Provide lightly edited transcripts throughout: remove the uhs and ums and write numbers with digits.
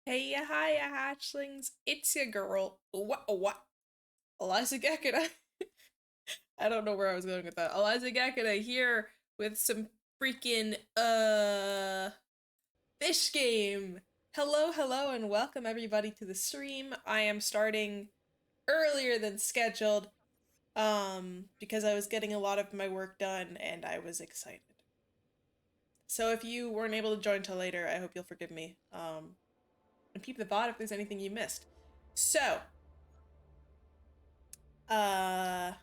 Hey, hiya, hatchlings. It's your girl. What? Eliza Gekina. I don't know where I was going with that. Eliza Gekina here with some freaking fish game. Hello, and welcome everybody to the stream. I am starting earlier than scheduled, because I was getting a lot of my work done and I was excited. So if you weren't able to join till later, I hope you'll forgive me. And keep the VOD if there's anything you missed. So, Uh,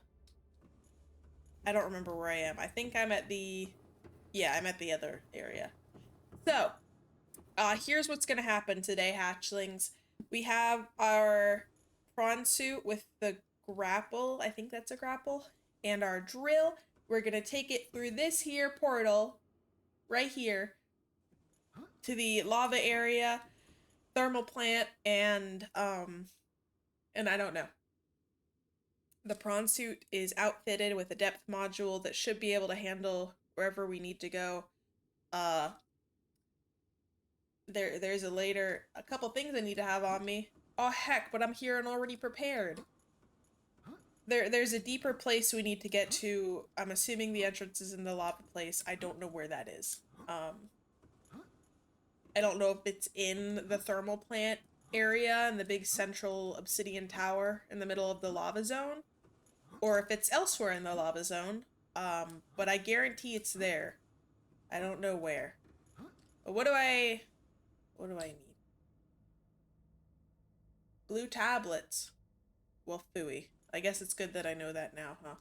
I don't remember where I am. I think I'm at yeah, I'm at the other area. So, here's what's gonna happen today, hatchlings. We have our prawn suit with the grapple. I think that's a grapple. And our drill. We're gonna take it through this here portal, right here, to the lava area, thermal plant, and I don't know. The prawn suit is outfitted with a depth module that should be able to handle wherever we need to go. Uh, there's a couple things I need to have on me. Oh heck, but I'm here and already prepared. There's a deeper place we need to get to. I'm assuming the entrance is in the lava place. I don't know where that is. I don't know if it's in the thermal plant area in the big central obsidian tower in the middle of the lava zone, or if it's elsewhere in the lava zone. But I guarantee it's there. I don't know where. But what do I need? Blue tablets. Well, phooey. I guess it's good that I know that now, huh?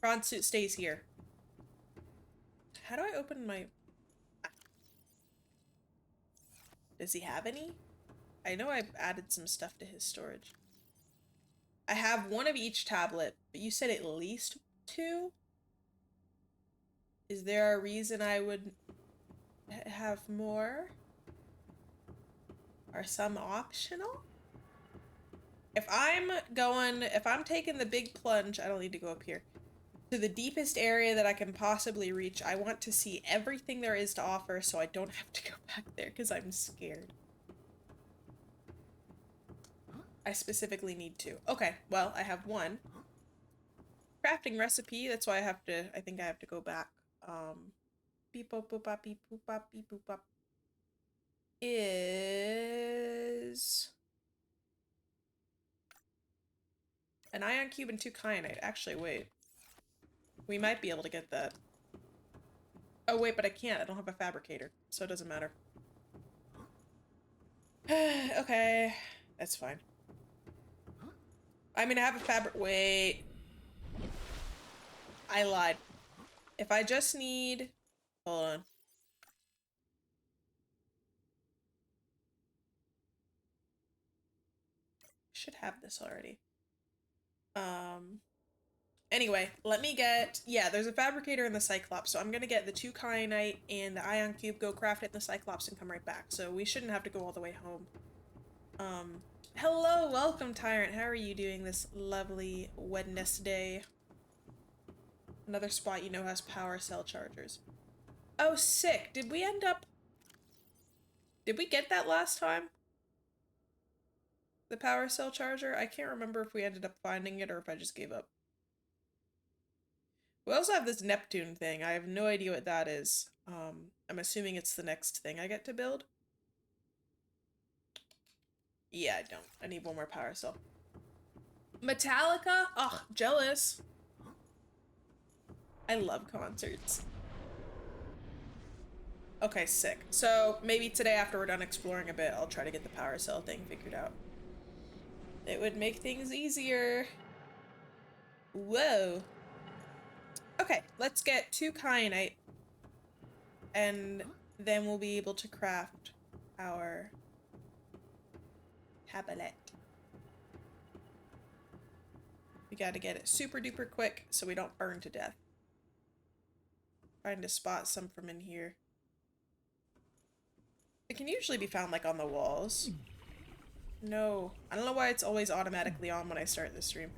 Prawn suit stays here. How do I open my... Does he have any? I know I've added some stuff to his storage. I have one of each tablet, but you said at least two? Is there a reason I would have more? Are some optional? If I'm taking the big plunge, I don't need to go up here, to the deepest area that I can possibly reach, I want to see everything there is to offer so I don't have to go back there because I'm scared. I specifically need to. Okay, well, I have one. Crafting recipe, that's why I think I have to go back. Beep boop boop bop beep boop bop beep boop bop is an ion cube and 2 kyanite. Actually, wait. We might be able to get that. Oh, wait, but I can't. I don't have a fabricator, so it doesn't matter. Okay, that's fine. I mean, I have a wait. I lied. If I just need... Hold on. Should have this already. Anyway, let me get... Yeah, there's a fabricator in the Cyclops, so I'm gonna get the 2 kyanite and the ion cube, go craft it in the Cyclops, and come right back. So we shouldn't have to go all the way home. Hello, welcome, Tyrant. How are you doing this lovely Wednesday? Another spot you know has power cell chargers. Oh, sick. Did we get that last time? The power cell charger? I can't remember if we ended up finding it or if I just gave up. We also have this Neptune thing. I have no idea what that is. I'm assuming it's the next thing I get to build. Yeah, I don't. I need one more power cell. Metallica? Ugh, jealous. I love concerts. Okay, sick. So maybe today after we're done exploring a bit, I'll try to get the power cell thing figured out. It would make things easier. Whoa. Okay, let's get 2 kyanite. And then we'll be able to craft our tablet. We gotta get it super duper quick so we don't burn to death. Trying to spot some from in here. It can usually be found like on the walls. No, I don't know why it's always automatically on when I start the stream.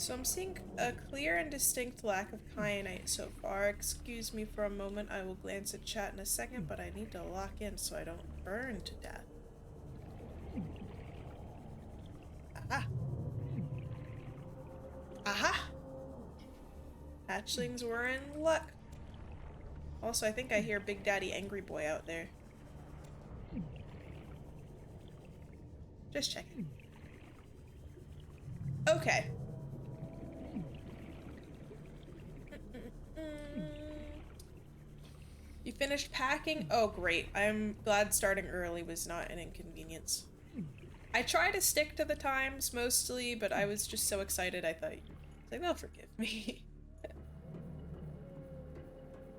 So I'm seeing a clear and distinct lack of kyanite so far. Excuse me for a moment. I will glance at chat in a second, but I need to lock in so I don't burn to death. Aha! Aha! Hatchlings were in luck. Also, I think I hear Big Daddy Angry Boy out there. Just checking. Okay. You finished packing? Oh, great. I'm glad starting early was not an inconvenience. I try to stick to the times mostly, but I was just so excited I thought, like, they'll forgive me.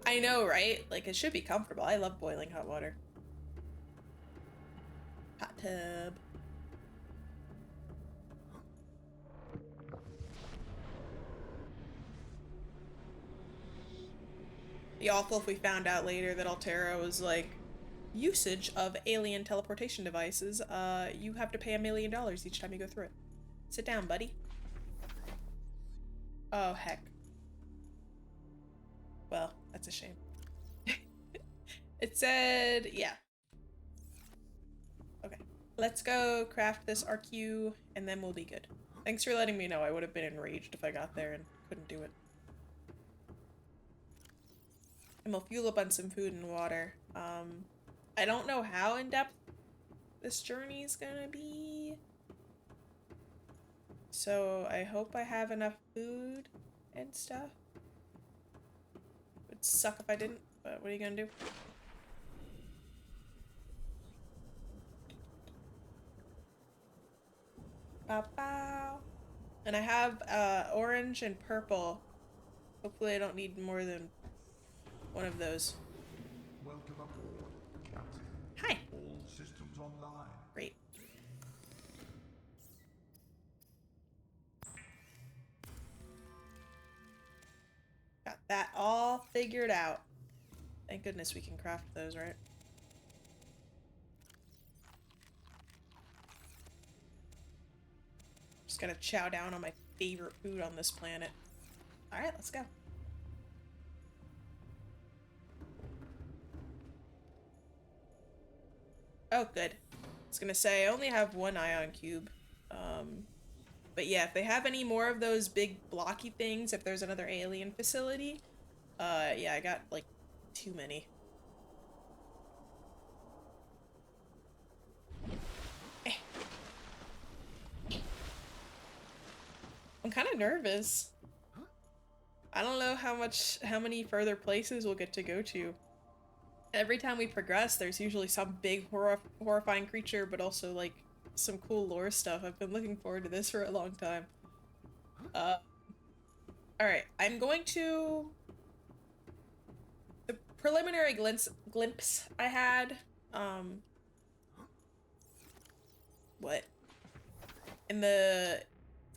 I know, right? Like, it should be comfortable. I love boiling hot water. Hot tub. Be awful if we found out later that Altera was like, usage of alien teleportation devices, you have to pay $1 million each time you go through it. Sit down, buddy. Oh, heck. Well, that's a shame. It said, yeah. Okay, let's go craft this RQ and then we'll be good. Thanks for letting me know. I would have been enraged if I got there and couldn't do it. And we'll fuel up on some food and water. I don't know how in-depth this journey is gonna be. So I hope I have enough food and stuff. Would suck if I didn't, but what are you gonna do? Bow bow. And I have orange and purple. Hopefully I don't need more than one of those. Welcome aboard, Captain. Hi. All systems online. Great. Got that all figured out. Thank goodness we can craft those, right? Just gotta chow down on my favorite food on this planet. Alright, let's go. Oh, good. I was gonna say, I only have one ion cube. But yeah, if they have any more of those big blocky things, if there's another alien facility, yeah, I got, like, too many. I'm kind of nervous. I don't know how many further places we'll get to go to. Every time we progress, there's usually some big horrifying creature, but also like some cool lore stuff. I've been looking forward to this for a long time. Alright, I'm going to... The preliminary glimpse I had, what? In the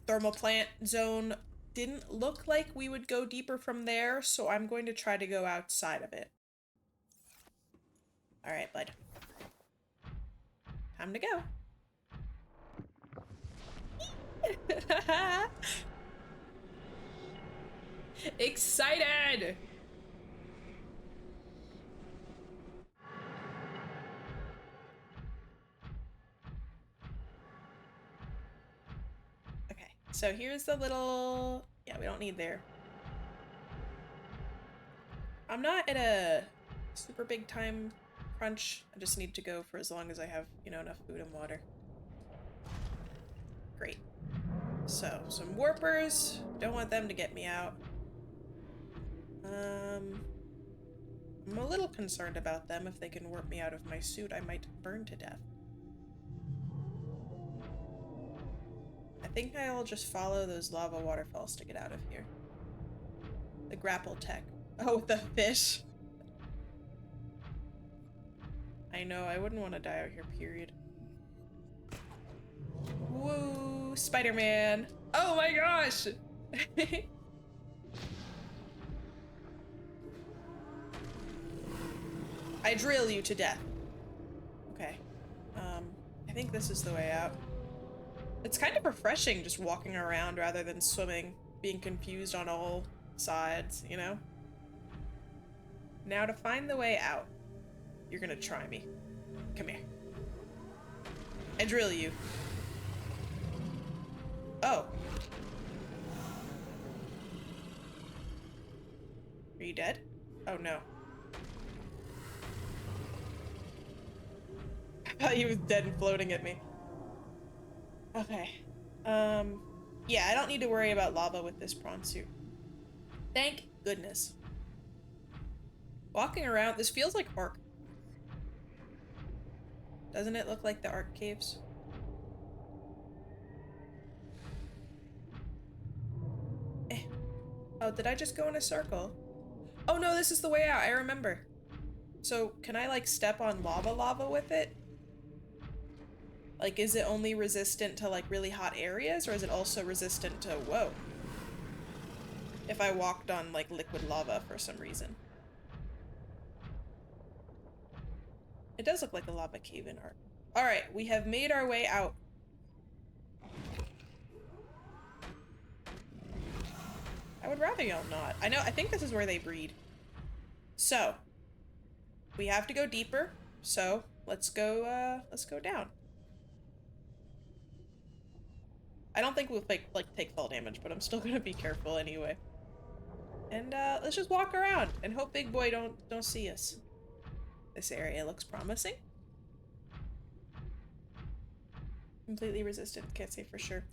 thermal plant zone didn't look like we would go deeper from there, so I'm going to try to go outside of it. Alright, bud. Time to go. Excited! Okay, so here's the little... Yeah, we don't need there. I'm not at a super big time crunch. I just need to go for as long as I have, you know, enough food and water. Great. So, some warpers. Don't want them to get me out. I'm a little concerned about them. If they can warp me out of my suit, I might burn to death. I think I'll just follow those lava waterfalls to get out of here. The grapple tech. Oh, the fish. I know, I wouldn't want to die out here, period. Woo! Spider-Man! Oh my gosh! I drill you to death. Okay. I think this is the way out. It's kind of refreshing just walking around rather than swimming. being confused on all sides, you know? Now to find the way out, you're gonna try me. Come here. I drill you. Oh. Are you dead? Oh no. I thought he was dead and floating at me. Okay. Yeah, I don't need to worry about lava with this prawn suit. Thank goodness. Walking around, this feels like Ark. Doesn't it look like the Ark caves? Eh. Oh, did I just go in a circle? Oh no, this is the way out, I remember. So, can I like step on lava with it? Like, is it only resistant to like really hot areas, or is it also resistant to, whoa, if I walked on like liquid lava for some reason? It does look like a lava cave in Ark. Alright, we have made our way out. I would rather y'all not. I think this is where they breed. So, we have to go deeper, so let's go down. I don't think we'll like take fall damage, but I'm still gonna be careful anyway. And let's just walk around and hope Big Boy don't see us. This area looks promising. Completely resistant, can't say for sure.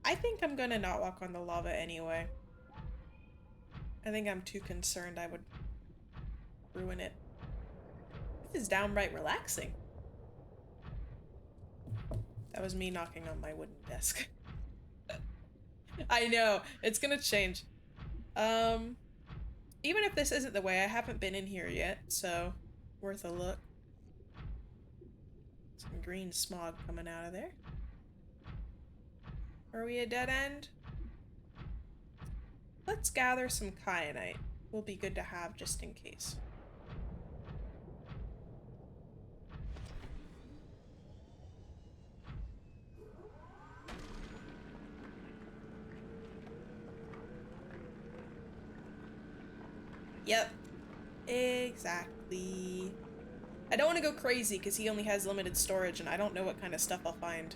I think I'm gonna not walk on the lava anyway. I think I'm too concerned I would ruin it. This is downright relaxing. That was me knocking on my wooden desk. I know, it's gonna change. Even if this isn't the way, I haven't been in here yet, so worth a look. Some green smog coming out of there. Are we a dead end? Let's gather some kyanite. Will be good to have just in case. Yep. Exactly. I don't want to go crazy because he only has limited storage and I don't know what kind of stuff I'll find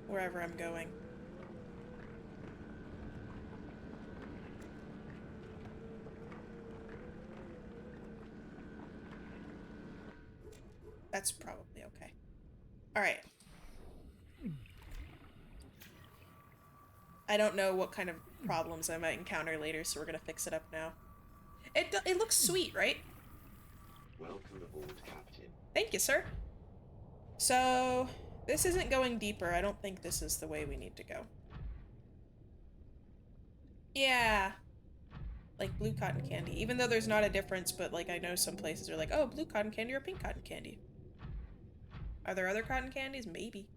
wherever I'm going. That's probably okay. Alright. I don't know what kind of problems I might encounter later, so we're gonna fix it up now. It looks sweet, right? Welcome aboard, Captain. Thank you, sir. So, this isn't going deeper. I don't think this is the way we need to go. Yeah. Like blue cotton candy. Even though there's not a difference, but like I know some places are like, oh, blue cotton candy or pink cotton candy. Are there other cotton candies? Maybe.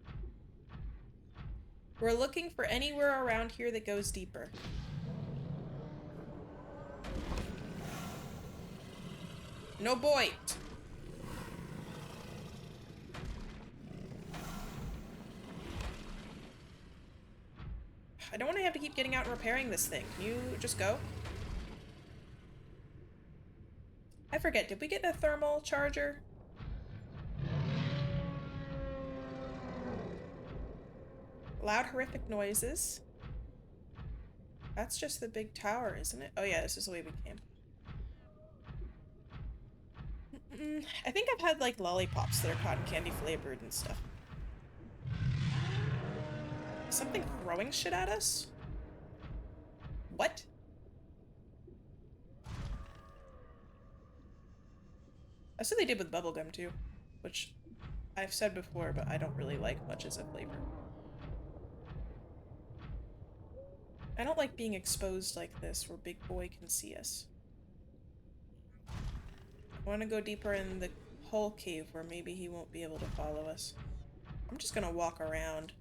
We're looking for anywhere around here that goes deeper. No bite. I don't want to have to keep getting out and repairing this thing. Can you just go? I forget, did we get a thermal charger? Loud horrific noises. That's just the big tower, isn't it? Oh yeah, this is the way we came. I think I've had like lollipops that are cotton candy flavored and stuff. Is something throwing shit at us? What? That's what they did with bubblegum too, which I've said before, but I don't really like much as a flavor. I don't like being exposed like this where Big Boy can see us. I want to go deeper in the whole cave where maybe he won't be able to follow us. I'm just gonna walk around.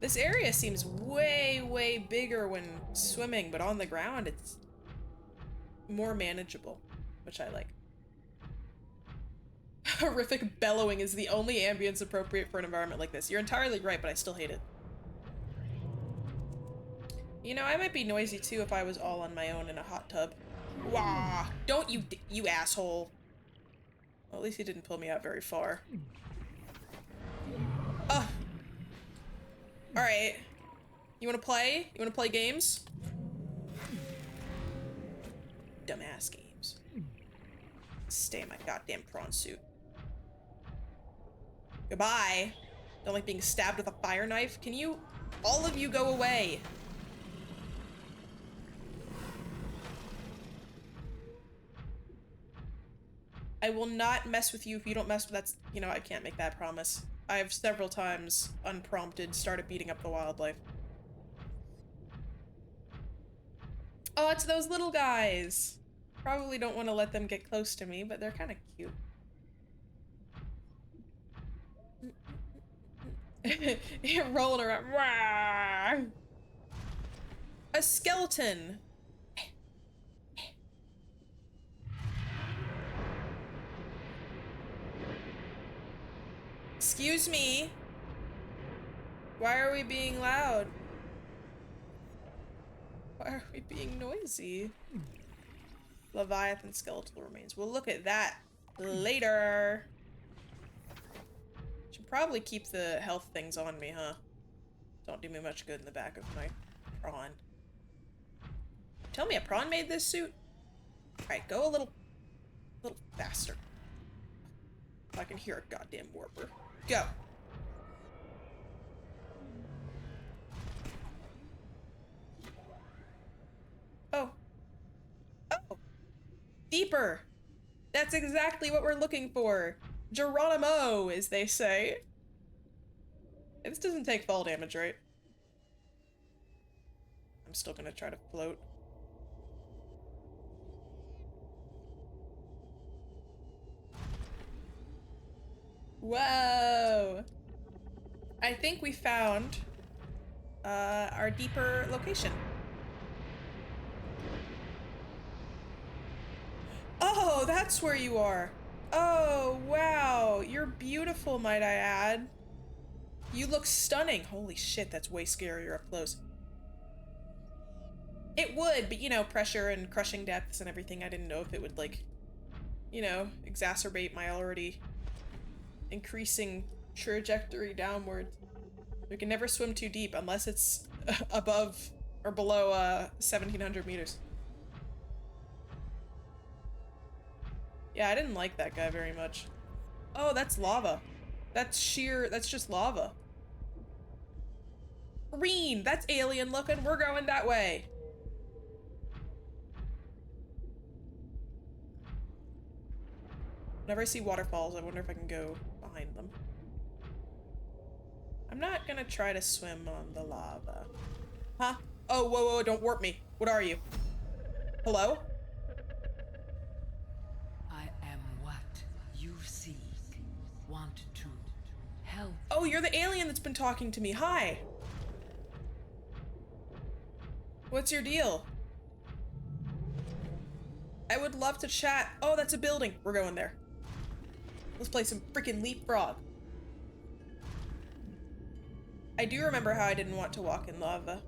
This area seems way, way bigger when swimming, but on the ground it's more manageable, which I like. Horrific bellowing is the only ambience appropriate for an environment like this. You're entirely right, but I still hate it. You know, I might be noisy too if I was all on my own in a hot tub. Wah! Don't you asshole. Well, at least he didn't pull me out very far. Ugh. Alright. You wanna play? You wanna play games? Dumbass games. Stay in my goddamn prawn suit. Goodbye. Don't like being stabbed with a fire knife. Can you, all of you, go away? I will not mess with you if you don't mess with that's, you know, I can't make that promise. I have several times, unprompted, started beating up the wildlife. Oh, it's those little guys. Probably don't want to let them get close to me, but they're kind of cute. You're rolling around. Rawr! A skeleton. Excuse me. Why are we being loud? Why are we being noisy? Leviathan skeletal remains. We'll look at that later. Should probably keep the health things on me, huh? Don't do me much good in the back of my prawn. Tell me a prawn made this suit? Alright, go a little faster. I can hear a goddamn warper. Go. Oh. Oh. Deeper. That's exactly what we're looking for. Geronimo, as they say. Hey, this doesn't take fall damage, right? I'm still gonna try to float. Whoa! I think we found our deeper location. Oh, that's where you are. Oh, wow. You're beautiful, might I add. You look stunning. Holy shit, that's way scarier up close. It would, but you know, pressure and crushing depths and everything, I didn't know if it would, like, you know, exacerbate my already increasing trajectory downwards. We can never swim too deep unless it's above or below 1,700 meters. Yeah, I didn't like that guy very much. Oh, that's lava. That's just lava. Green, that's alien looking. We're going that way. Whenever I see waterfalls, I wonder if I can go behind them. I'm not gonna try to swim on the lava. Huh? Oh, whoa, whoa, don't warp me. What are you? Hello? I am what you seek. Want to help. Oh, you're the alien that's been talking to me. Hi. What's your deal? I would love to chat. Oh, that's a building. We're going there. Let's play some freaking leapfrog. I do remember how I didn't want to walk in lava.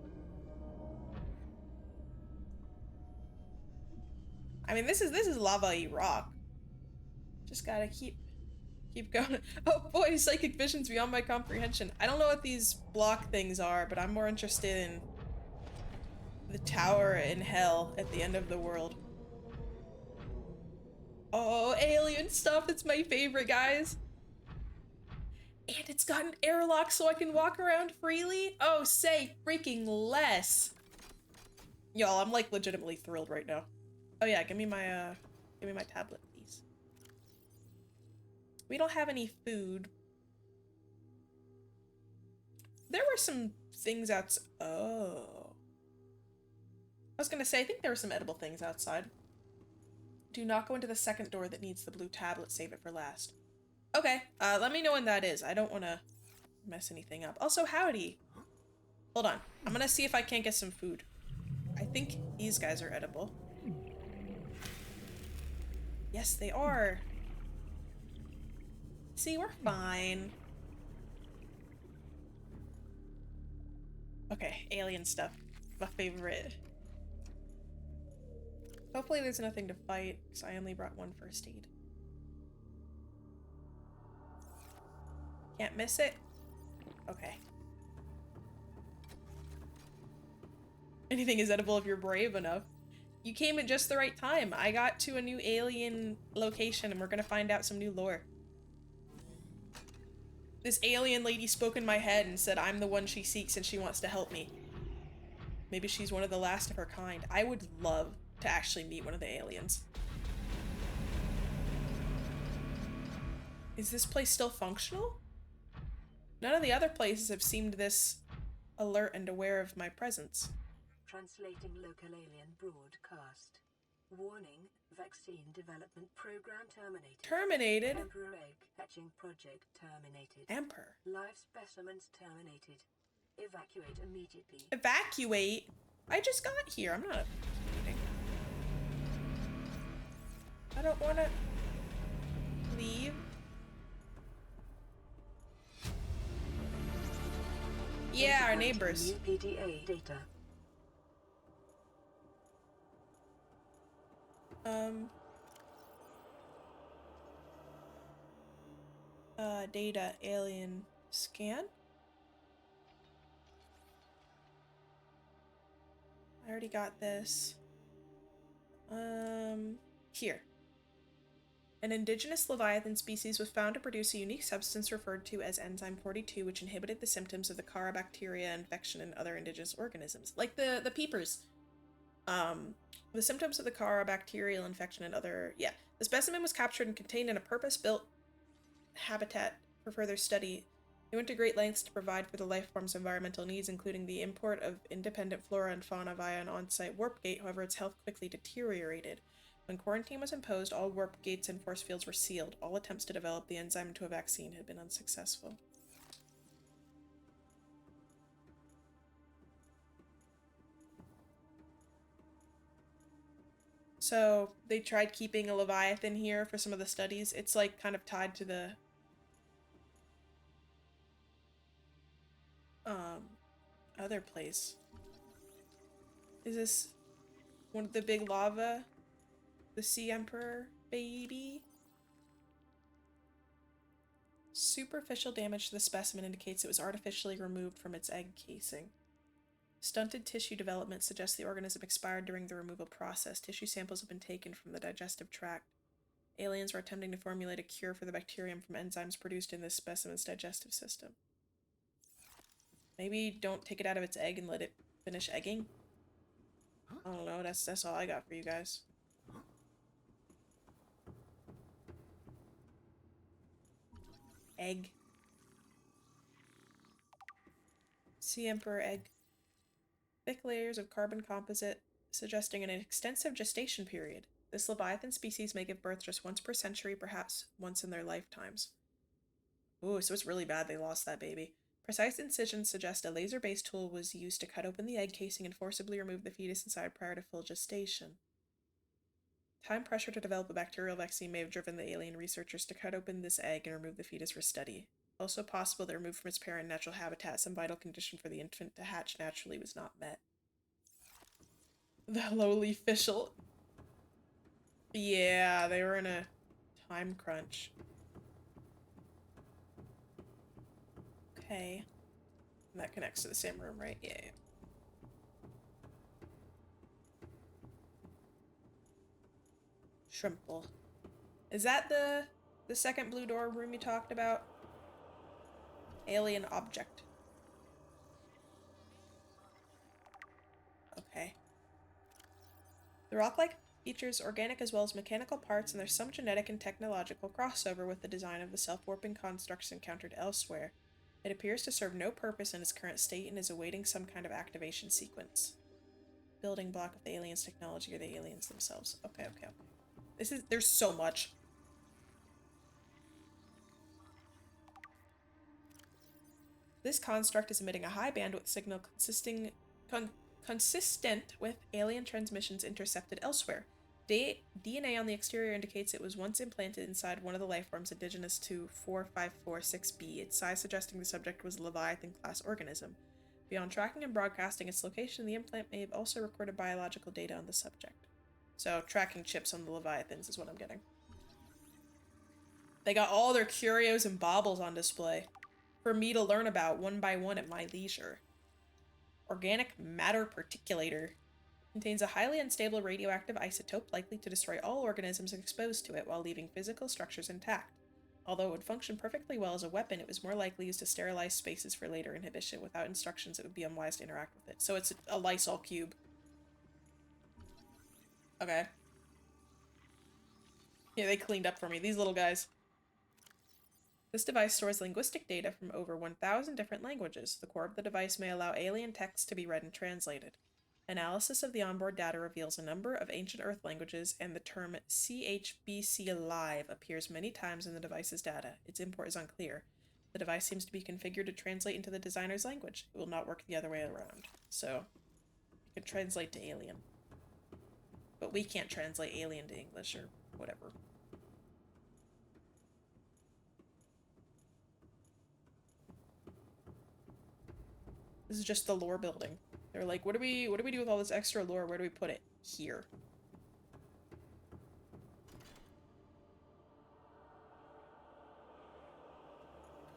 I mean, this is lava-y rock. Just gotta keep going. Oh boy, psychic visions beyond my comprehension. I don't know what these block things are, but I'm more interested in the tower in hell at the end of the world. Oh, alien stuff, that's my favorite, guys. And it's got an airlock so I can walk around freely? Oh, say freaking less. Y'all, I'm like legitimately thrilled right now. Oh yeah, give me my tablet, please. We don't have any food. There were some things outside. Oh. I was gonna say, I think there were some edible things outside. Do not go into the second door that needs the blue tablet. Save it for last. Okay, let me know when that is. I don't want to mess anything up. Also, howdy. Hold on. I'm gonna see if I can't get some food. I think these guys are edible. Yes, they are. See, we're fine. Okay, alien stuff. my favorite. Hopefully there's nothing to fight, because I only brought one first aid. Can't miss it? Okay. Anything is edible if you're brave enough. You came at just the right time. I got to a new alien location and we're gonna find out some new lore. This alien lady spoke in my head and said I'm the one she seeks and she wants to help me. Maybe she's one of the last of her kind. I would love to actually meet one of the aliens. Is this place still functional? None of the other places have seemed this alert and aware of my presence. Translating local alien broadcast. Warning, vaccine development program terminated. Terminated? Emperor egg hatching project terminated. Emperor. Live specimens terminated. Evacuate immediately. Evacuate? I just got here. I'm not evacuating. I don't want to leave. Yeah, our neighbors. New PDA data. Data alien scan. I already got this. Here. An indigenous Leviathan species was found to produce a unique substance referred to as enzyme 42, which inhibited the symptoms of the Carabacteria infection in other indigenous organisms. Like the peepers. The symptoms of the Carabacterial infection and other... Yeah. The specimen was captured and contained in a purpose-built habitat for further study. They went to great lengths to provide for the life form's environmental needs, including the import of independent flora and fauna via an on-site warp gate. However, its health quickly deteriorated. When quarantine was imposed, all warp gates and force fields were sealed. All attempts to develop the enzyme into a vaccine had been unsuccessful. So they tried keeping a Leviathan here for some of the studies. It's like kind of tied to the other place. Is this one of the big lava? The Sea Emperor baby? Superficial damage to the specimen indicates it was artificially removed from its egg casing. Stunted tissue development suggests the organism expired during the removal process. Tissue samples have been taken from the digestive tract. Aliens were attempting to formulate a cure for the bacterium from enzymes produced in this specimen's digestive system. Maybe don't take it out of its egg and let it finish egging? I don't know, that's all I got for you guys. Egg. Sea Emperor egg. Thick layers of carbon composite, suggesting an extensive gestation period. This Leviathan species may give birth just once per century, perhaps once in their lifetimes. Ooh, so it's really bad they lost that baby. Precise incisions suggest a laser-based tool was used to cut open the egg casing and forcibly remove the fetus inside prior to full gestation. Time pressure to develop a bacterial vaccine may have driven the alien researchers to cut open this egg and remove the fetus for study. Also possible that removed from its parent natural habitat, some vital condition for the infant to hatch naturally was not met. The lowly fischl. Yeah, they were in a time crunch. Okay. And that connects to the same room, right? Yeah. Shrimple. Is that the second blue door room you talked about? Alien object. Okay. The rock-like features organic as well as mechanical parts, and there's some genetic and technological crossover with the design of the self-warping constructs encountered elsewhere. It appears to serve no purpose in its current state and is awaiting some kind of activation sequence. Building block of the aliens' technology or the aliens themselves. Okay. There's so much. This construct is emitting a high bandwidth signal consistent with alien transmissions intercepted elsewhere. DNA on the exterior indicates it was once implanted inside one of the lifeforms indigenous to 4546b, its size suggesting the subject was a Leviathan-class organism. Beyond tracking and broadcasting its location, the implant may have also recorded biological data on the subject. So, tracking chips on the Leviathans is what I'm getting. They got all their curios and baubles on display for me to learn about one by one at my leisure. Organic matter particulator. Contains a highly unstable radioactive isotope likely to destroy all organisms exposed to it while leaving physical structures intact. Although it would function perfectly well as a weapon, it was more likely used to sterilize spaces for later inhibition. Without instructions, it would be unwise to interact with it. So it's a Lysol cube. Okay. Yeah, they cleaned up for me. These little guys. This device stores linguistic data from over 1,000 different languages. The core of the device may allow alien text to be read and translated. Analysis of the onboard data reveals a number of ancient Earth languages, and the term CHBC Live appears many times in the device's data. Its import is unclear. The device seems to be configured to translate into the designer's language. It will not work the other way around. So, it can translate to alien. But we can't translate alien to English or whatever. This is just the lore building. They're like, what do we do with all this extra lore? Where do we put it? Here.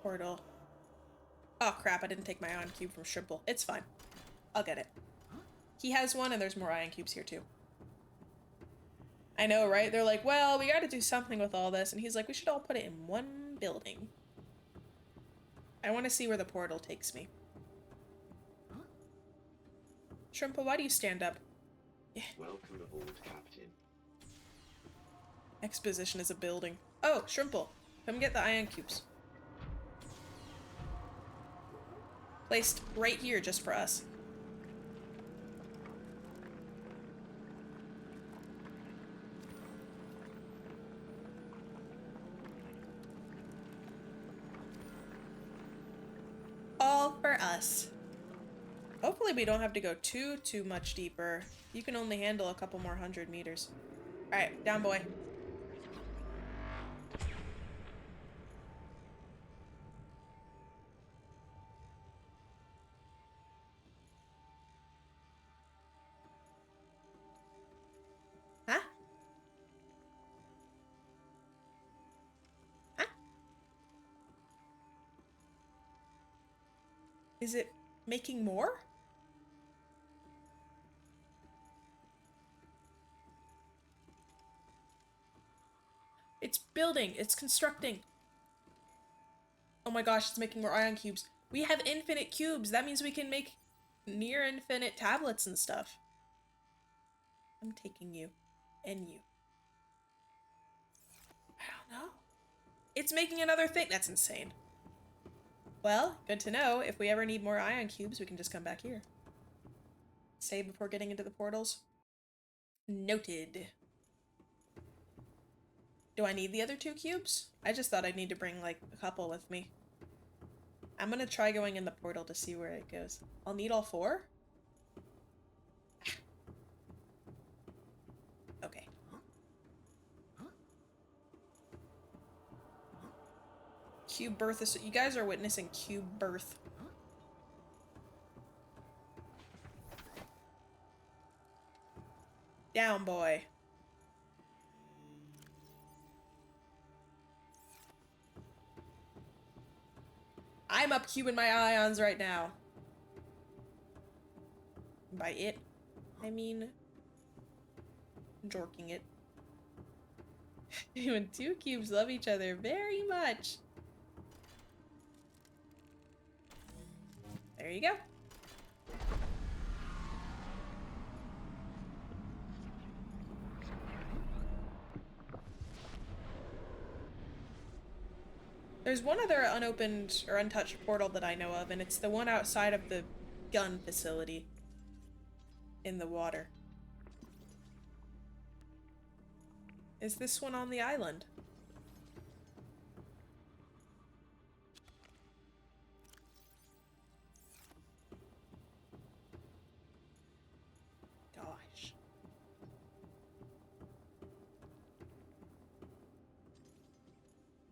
Portal. Oh crap, I didn't take my ion cube from Shrimple. It's fine. I'll get it. He has one and there's more ion cubes here too. I know, right? They're like, well, we gotta do something with all this. And he's like, we should all put it in one building. I want to see where the portal takes me. Shrimple, why do you stand up? Yeah. Welcome aboard, Captain. Exposition is a building. Oh, Shrimple, come get the ion cubes. Placed right here just for us. All for us. Hopefully we don't have to go too much deeper. You can only handle a couple more 100 meters. Alright, down boy. Huh? Huh? Is it making more? It's building. It's constructing. Oh my gosh, it's making more ion cubes. We have infinite cubes. That means we can make near infinite tablets and stuff. I'm taking you. And you. I don't know. It's making another thing. That's insane. Well, good to know. If we ever need more ion cubes, we can just come back here. Save before getting into the portals. Noted. Do I need the other 2 cubes? I just thought I'd need to bring, like, a couple with me. I'm gonna try going in the portal to see where it goes. I'll need all 4? Okay. Cube birth is- you guys are witnessing cube birth. Down, boy. I'm up cubing my ions right now. By it, I mean jorking it. When 2 cubes love each other very much. There you go. There's one other unopened or untouched portal that I know of, and it's the one outside of the gun facility in the water. Is this one on the island? Gosh.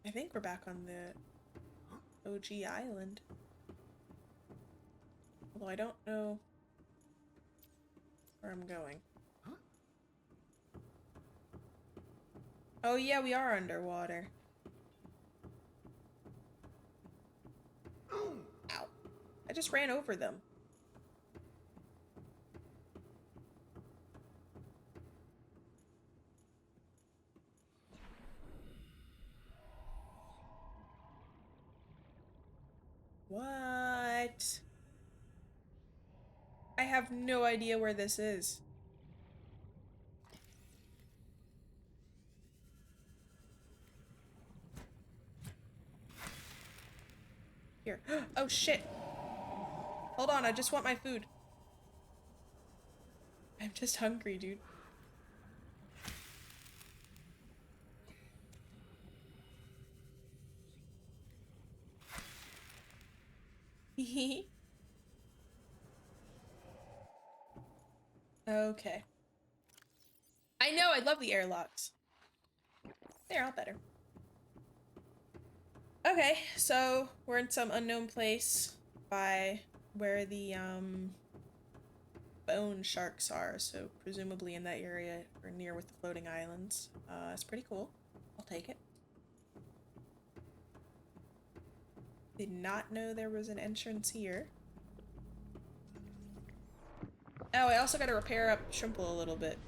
I think we're back on the OG island. Although I don't know where I'm going. Oh yeah, we are underwater. Ow. I just ran over them. What? I have no idea where this is. Here. Oh shit. Hold on, I just want my food. I'm just hungry, dude. Okay. I know, I love the airlocks. They're all better. Okay, so we're in some unknown place by where the bone sharks are, so presumably in that area or near with the floating islands. It's pretty cool. I'll take it. Did not know there was an entrance here. Oh, I also gotta repair up Shrimple a little bit.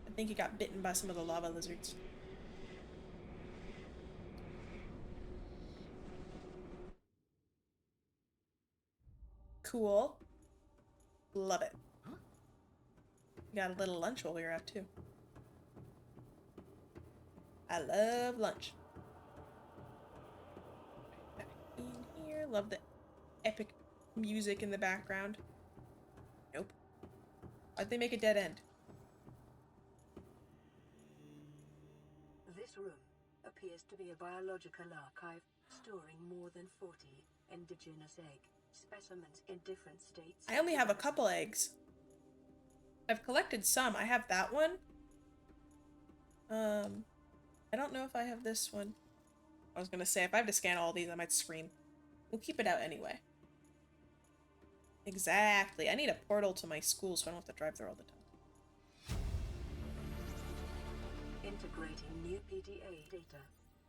I think he got bitten by some of the lava lizards. Cool. Love it. Got a little lunch while we were out too. I love lunch. Back in here. Love the epic music in the background. Nope. Why'd they make a dead end? This room appears to be a biological archive storing more than 40 indigenous egg specimens in different states. I only have a couple eggs. I've collected some. I have that one. I don't know if I have this one. I was gonna say, if I have to scan all these, I might scream. We'll keep it out anyway. Exactly. I need a portal to my school so I don't have to drive there all the time. Integrating new PDA data.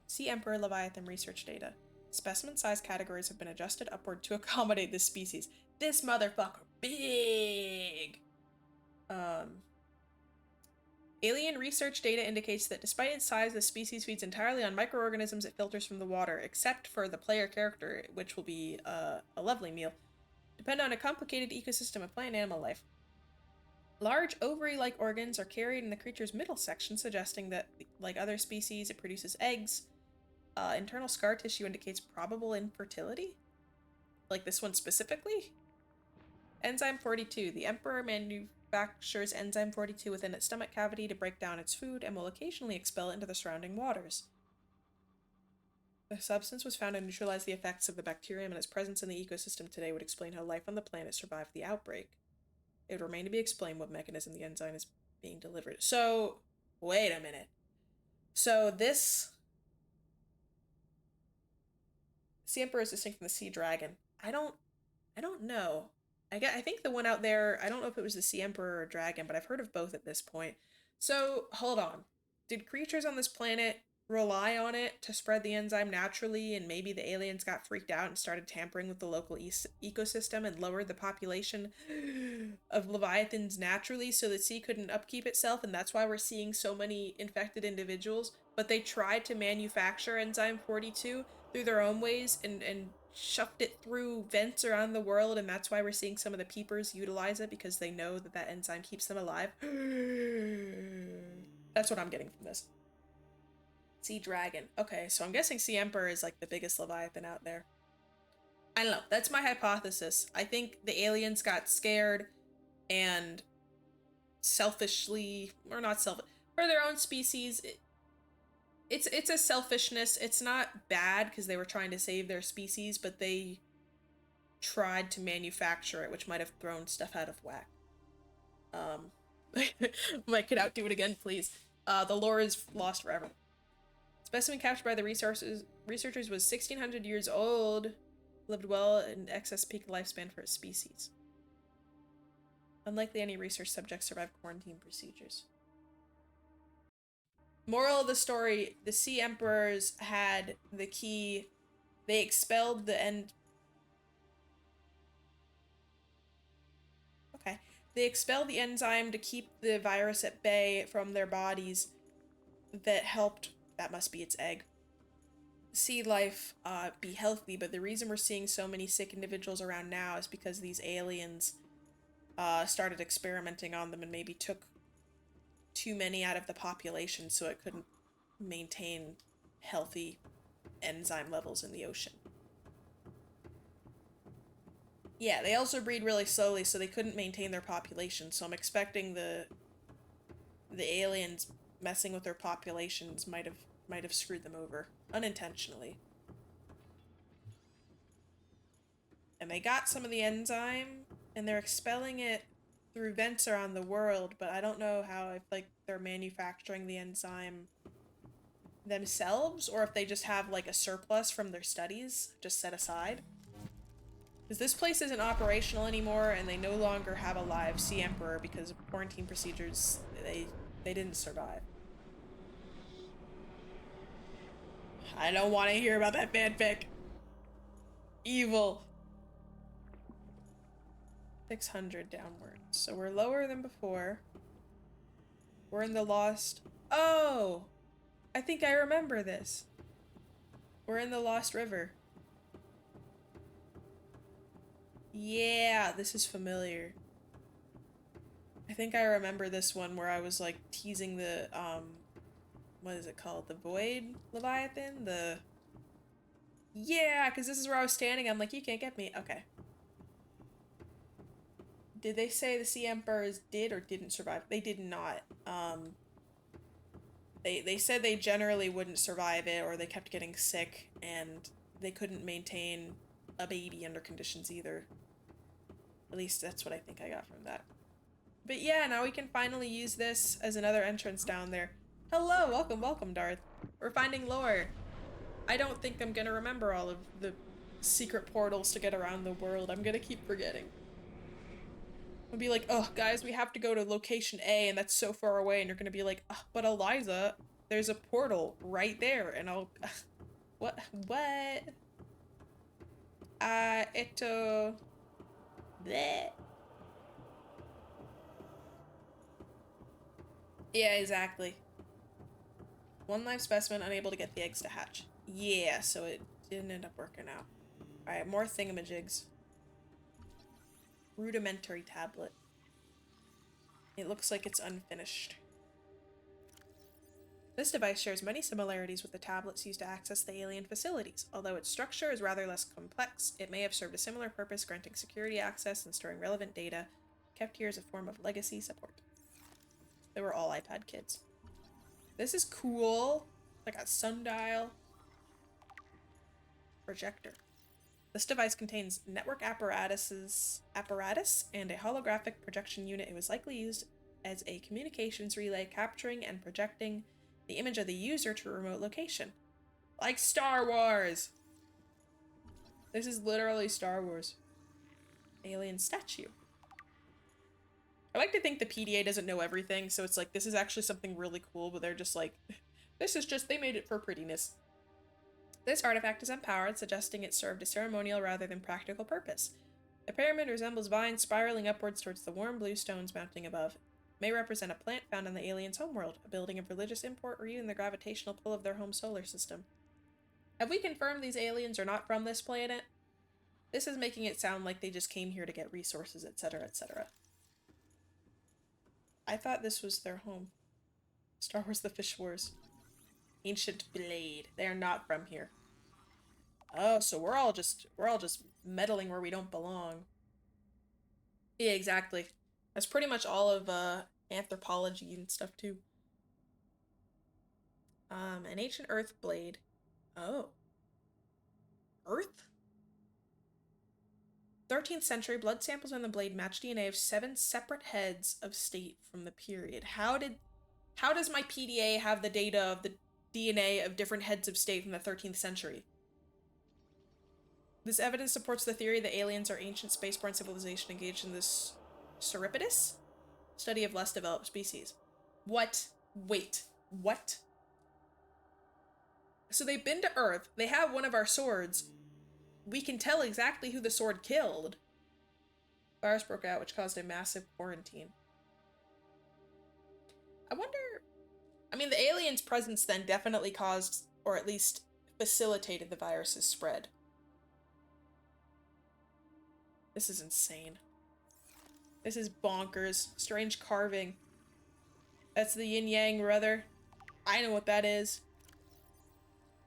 See Emperor Leviathan research data. Specimen size categories have been adjusted upward to accommodate this species. This motherfucker big! Alien research data indicates that despite its size, the species feeds entirely on microorganisms it filters from the water, except for the player character, which will be a lovely meal. Depend on a complicated ecosystem of plant and animal life. Large ovary-like organs are carried in the creature's middle section, suggesting that, like other species, it produces eggs. Internal scar tissue indicates probable infertility? Like this one specifically? Enzyme 42. The Emperor manufactures enzyme 42 within its stomach cavity to break down its food and will occasionally expel it into the surrounding waters. The substance was found to neutralize the effects of the bacterium, and its presence in the ecosystem today would explain how life on the planet survived the outbreak. It would remain to be explained what mechanism the enzyme is being delivered. So, wait a minute. So this... Sea Emperor is distinct from the Sea Dragon. I don't know. I think the one out there, I don't know if it was the Sea Emperor or Dragon, but I've heard of both at this point. So, hold on. Did creatures on this planet rely on it to spread the enzyme naturally, and maybe the aliens got freaked out and started tampering with the local ecosystem and lowered the population of leviathans naturally so the sea couldn't upkeep itself, and that's why we're seeing so many infected individuals? But they tried to manufacture enzyme 42 through their own ways and shoved it through vents around the world, and that's why we're seeing some of the peepers utilize it, because they know that that enzyme keeps them alive. That's what I'm getting from this. Sea Dragon. Okay, so I'm guessing Sea Emperor is like the biggest Leviathan out there. I don't know. That's my hypothesis. I think the aliens got scared and selfishly, or not selfish, for their own species. It's a selfishness. It's not bad because they were trying to save their species, but they tried to manufacture it, which might have thrown stuff out of whack. Mike, could outdo it again, please. The lore is lost forever. Specimen captured by the researchers was 1600 years old. Lived well in excess peak lifespan for its species. Unlikely any research subjects survive quarantine procedures. Moral of the story, the Sea Emperors had the key. They expelled the end. Okay. They expelled the enzyme to keep the virus at bay from their bodies that helped, that must be its egg, sea life be healthy. But the reason we're seeing so many sick individuals around now is because these aliens started experimenting on them and maybe took too many out of the population so it couldn't maintain healthy enzyme levels in the ocean. Yeah, they also breed really slowly, so they couldn't maintain their population, so I'm expecting the aliens messing with their populations might have screwed them over unintentionally. And they got some of the enzyme and they're expelling it through vents around the world, but I don't know how, if like they're manufacturing the enzyme themselves or if they just have like a surplus from their studies just set aside. Because this place isn't operational anymore and they no longer have a live Sea Emperor because of quarantine procedures. They didn't survive. I don't want to hear about that fanfic. Evil. 600 downwards. So we're lower than before. We're in the Lost... Oh! I think I remember this. We're in the Lost River. Yeah, this is familiar. I think I remember this one where I was like teasing the, what is it called? The Void Leviathan? Yeah, because this is where I was standing. I'm like, you can't get me. Okay. Did they say the Sea Emperors did or didn't survive? They did not. They said they generally wouldn't survive it, or they kept getting sick, and they couldn't maintain a baby under conditions either. At least that's what I think I got from that. But yeah, now we can finally use this as another entrance down there. Hello, welcome, Darth. We're finding lore. I don't think I'm gonna remember all of the secret portals to get around the world. I'm gonna keep forgetting. I'll be like, oh, guys, we have to go to location A, and that's so far away, and you're gonna be like, oh, but Eliza, there's a portal right there, and I'll... What? Bleh. Yeah, exactly. One live specimen unable to get the eggs to hatch. Yeah, so it didn't end up working out. Alright, more thingamajigs. Rudimentary tablet. It looks like it's unfinished. This device shares many similarities with the tablets used to access the alien facilities. Although its structure is rather less complex, it may have served a similar purpose, granting security access and storing relevant data, kept here as a form of legacy support. They were all iPad kids. This is cool. Like a sundial. Projector. This device contains network apparatus and a holographic projection unit. It was likely used as a communications relay, capturing and projecting the image of the user to a remote location. Like Star Wars! This is literally Star Wars. Alien statue. I like to think the PDA doesn't know everything, so it's like, this is actually something really cool, but they're just like, this is just, they made it for prettiness. This artifact is empowered, suggesting it served a ceremonial rather than practical purpose. The pyramid resembles vines spiraling upwards towards the warm blue stones mounting above. It may represent a plant found on the aliens' homeworld, a building of religious import, or even the gravitational pull of their home solar system. Have we confirmed these aliens are not from this planet? This is making it sound like they just came here to get resources, etc., etc. I thought this was their home. Star Wars The Fish Wars. Ancient Blade. They are not from here. Oh, so we're all just meddling where we don't belong. Yeah, exactly. That's pretty much all of anthropology and stuff too. An ancient earth blade. Oh. Earth? 13th century, blood samples on the blade match DNA of 7 separate heads of state from the period. How does my PDA have the data of the DNA of different heads of state from the 13th century? This evidence supports the theory that aliens are ancient spaceborne civilization engaged in this Cirripedus? Study of less developed species. What? Wait. What? So they've been to Earth. They have one of our swords. We can tell exactly who the sword killed. Virus broke out, which caused a massive quarantine. I wonder... I mean, the aliens' presence then definitely caused, or at least facilitated the virus's spread. This is insane. This is bonkers. Strange carving. That's the yin-yang, brother. I know what that is.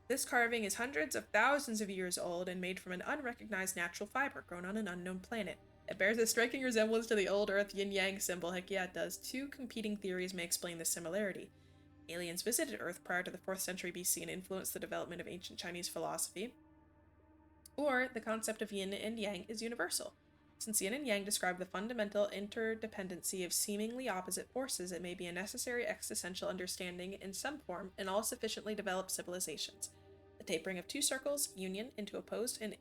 This carving is hundreds of thousands of years old and made from an unrecognized natural fiber grown on an unknown planet. It bears a striking resemblance to the old Earth yin-yang symbol. Heck yeah, it does. Two competing theories may explain this similarity. Aliens visited Earth prior to the 4th century BC and influenced the development of ancient Chinese philosophy. Or the concept of yin and yang is universal. Since yin and yang describe the fundamental interdependency of seemingly opposite forces, it may be a necessary existential understanding in some form in all sufficiently developed civilizations. The tapering of two circles, union into opposed and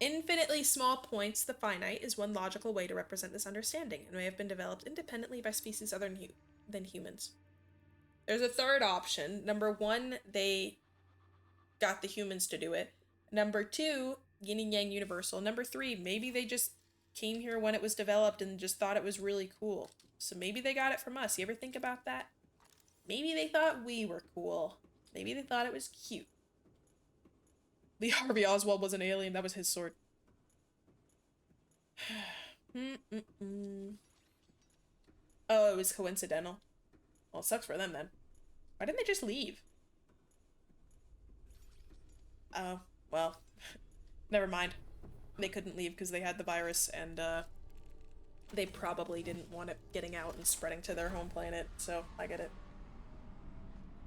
infinitely small points, the finite, is one logical way to represent this understanding, and may have been developed independently by species other than humans. There's a third option. Number one, they got the humans to do it. Number two, yin and yang universal. Number three, maybe they just came here when it was developed and just thought it was really cool. So maybe they got it from us. You ever think about that? Maybe they thought we were cool. Maybe they thought it was cute. Lee Harvey Oswald was an alien. That was his sword. Oh, it was coincidental. Well, it sucks for them then. Why didn't they just leave? Oh, well, never mind. They couldn't leave because they had the virus, and they probably didn't want it getting out and spreading to their home planet, so I get it.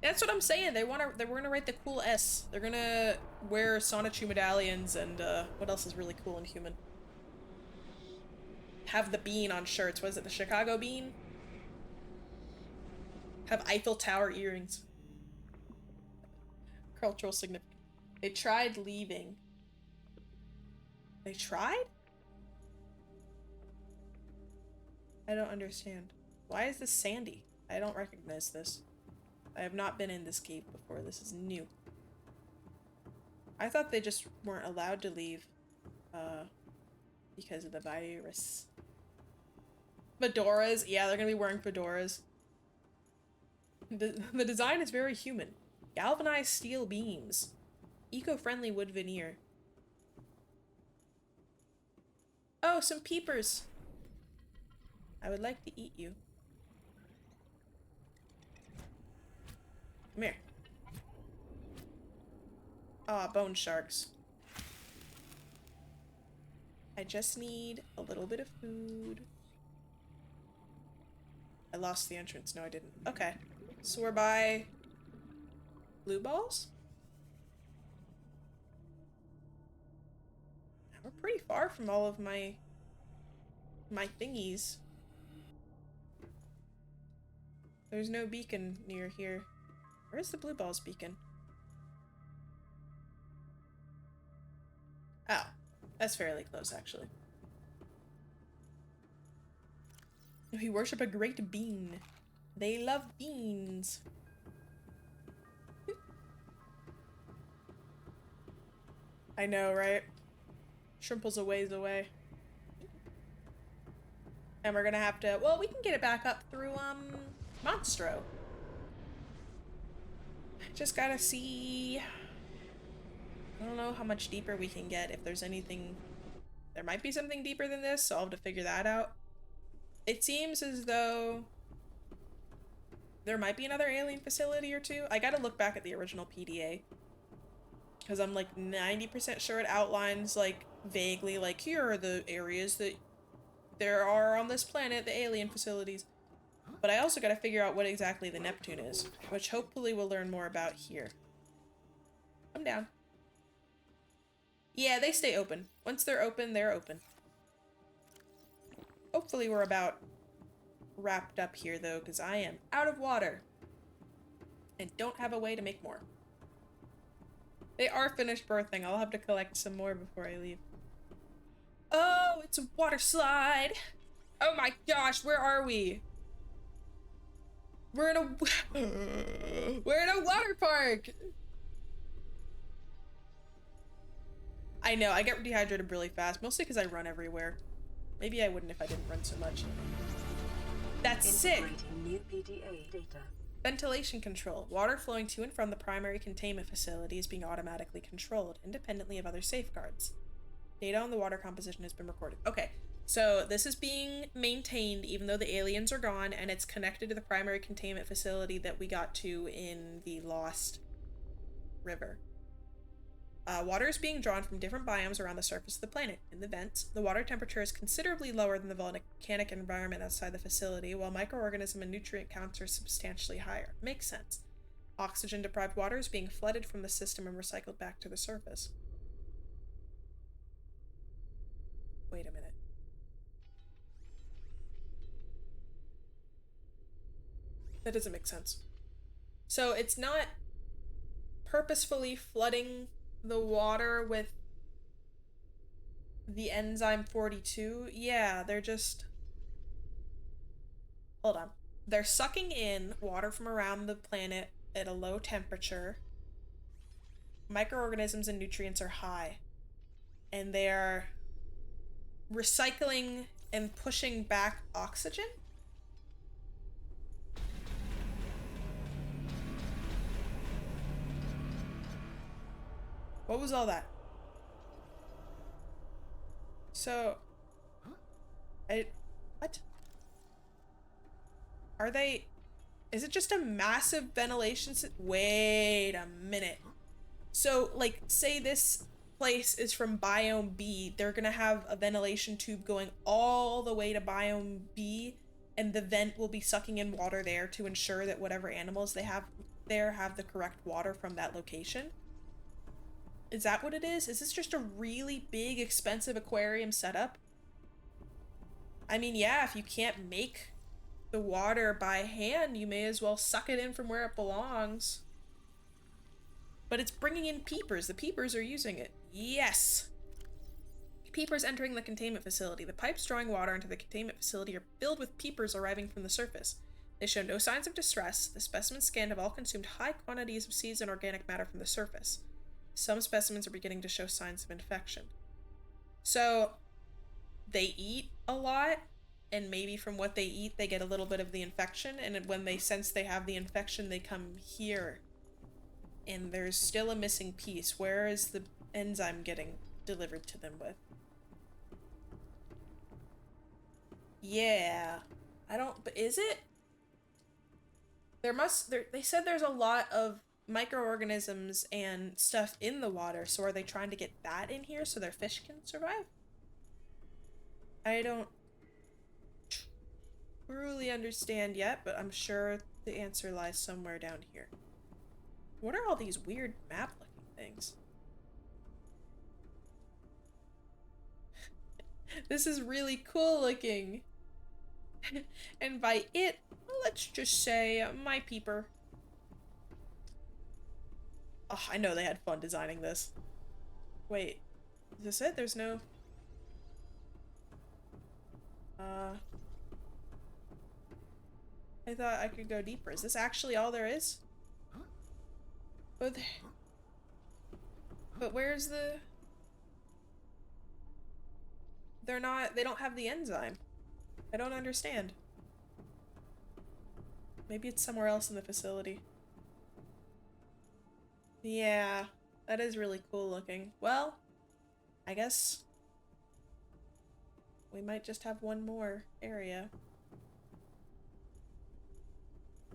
That's what I'm saying. They're gonna write the cool S. They're gonna wear Sonichu medallions and what else is really cool and human? Have the bean on shirts. What is it? The Chicago bean? Have Eiffel Tower earrings. Cultural significance. They tried leaving. They tried? I don't understand. Why is this sandy? I don't recognize this. I have not been in this cave before. This is new. I thought they just weren't allowed to leave because of the virus. Fedoras? Yeah, they're gonna be wearing fedoras. The design is very human. Galvanized steel beams. Eco-friendly wood veneer. Oh, some peepers. I would like to eat you. Come here. Ah, bone sharks. I just need a little bit of food. I lost the entrance. No, I didn't. Okay. So we're by blue balls? We're pretty far from all of my thingies. There's no beacon near here. Where's the blue balls beacon? Oh, that's fairly close, actually. We worship a great bean. They love beans. I know, right? Shrimple's a ways away. And we're gonna have to... Well, we can get it back up through, Monstro. Just gotta see... I don't know how much deeper we can get, if there's anything... There might be something deeper than this, so I'll have to figure that out. It seems as though... there might be another alien facility or two. I gotta look back at the original PDA. Because I'm like 90% sure it outlines like vaguely like here are the areas that there are on this planet, the alien facilities. But I also gotta figure out what exactly the Neptune is, which hopefully we'll learn more about here. I'm down. Yeah, they stay open. Once they're open, they're open. Hopefully we're about wrapped up here though, because I am out of water. And don't have a way to make more. They are finished birthing. I'll have to collect some more before I leave. Oh, it's a water slide. Oh my gosh, where are we? We're in a we're in a water park. I know, I get dehydrated really fast, mostly because I run everywhere. Maybe I wouldn't if I didn't run so much. That's sick. Integrating new PDA data. Ventilation control. Water flowing to and from the primary containment facility is being automatically controlled, independently of other safeguards. Data on the water composition has been recorded. Okay, so this is being maintained even though the aliens are gone, and it's connected to the primary containment facility that we got to in the Lost River. Water is being drawn from different biomes around the surface of the planet. In the vents, the water temperature is considerably lower than the volcanic environment outside the facility, while microorganism and nutrient counts are substantially higher. Makes sense. Oxygen-deprived water is being flooded from the system and recycled back to the surface. Wait a minute. That doesn't make sense. So it's not purposefully flooding the water with the enzyme 42. Yeah, they're just... Hold on. They're sucking in water from around the planet at a low temperature. Microorganisms and nutrients are high. And they're recycling and pushing back oxygen? What was all that? So... What? Are they... Is it just a massive ventilation Wait a minute. So, like, say this place is from Biome B, they're gonna have a ventilation tube going all the way to Biome B, and the vent will be sucking in water there to ensure that whatever animals they have there have the correct water from that location? Is that what it is? Is this just a really big, expensive aquarium setup? I mean, yeah, if you can't make the water by hand, you may as well suck it in from where it belongs. But it's bringing in peepers. The peepers are using it. Yes! Peepers entering the containment facility. The pipes drawing water into the containment facility are filled with peepers arriving from the surface. They show no signs of distress. The specimens scanned have all consumed high quantities of seeds and organic matter from the surface. Some specimens are beginning to show signs of infection. So, they eat a lot, and maybe from what they eat, they get a little bit of the infection, and when they sense they have the infection, they come here. And there's still a missing piece. Where is the enzyme getting delivered to them with? Yeah. But is it? They said there's a lot of microorganisms and stuff in the water, so are they trying to get that in here so their fish can survive? I don't truly understand yet, but I'm sure the answer lies somewhere down here. What are all these weird map-looking things? This is really cool looking. And by it, let's just say my peeper. Oh, I know they had fun designing this. Wait, is this it? There's no... I thought I could go deeper. Is this actually all there is? But where's the... They don't have the enzyme. I don't understand. Maybe it's somewhere else in the facility. Yeah, that is really cool looking. Well, I guess we might just have one more area.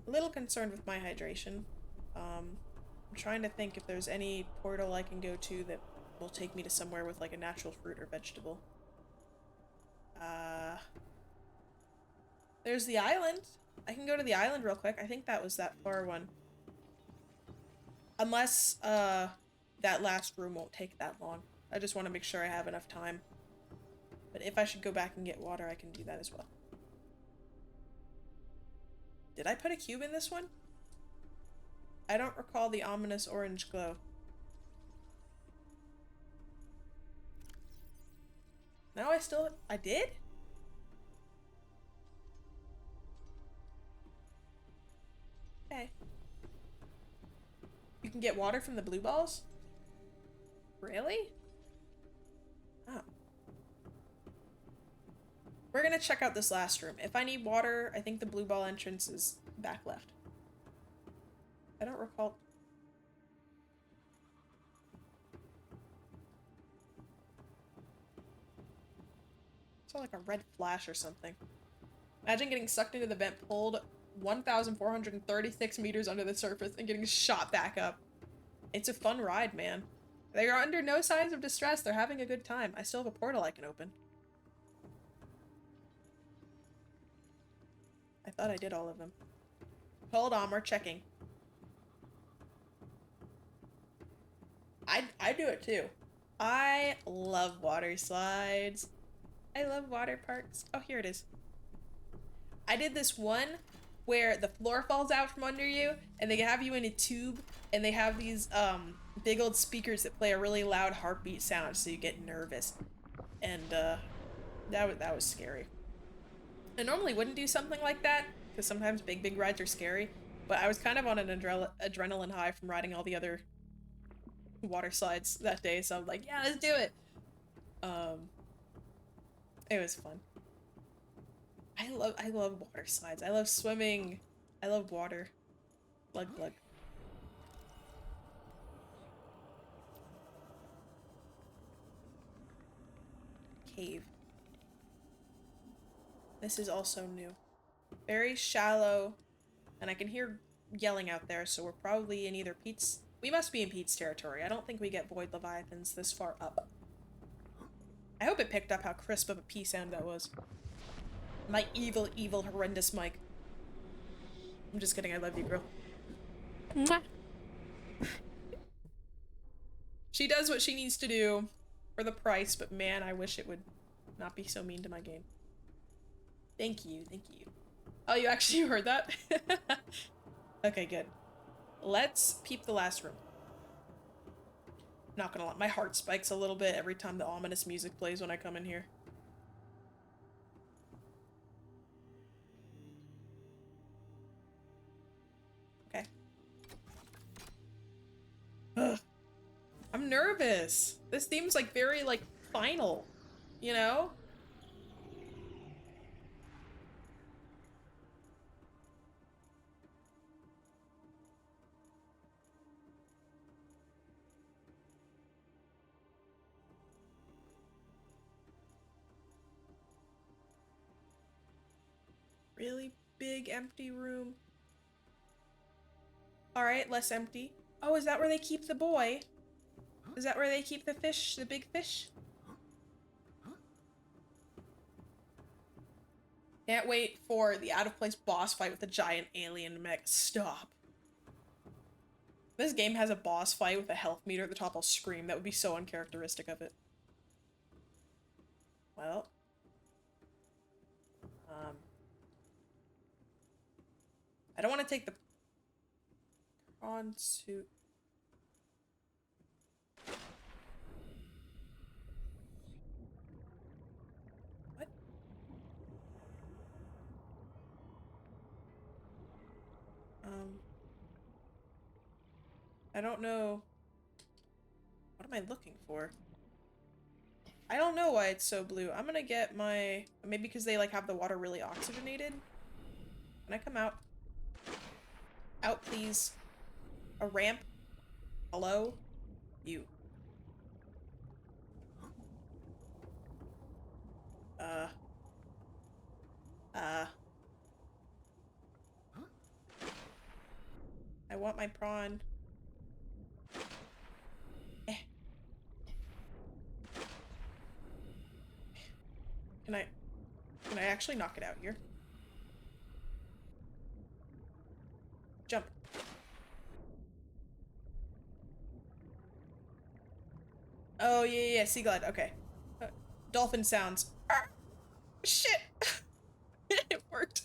A little concerned with my hydration. I'm trying to think if there's any portal I can go to that will take me to somewhere with like a natural fruit or vegetable. There's the island. I can go to the island real quick. I think that was that far one. Unless, that last room won't take that long. I just want to make sure I have enough time. But if I should go back and get water, I can do that as well. Did I put a cube in this one? I don't recall the ominous orange glow. No, I did? Okay. You can get water from the blue balls? Really? Oh. We're gonna check out this last room. If I need water, I think the blue ball entrance is back left. I don't recall. Saw like a red flash or something. Imagine getting sucked into the vent, pulled 1,436 meters under the surface, and getting shot back up. It's a fun ride, man. They are under no signs of distress. They're having a good time. I still have a portal I can open. I thought I did all of them. Hold on, we're checking. I do it too. I love water slides. I love water parks. Oh, here it is. I did this one where the floor falls out from under you and they have you in a tube and they have these big old speakers that play a really loud heartbeat sound so you get nervous. And that was scary. I normally wouldn't do something like that because sometimes big rides are scary, but I was kind of on an adrenaline high from riding all the other water slides that day, so I'm like, yeah, let's do it. It was fun. I love water slides. I love swimming. I love water. Glug glug. Cave. This is also new. Very shallow, and I can hear yelling out there, so we're probably in either Pete's. We must be in Pete's territory. I don't think we get void leviathans this far up. I hope it picked up how crisp of a P sound that was. My evil, horrendous mic. I'm just kidding, I love you, girl. Mwah. She does what she needs to do for the price, but man, I wish it would not be so mean to my game. Thank you, thank you. Oh, you actually heard that? Okay, good. Let's peep the last room. Not gonna lie, my heart spikes a little bit every time the ominous music plays when I come in here. Okay. Ugh. I'm nervous. This theme's like very like final, you know? Really big empty room. Alright, less empty. Oh, is that where they keep the boy? Is that where they keep the fish, the big fish? Can't wait for the out-of-place boss fight with a giant alien mech. Stop. If this game has a boss fight with a health meter at the top, I'll scream. That would be so uncharacteristic of it. Well. I don't want to take the prawn suit. What? I don't know. What am I looking for? I don't know why it's so blue. I'm gonna get my... Maybe because they like have the water really oxygenated? Can I come out? Out, please. A ramp. Hello? You. I want my prawn. Eh. Can I actually knock it out here? Jump. Oh, yeah, Sea Glide. Okay. Dolphin sounds. Ah, shit! It worked.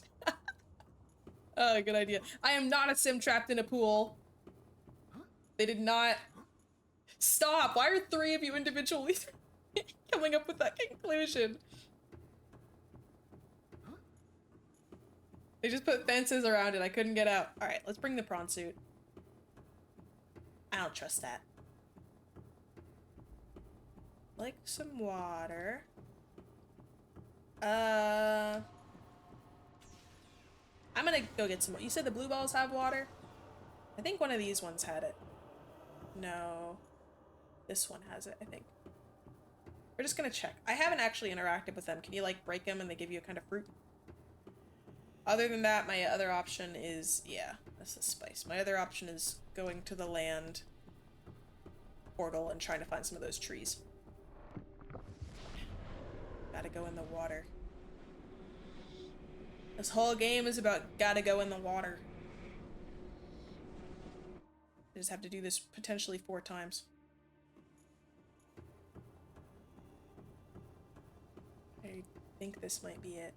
Oh, good idea. I am not a sim trapped in a pool. They did not... Stop! Why are 3 of you individually... coming up with that conclusion. They just put fences around it. I couldn't get out. All right, let's bring the prawn suit. I don't trust that. Like some water. I'm gonna go get some. You said the blue balls have water? I think one of these ones had it. No. This one has it, I think. We're just gonna check. I haven't actually interacted with them. Can you like break them and they give you a kind of fruit? Other than that, my other option is, yeah, this is spice. My other option is going to the land portal and trying to find some of those trees. Gotta go in the water. This whole game is about gotta go in the water. I just have to do this potentially 4 times. I think this might be it.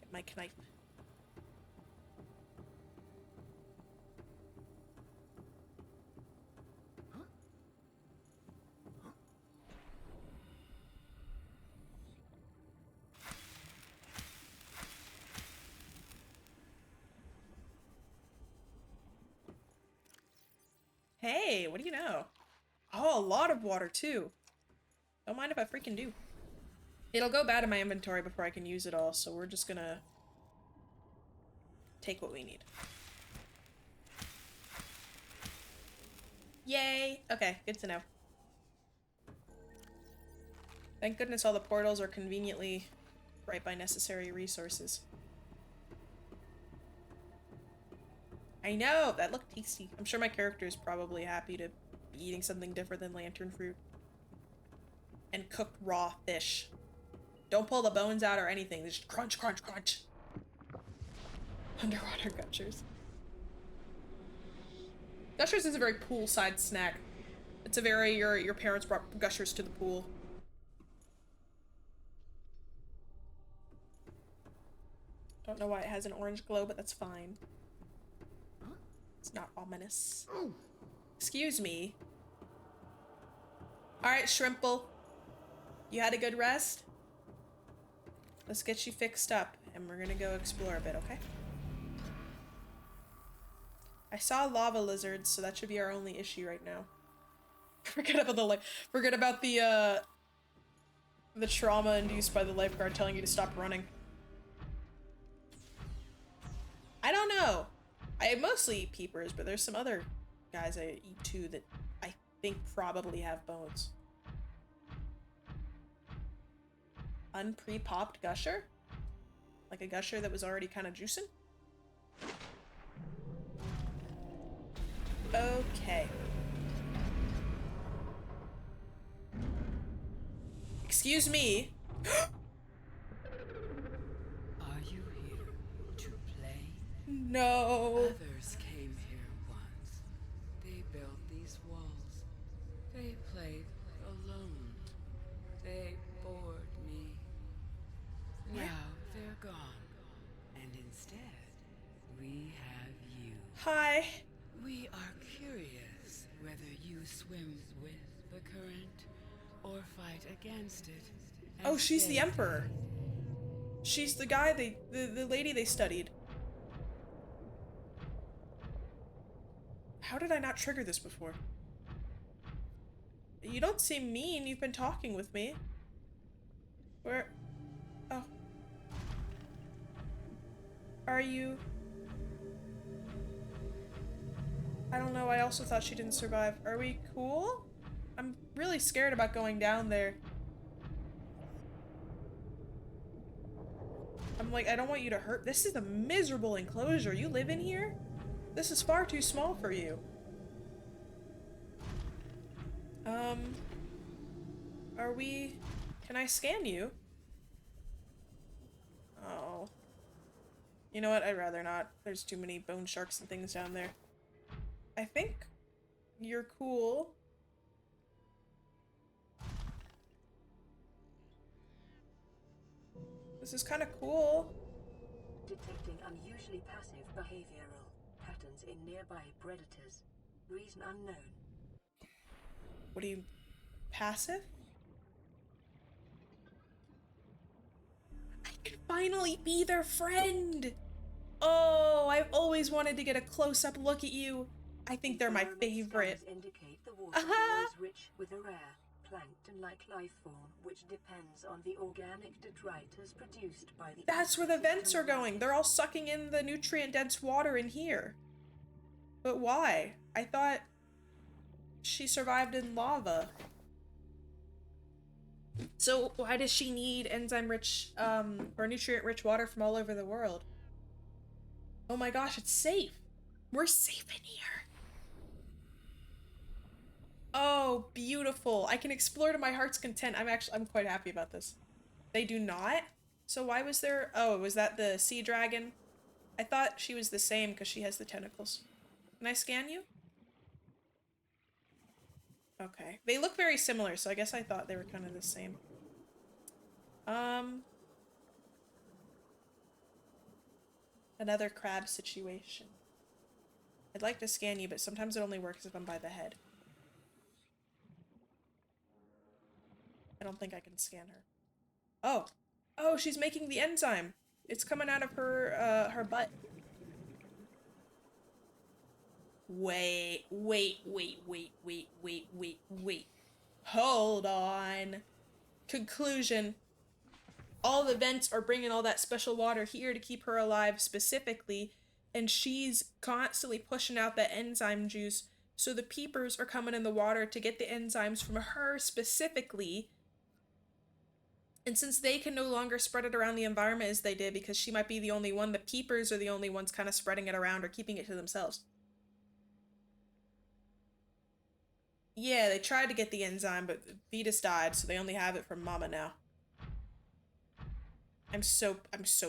Get my knife. Hey, what do you know? Oh, a lot of water too. Don't mind if I freaking do. It'll go bad in my inventory before I can use it all, so we're just gonna take what we need. Yay! Okay, good to know. Thank goodness all the portals are conveniently right by necessary resources. I know! That looked tasty. I'm sure my character is probably happy to be eating something different than lantern fruit. And cooked raw fish. Don't pull the bones out or anything. Just crunch, crunch, crunch. Underwater gushers. Gushers is a very poolside snack. It's a very, your parents brought gushers to the pool. Don't know why it has an orange glow, but that's fine. It's not ominous. Excuse me. Alright, Shrimple. You had a good rest? Let's get you fixed up, and we're gonna go explore a bit, okay? I saw lava lizards, so that should be our only issue right now. Forget about the trauma induced by the lifeguard telling you to stop running. I don't know. I mostly eat peepers, but there's some other guys I eat too that I think probably have bones. Unpre-popped gusher? Like a gusher that was already kind of juicing? Okay. Excuse me. Are you here to play? No. Others came here once. They built these walls. They played alone. They bored me. Now they're gone. And instead, we have you. Hi. We are curious whether you swim with the current or fight against it. Oh, she's the Emperor. She's the guy the lady they studied. How did I not trigger this before? You don't seem mean. You've been talking with me. Where? Oh. Are you? I don't know. I also thought she didn't survive. Are we cool? I'm really scared about going down there. I'm like, I don't want you to hurt. This is a miserable enclosure. You live in here? This is far too small for you. Are we... Can I scan you? Oh. You know what? I'd rather not. There's too many bone sharks and things down there. I think you're cool. This is kind of cool. Detecting unusually passive behavioral patterns in nearby predators. Reason unknown. What are you, passive? I can finally be their friend. Oh, I've always wanted to get a close-up look at you. I think they're my favorite. Scans indicate the water below is rich with a rare plankton-like life form, which depends on the organic detritus produced by the. That's where the vents ecosystem are going. around They're it. all sucking in the nutrient-dense water in here. But why? I thought she survived in lava. So why does she need enzyme-rich, or nutrient-rich water from all over the world? Oh my gosh, it's safe. We're safe in here. Oh, beautiful. I can explore to my heart's content. I'm quite happy about this. They do not? So why was there, oh, was that the sea dragon? I thought she was the same because she has the tentacles. Can I scan you? Okay. They look very similar, so I guess I thought they were kind of the same. Another crab situation. I'd like to scan you, but sometimes it only works if I'm by the head. I don't think I can scan her. Oh. Oh, she's making the enzyme. It's coming out of her butt. Wait. Hold on. Conclusion. All the vents are bringing all that special water here to keep her alive specifically, and she's constantly pushing out that enzyme juice, so the peepers are coming in the water to get the enzymes from her specifically. And since they can no longer spread it around the environment as they did because she might be the only one, the peepers are the only ones kind of spreading it around or keeping it to themselves. Yeah, they tried to get the enzyme, but Vetus died, so they only have it from Mama now. I'm so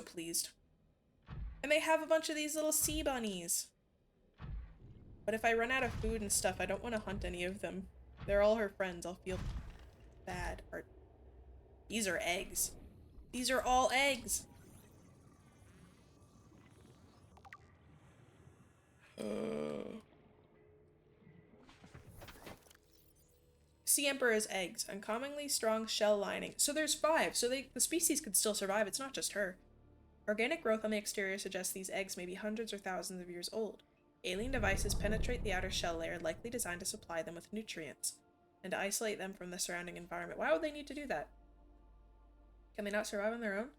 pleased. And they have a bunch of these little sea bunnies. But if I run out of food and stuff, I don't want to hunt any of them. They're all her friends. I'll feel bad. Or these are eggs. These are all eggs. Sea Emperor's eggs. Uncommonly strong shell lining. So there's 5. So the species could still survive. It's not just her. Organic growth on the exterior suggests these eggs may be hundreds or thousands of years old. Alien devices penetrate the outer shell layer, likely designed to supply them with nutrients and to isolate them from the surrounding environment. Why would they need to do that? Can they not survive on their own?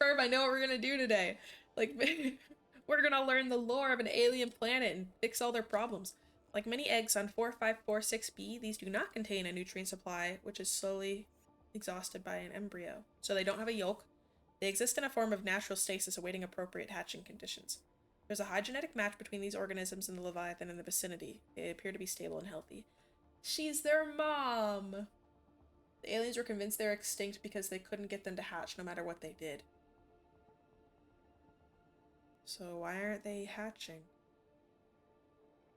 Ferb, I know what we're gonna do today. Like, we're gonna learn the lore of an alien planet and fix all their problems. Like many eggs on 4546b, these do not contain a nutrient supply, which is slowly exhausted by an embryo. So they don't have a yolk. They exist in a form of natural stasis awaiting appropriate hatching conditions. There's a high genetic match between these organisms and the Leviathan in the vicinity. They appear to be stable and healthy. She's their mom! The aliens were convinced they were extinct because they couldn't get them to hatch no matter what they did. So why aren't they hatching?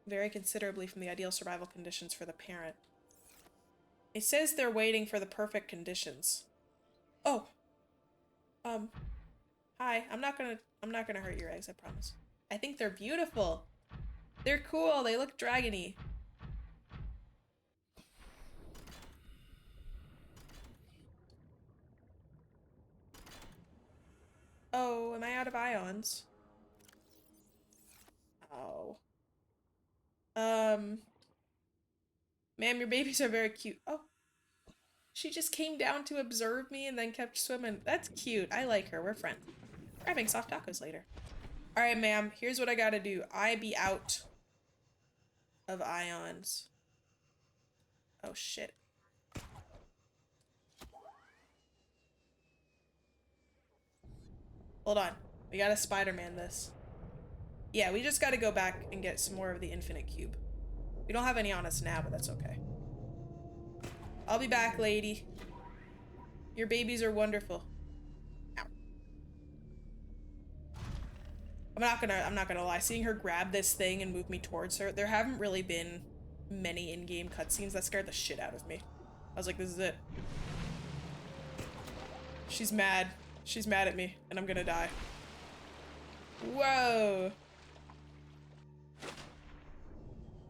Vary considerably from the ideal survival conditions for the parent. It says they're waiting for the perfect conditions. Oh! Hi. I'm not gonna hurt your eggs, I promise. I think they're beautiful. They're cool. They look dragony. Oh, am I out of ions? Oh. Ma'am, your babies are very cute. Oh. She just came down to observe me and then kept swimming. That's cute. I like her. We're friends. We're having soft tacos later. Alright, ma'am. Here's what I gotta do. I be out of ions. Oh, shit. Hold on. We gotta Spider-Man this. Yeah, we just gotta go back and get some more of the infinite cube. We don't have any on us now, but that's okay. I'll be back, lady. Your babies are wonderful. Ow. I'm not gonna lie. Seeing her grab this thing and move me towards her, there haven't really been many in-game cutscenes that scared the shit out of me. I was like, this is it. She's mad. She's mad at me, and I'm gonna die. Whoa!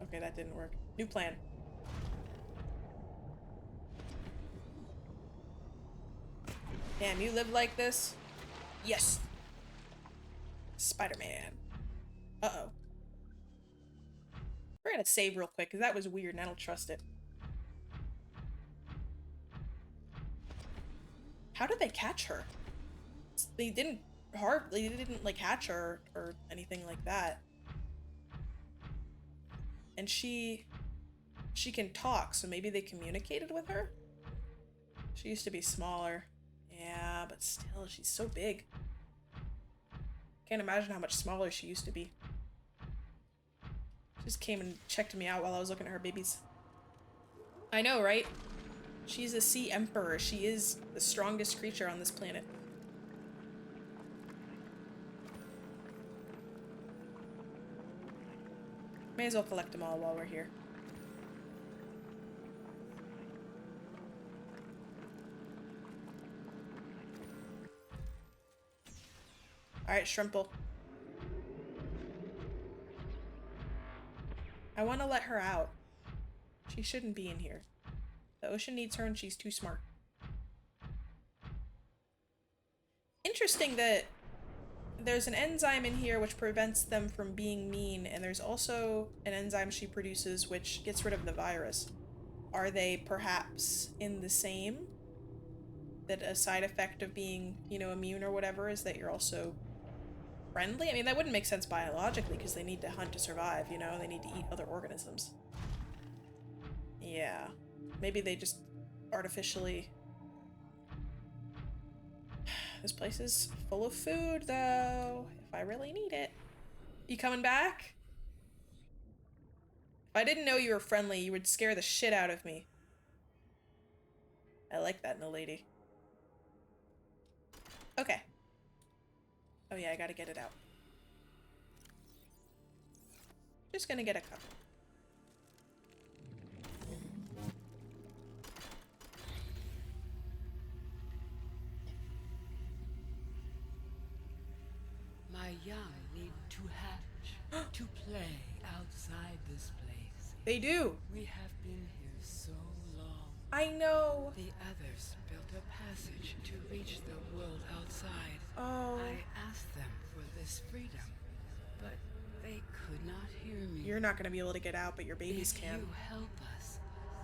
Okay, that didn't work. New plan. Damn, you live like this? Yes. Spider-Man. Uh-oh. We're gonna save real quick, because that was weird and I don't trust it. How did they catch her? They didn't like hatch her or anything like that. And she can talk, so maybe they communicated with her? She used to be smaller. Yeah, but still, she's so big. Can't imagine how much smaller she used to be. She just came and checked me out while I was looking at her babies. I know, right? She's a sea emperor. She is the strongest creature on this planet. May as well collect them all while we're here. Alright, Shrimple. I want to let her out. She shouldn't be in here. The ocean needs her and she's too smart. Interesting that there's an enzyme in here which prevents them from being mean, and there's also an enzyme she produces which gets rid of the virus. Are they perhaps in the same? That a side effect of being, you know, immune or whatever is that you're also friendly? I mean, that wouldn't make sense biologically because they need to hunt to survive, you know? They need to eat other organisms. Yeah. Maybe they just artificially... This place is full of food, though, if I really need it. You coming back? If I didn't know you were friendly, you would scare the shit out of me. I like that in a lady. Okay. Oh yeah, I gotta get it out. Just gonna get a couple. My young need to hatch, to play outside this place. They do. We have been here so long. I know. The others built a passage to reach the world outside. Oh. I asked them for this freedom, but they could not hear me. You're not gonna be able to get out, but your babies If can. you help us,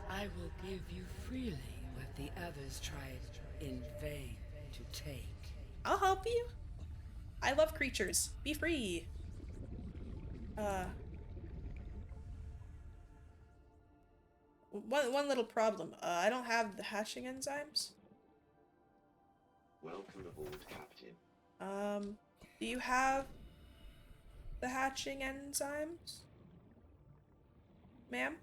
I will give you freely what the others tried in vain to take. I'll help you. I love creatures. Be free. One little problem. I don't have the hatching enzymes. Welcome aboard, Captain. Do you have the hatching enzymes? Ma'am?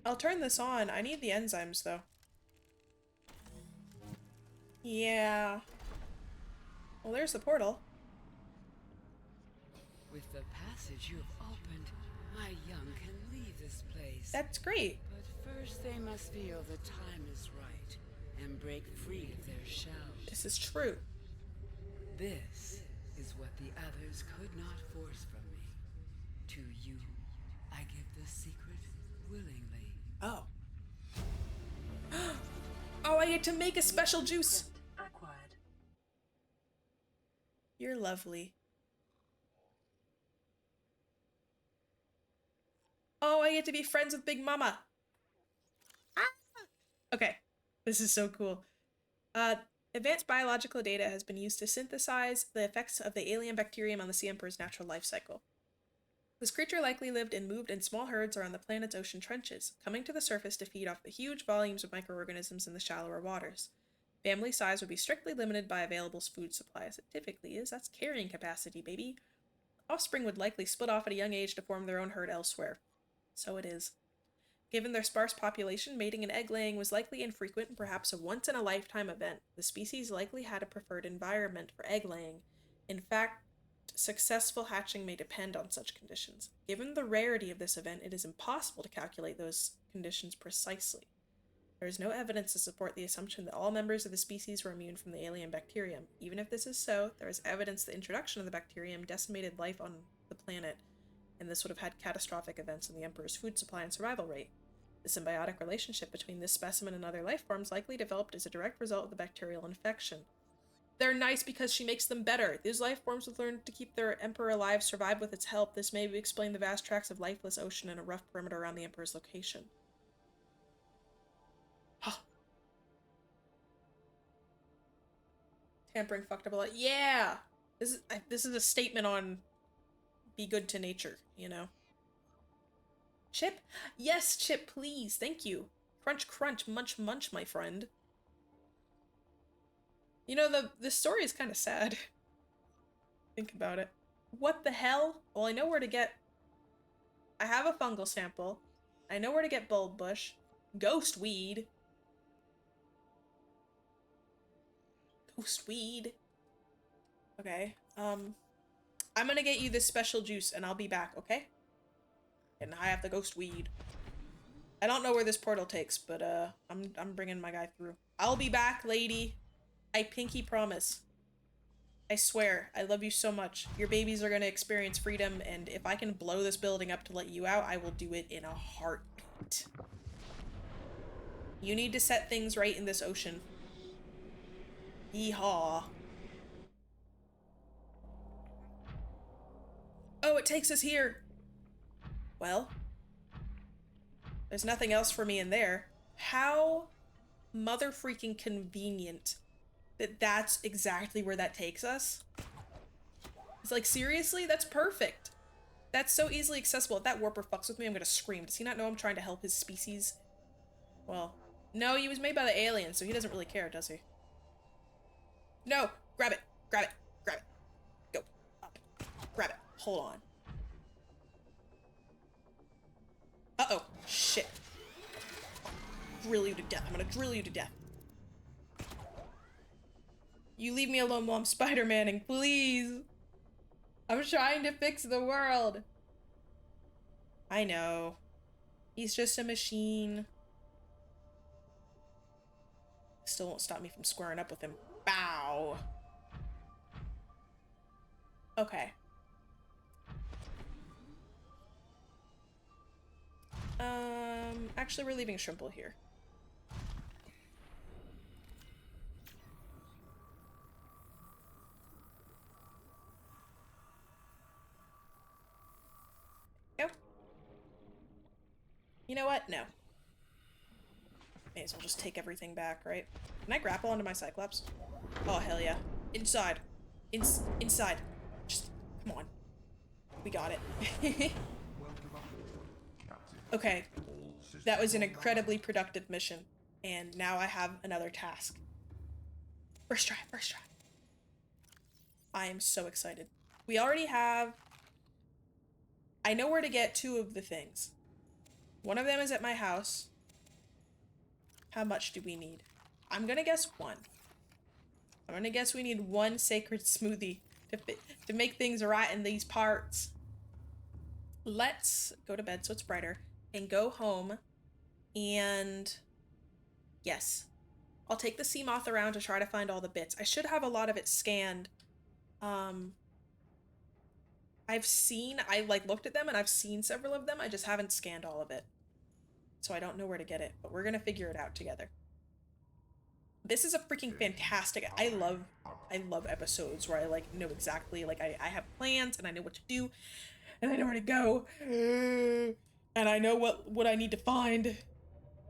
I'll turn this on. I need the enzymes, though. Yeah. Well, there's the portal. With the passage you have opened, my young can leave this place. That's great. But first they must feel the time is right and break free of their shells. This is true. This is what the others could not force from me. To you, I give the secret willingly. Oh. Oh, I get to make a special juice. Acquired. You're lovely. Oh, I get to be friends with Big Mama. Ah! Okay, this is so cool. Advanced biological data has been used to synthesize the effects of the alien bacterium on the sea emperor's natural life cycle. This creature likely lived and moved in small herds around the planet's ocean trenches, coming to the surface to feed off the huge volumes of microorganisms in the shallower waters. Family size would be strictly limited by available food supply, as it typically is. That's carrying capacity, baby. Offspring would likely split off at a young age to form their own herd elsewhere. So it is. Given their sparse population, mating and egg-laying was likely infrequent and perhaps a once-in-a-lifetime event. The species likely had a preferred environment for egg-laying. In fact, successful hatching may depend on such conditions. Given the rarity of this event, it is impossible to calculate those conditions precisely. There is no evidence to support the assumption that all members of the species were immune from the alien bacterium. Even if this is so, there is evidence the introduction of the bacterium decimated life on the planet, and this would have had catastrophic events on the Emperor's food supply and survival rate. The symbiotic relationship between this specimen and other life forms likely developed as a direct result of the bacterial infection. They're nice because she makes them better. These life forms would learn to keep their Emperor alive, survive with its help. This may explain the vast tracts of lifeless ocean and a rough perimeter around the Emperor's location. Huh. Tampering fucked up a lot. Yeah! This is a statement on be good to nature, you know? Chip? Yes, Chip, please. Thank you. Crunch, crunch, munch, munch, my friend. You know, the story is kind of sad. Think about it. What the hell? Well, I know where to get... I have a fungal sample. I know where to get bulb bush. Ghost weed. Ghost weed. Okay, I'm gonna get you this special juice and I'll be back, okay? And I have the ghost weed. I don't know where this portal takes, but I'm bringing my guy through. I'll be back, lady. I pinky promise. I swear, I love you so much. Your babies are gonna experience freedom, and if I can blow this building up to let you out, I will do it in a heartbeat. You need to set things right in this ocean. Yeehaw. Oh, it takes us here. Well, there's nothing else for me in there. How mother freaking convenient that that's exactly where that takes us. It's like, seriously? That's perfect. That's so easily accessible. If that warper fucks with me, I'm gonna scream. Does he not know I'm trying to help his species? Well, no, he was made by the aliens, so he doesn't really care, does he? No! Grab it! Grab it! Grab it! Go. Up. Grab it. Hold on. Uh-oh. Shit. Drill you to death. I'm gonna drill you to death. You leave me alone while I'm Spider-Manning, please. I'm trying to fix the world. I know. He's just a machine. Still won't stop me from squaring up with him. Bow. Okay. Actually, we're leaving Shrimple here. Go. You know what? No. May as well just take everything back, right? Can I grapple onto my Cyclops? Oh, hell yeah. Inside. Inside. Just, come on. We got it. Welcome aboard, Captain. Okay. All systems That was an online. incredibly productive mission. And now I have another task. First try, first try. I am so excited. We already have... I know where to get 2 of the things. One of them is at my house. How much do we need? I'm gonna guess 1. I'm gonna guess we need 1 sacred smoothie to make things right in these parts. Let's go to bed so it's brighter and go home and yes, I'll take the sea moth around to try to find all the bits. I should have a lot of it scanned. I like looked at them and I've seen several of them. I just haven't scanned all of it. So I don't know where to get it, but we're gonna figure it out together. This is a freaking fantastic, I love episodes where I like know exactly, like I have plans and I know what to do and I know where to go and I know what I need to find.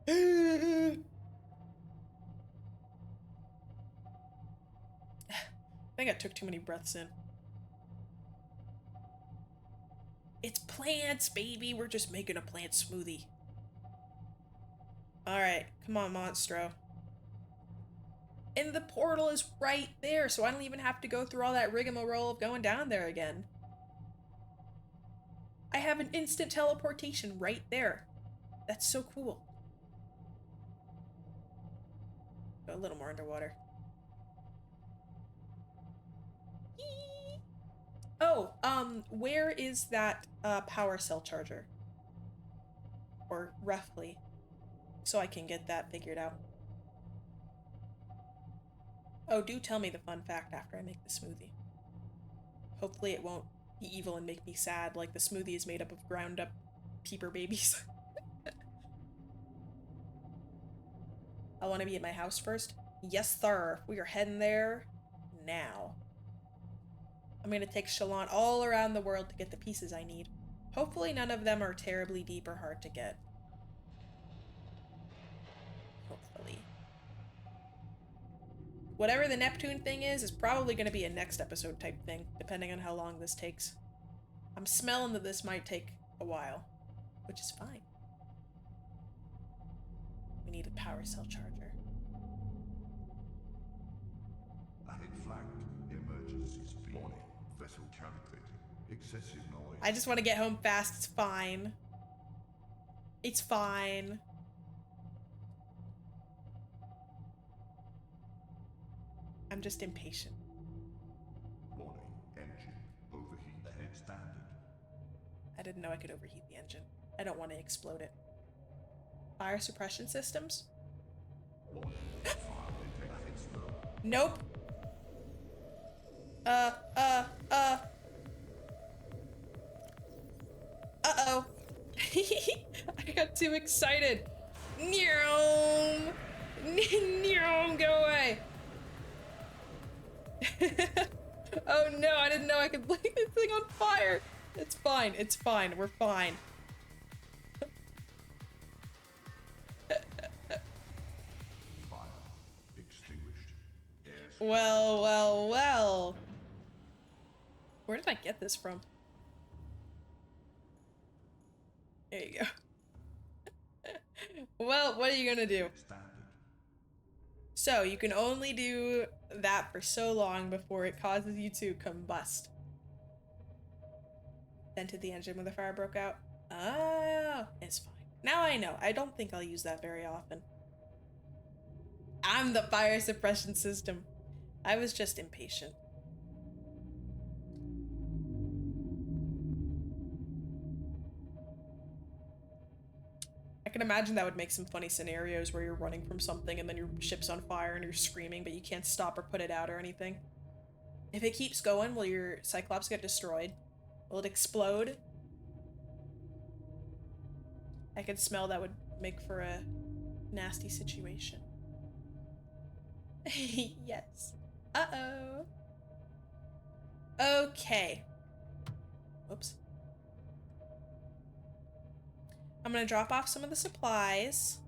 I think I took too many breaths in. It's plants, baby. We're just making a plant smoothie. Alright, come on, Monstro. And the portal is right there, so I don't even have to go through all that rigmarole of going down there again. I have an instant teleportation right there. That's so cool. Go a little more underwater. Eee. Oh, where is that power cell charger? Or roughly. so I can get that figured out. Oh, do tell me the fun fact after I make the smoothie. Hopefully it won't be evil and make me sad, like the smoothie is made up of ground up peeper babies. I want to be at my house first. Yes, sir. We are heading there now. I'm gonna take Shalon all around the world to get the pieces I need. Hopefully none of them are terribly deep or hard to get. Hopefully. Whatever the Neptune thing is probably gonna be a next episode type thing, depending on how long this takes. I'm smelling that this might take a while, which is fine. We need a power cell charger. Ahead flagged. Emergencies. Warning. Vessel calibrated. Excessive noise. I just want to get home fast. It's fine. It's fine. I'm just impatient. Warning. Engine. Overheat. Ahead standard. I didn't know I could overheat the engine. I don't want to explode it. Fire suppression systems? Warning. Fire intake. Ahead slow. Nope. Uh-oh. I got too excited. Neom! Neom, go away. Oh no, I didn't know I could light this thing on fire. It's fine, it's fine, we're fine. Fire extinguished. Air Well, well, well. Where did I get this from? There you go. Well, what are you gonna do? standard. So, you can only do that for so long before it causes you to combust. Vented the engine when the fire broke out. Oh, it's fine. Now I know. I don't think I'll use that very often. I'm the fire suppression system. I was just impatient. I can imagine that would make some funny scenarios where you're running from something and then your ship's on fire and you're screaming, but you can't stop or put it out or anything. If it keeps going, will your Cyclops get destroyed? Will it explode? I could smell that would make for a nasty situation. Yes. Uh-oh. Okay. Whoops. I'm gonna drop off some of the supplies.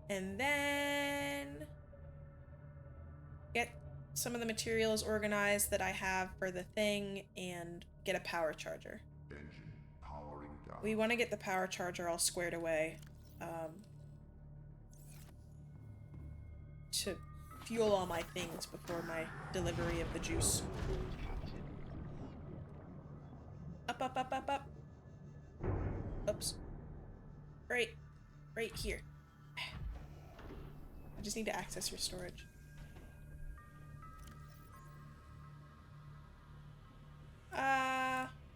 And then get some of the materials organized that I have for the thing and get a power charger. Engine powering down. We want to get the power charger all squared away to fuel all my things before my delivery of the juice. Up, up, up, up, up. Oops. Right here. I just need to access your storage.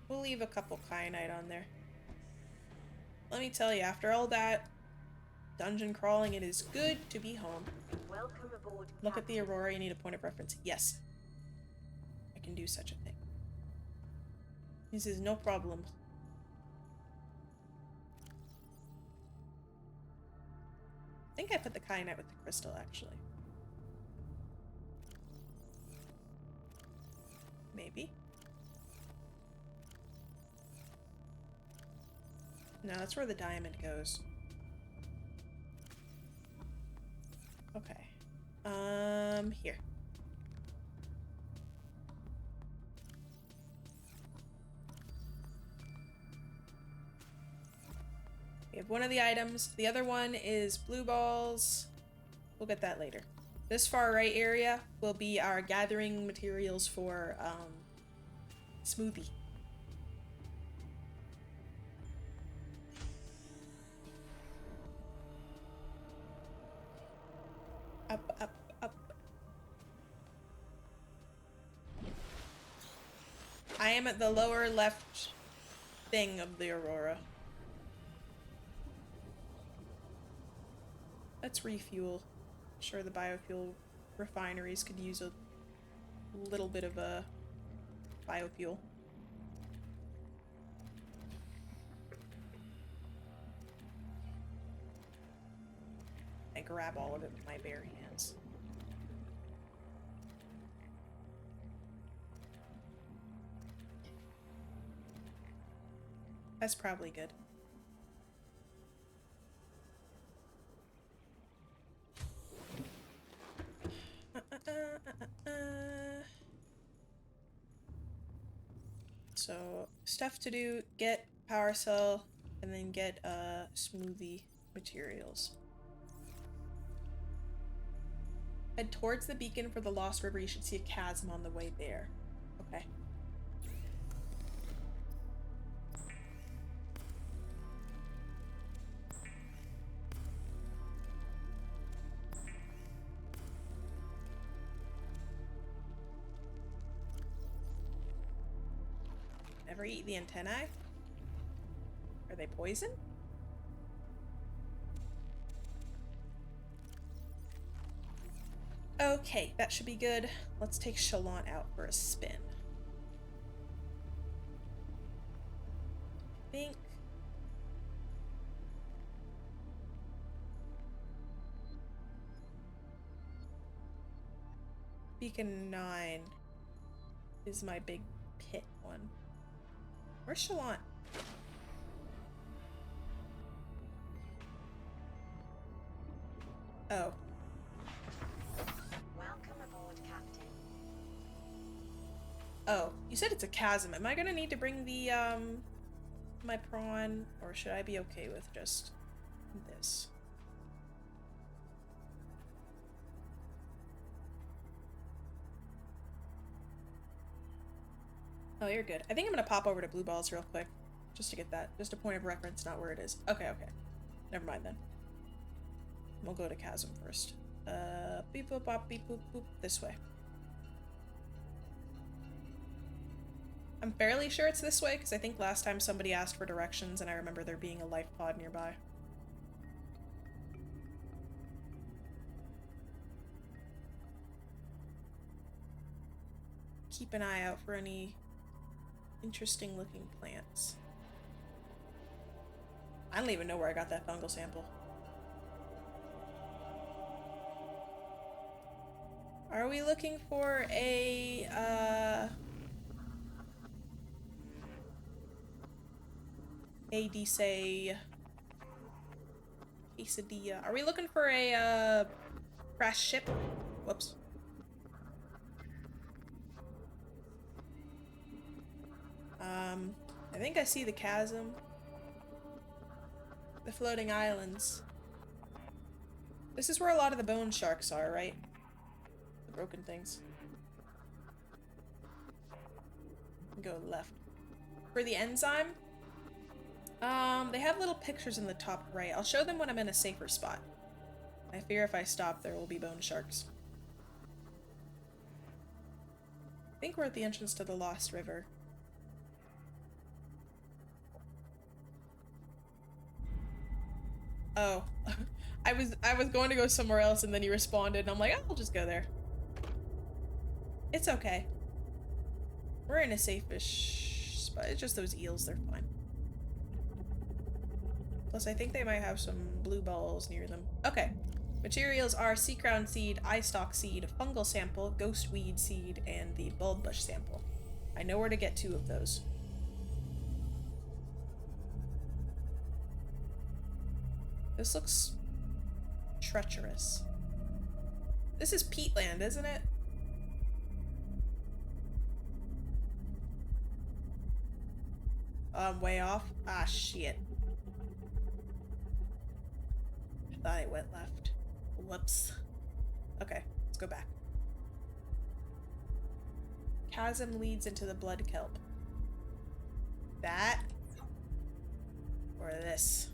We'll leave a couple kyanite on there. Let me tell you, after all that dungeon crawling, it is good to be home. Welcome aboard. Look at the Aurora, you need a point of reference. Yes. I can do such a thing. This is no problem. I think I put the kyanite with the crystal, actually. Maybe. No, that's where the diamond goes. Okay. Here. We have one of the items. The other one is blue balls. We'll get that later. This far right area will be our gathering materials for, smoothie. Up, up, up. I am at the lower left thing of the Aurora. Let's refuel. Sure, the biofuel refineries could use a little bit of a biofuel. I grab all of it with my bare hands. That's probably good. So, stuff to do, get power cell, and then get smoothie materials. Head towards the beacon for the Lost River. You should see a chasm on the way there. Okay. Never eat the antennae? Are they poison? Okay, that should be good. Let's take Shallant out for a spin. I think... Beacon 9 is my big pit one. Where's Shallant? Oh. Welcome aboard, Captain. Oh, you said it's a chasm. Am I gonna need to bring the, my prawn? Or should I be okay with just this? Oh, you're good. I think I'm gonna pop over to Blue Balls real quick. Just to get that. Just a point of reference, not where it is. Okay, okay. Never mind then. We'll go to Chasm first. Beep boop bop beep boop boop. This way. I'm fairly sure it's this way, because I think last time somebody asked for directions and I remember there being a life pod nearby. Keep an eye out for any interesting looking plants. I don't even know where I got that fungal sample. Are we looking for a, say, quesadilla? Are we looking for a, crash ship? Whoops. I think I see the chasm. The floating islands. This is where a lot of the bone sharks are, right? The broken things. Go left. For the enzyme, they have little pictures in the top right. I'll show them when I'm in a safer spot. I fear if I stop, there will be bone sharks. I think we're at the entrance to the Lost River. Oh, I was going to go somewhere else and then you responded and I'm like, oh, I'll just go there. It's okay. We're in a safe-ish spot. It's just those eels, they're fine. Plus, I think they might have some blue balls near them. Okay. Materials are sea crown seed, eye stalk seed, fungal sample, ghost weed seed, and the bulb bush sample. I know where to get 2 of those. This looks treacherous. This is peatland, isn't it? Way off? Ah, shit. I thought I went left. Whoops. Okay, let's go back. Chasm leads into the blood kelp. That? Or this?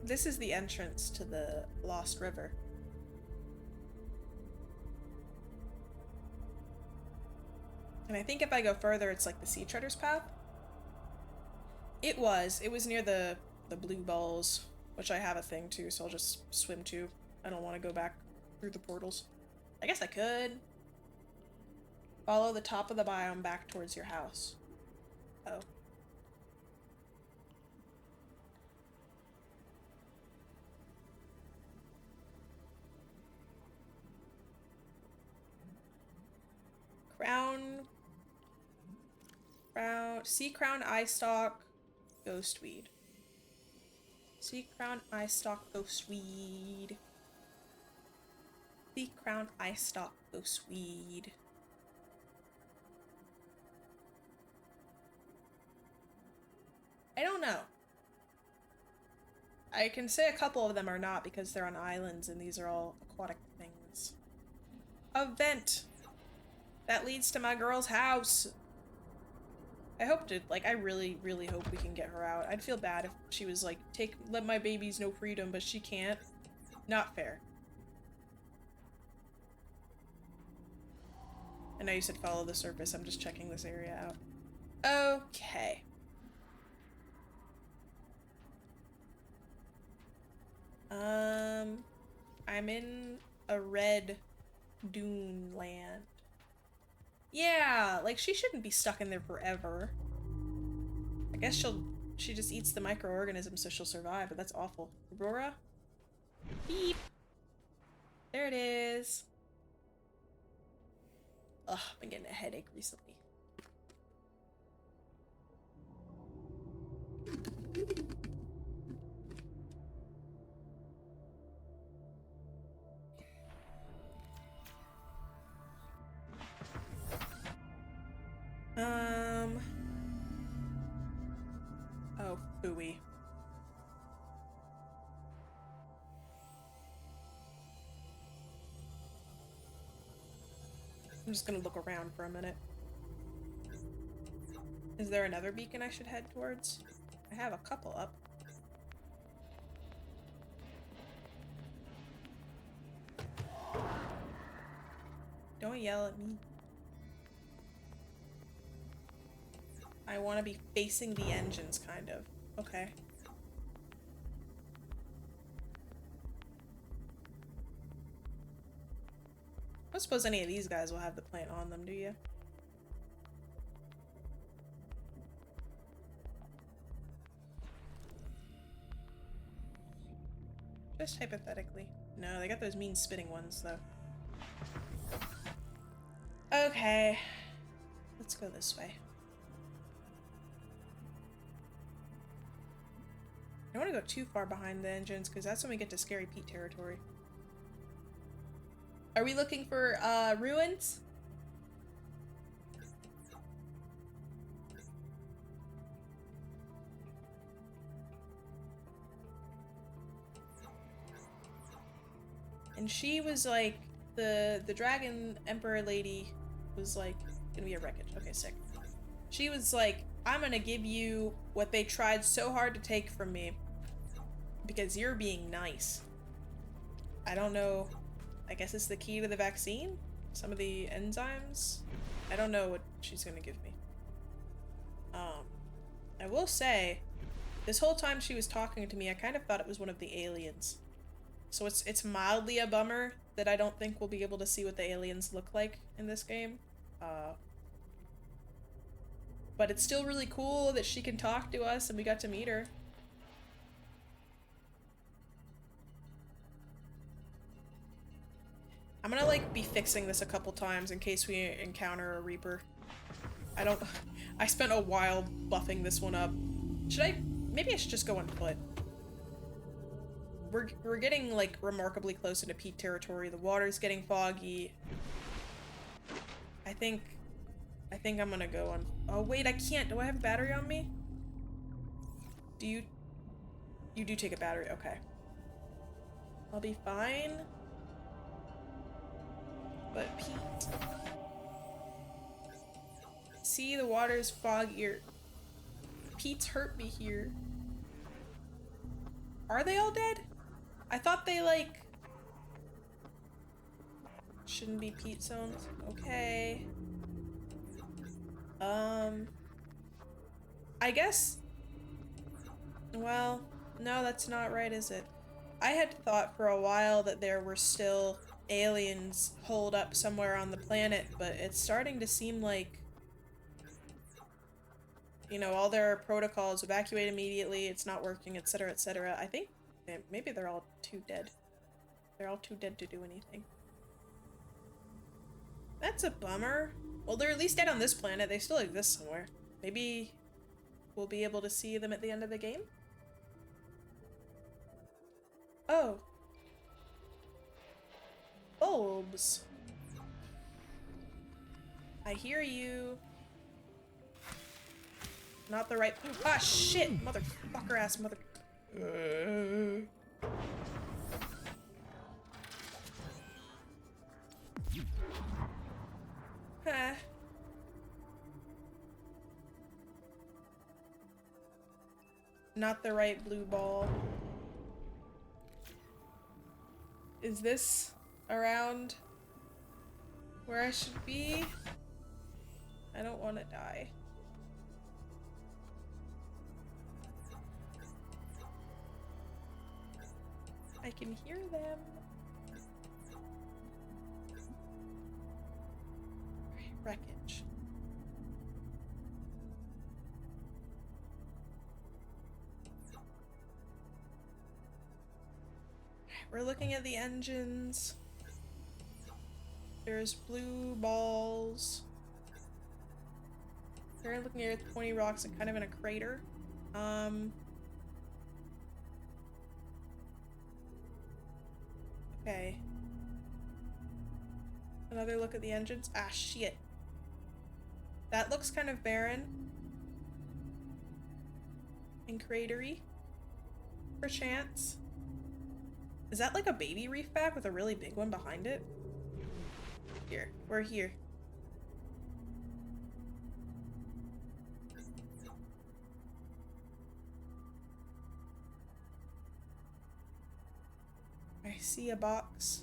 This is the entrance to the Lost River. And I think if I go further, it's like the Sea Treader's Path. It was near the blue balls, which I have a thing to, so I'll just swim to. I don't want to go back through the portals. I guess I could. Follow the top of the biome back towards your house. Oh. Sea crown eye stalk, ghostweed. Sea crown eye stalk, ghostweed. Sea crown eye stalk, ghostweed. I don't know. I can say a couple of them are not because they're on islands and these are all aquatic things. A vent that leads to my girl's house. I hope to, like, I really, really hope we can get her out. I'd feel bad if she was like, let my babies know freedom, but she can't. Not fair. I know you said follow the surface. I'm just checking this area out. Okay. I'm in a red dune land. Yeah, like she shouldn't be stuck in there forever. I guess she just eats the microorganisms so she'll survive, but that's awful. Aurora? Beep. There it is. Ugh, I've been getting a headache recently. Oh, phooey. I'm just gonna look around for a minute. Is there another beacon I should head towards? I have a couple up. Don't yell at me. I want to be facing the engines, kind of. Okay. I don't suppose any of these guys will have the plant on them, do you? Just hypothetically. No, they got those mean spitting ones, though. Okay. Let's go this way. I don't want to go too far behind the engines, because that's when we get to Scary Pete territory. Are we looking for, ruins? And she was like, the Dragon Emperor lady was like, gonna be a wreckage. Okay, sick. She was like, I'm gonna give you what they tried so hard to take from me because you're being nice. I don't know. I guess it's the key to the vaccine? Some of the enzymes? I don't know what she's gonna give me. I will say, this whole time she was talking to me, I kind of thought it was one of the aliens. So it's mildly a bummer that I don't think we'll be able to see what the aliens look like in this game. But it's still really cool that she can talk to us and we got to meet her. I'm gonna like be fixing this a couple times in case we encounter a Reaper. I spent a while buffing this one up. Maybe I should just go on foot. We're getting like remarkably close into Pete territory. The water's getting foggy. I think I'm gonna go on. Oh wait, I can't. Do I have a battery on me? Do you? You do take a battery. Okay. I'll be fine. But Pete. See, the water's foggier. Pete's hurt me here. Are they all dead? I thought they like shouldn't be Pete zones. Okay. I guess Well, no, that's not right, is it? I had thought for a while that there were still aliens holed up somewhere on the planet, but it's starting to seem like, you know, all their protocols, evacuate immediately, it's not working, etc., etc. I think maybe they're all too dead. They're all too dead to do anything. That's a bummer. Well, they're at least dead on this planet. They still exist somewhere. Maybe we'll be able to see them at the end of the game? Oh. Bulbs. I hear you. Not the right— ah, shit! Motherfucker ass mother— Huh. Not the right blue ball. Is this around where I should be? I don't want to die. I can hear them. Wreckage. We're looking at the engines. There's blue balls. We're looking at pointy rocks and kind of in a crater. Okay. Another look at the engines. Ah, shit. That looks kind of barren. And cratery. Perchance. Is that like a baby reef back with a really big one behind it? Here. We're here. I see a box.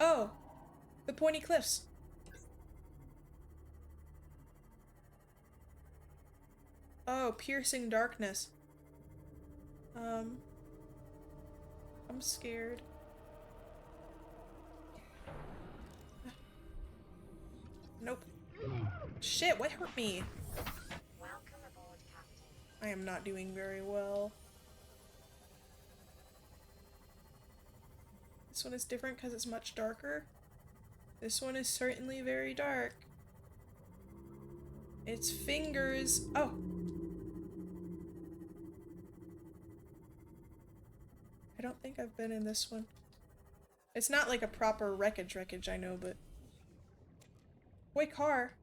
Oh! The pointy cliffs. Oh, piercing darkness. I'm scared. Nope. Shit, what hurt me? Welcome aboard, Captain. I am not doing very well. This one is different because it's much darker. This one is certainly very dark. It's fingers. Oh! I don't think I've been in this one. It's not like a proper wreckage, I know, but... Wait, car!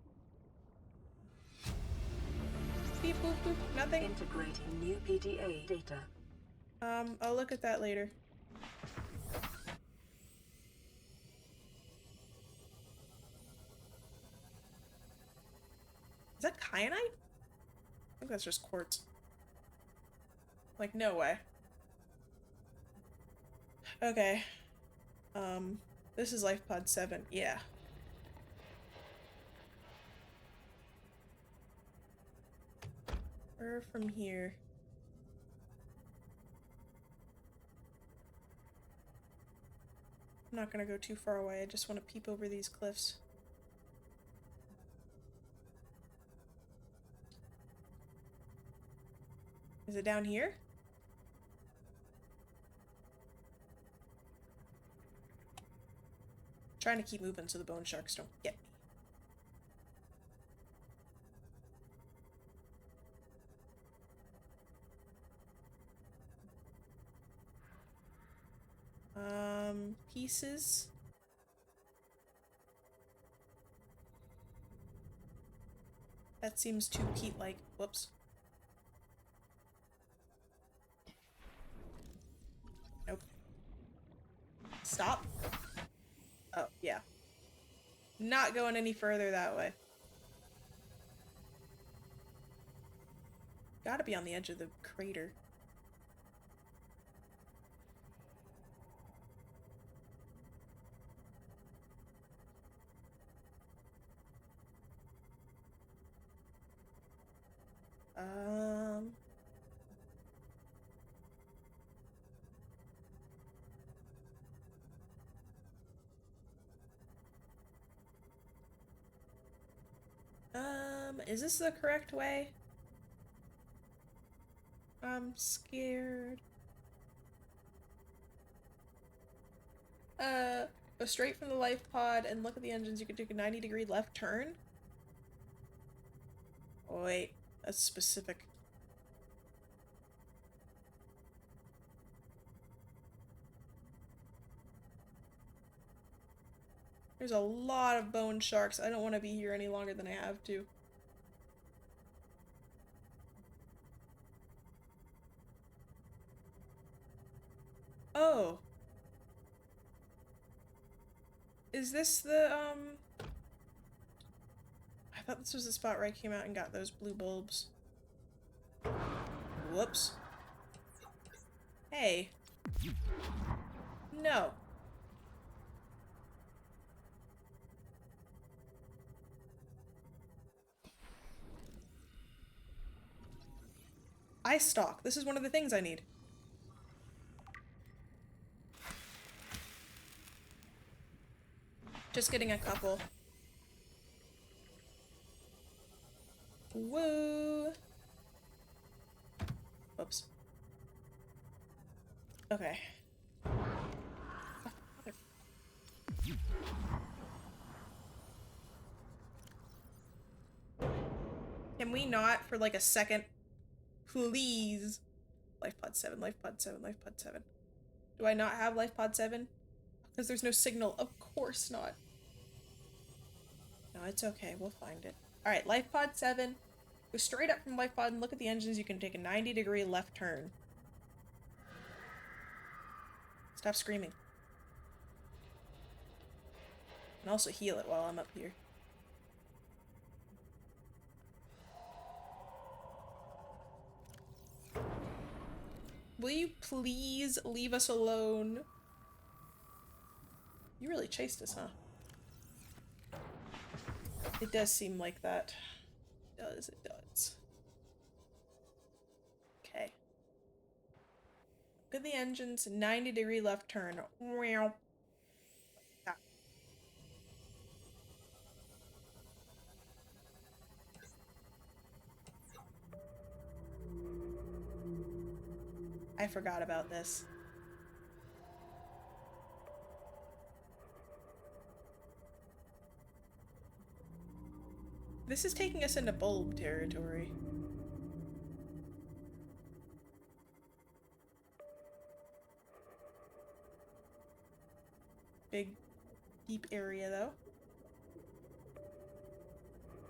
Beep, boop, boop, nothing. Integrating new PDA data. I'll look at that later. Is that kyanite? I think that's just quartz. Like, no way. Okay. This is Life Pod 7. Yeah. Where from here? I'm not gonna go too far away. I just want to peep over these cliffs. Is it down here? Trying to keep moving so the bone sharks don't get me. Pieces. That seems too peat-like. Whoops. Nope. Stop. Oh, yeah. Not going any further that way. Gotta be on the edge of the crater. Um... Is this the correct way? I'm scared. Go straight from the life pod and look at the engines. You can take a 90-degree left turn. Oh, wait, that's specific. There's a lot of bone sharks. I don't want to be here any longer than I have to. Oh. Is this the, I thought this was the spot where I came out and got those blue bulbs. Whoops. Hey. No. Eye stalk. This is one of the things I need. Just getting a couple. Woo! Whoops. Okay. Can we not for like a second? Please. Life pod 7, life pod 7, life pod 7. Do I not have life pod 7? Because there's no signal. Of course not. No, it's okay. We'll find it. Alright, life pod 7. Go straight up from life pod and look at the engines. You can take a 90-degree left turn. Stop screaming. And also heal it while I'm up here. Will you please leave us alone? You really chased us, huh? It does seem like that. It does, it does. Okay. Look at the engines, 90-degree left turn. Wow. I forgot about this. This is taking us into bulb territory. Big, deep area, though.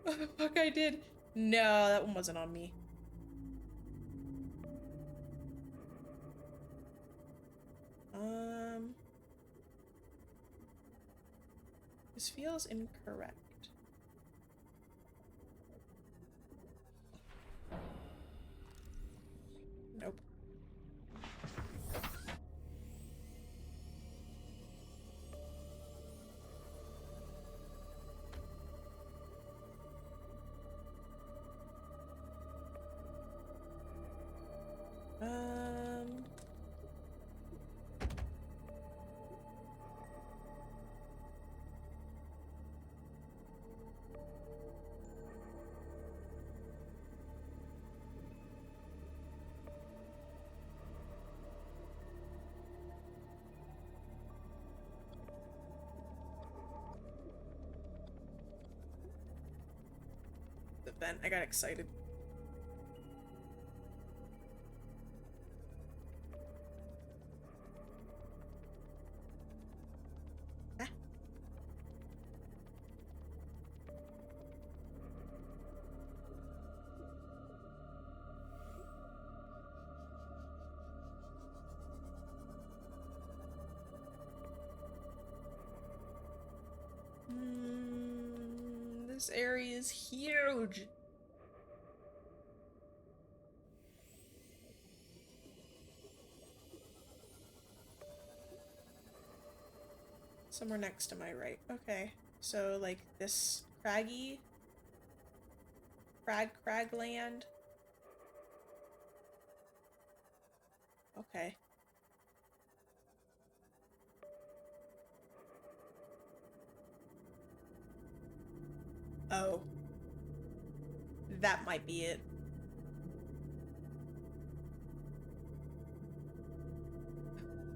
What the fuck I did? No, that one wasn't on me. This feels incorrect. Nope. The vent. I got excited. Ah. This area is huge. Somewhere next to my right. Okay. So, like, this crag land. Okay. Oh. That might be it.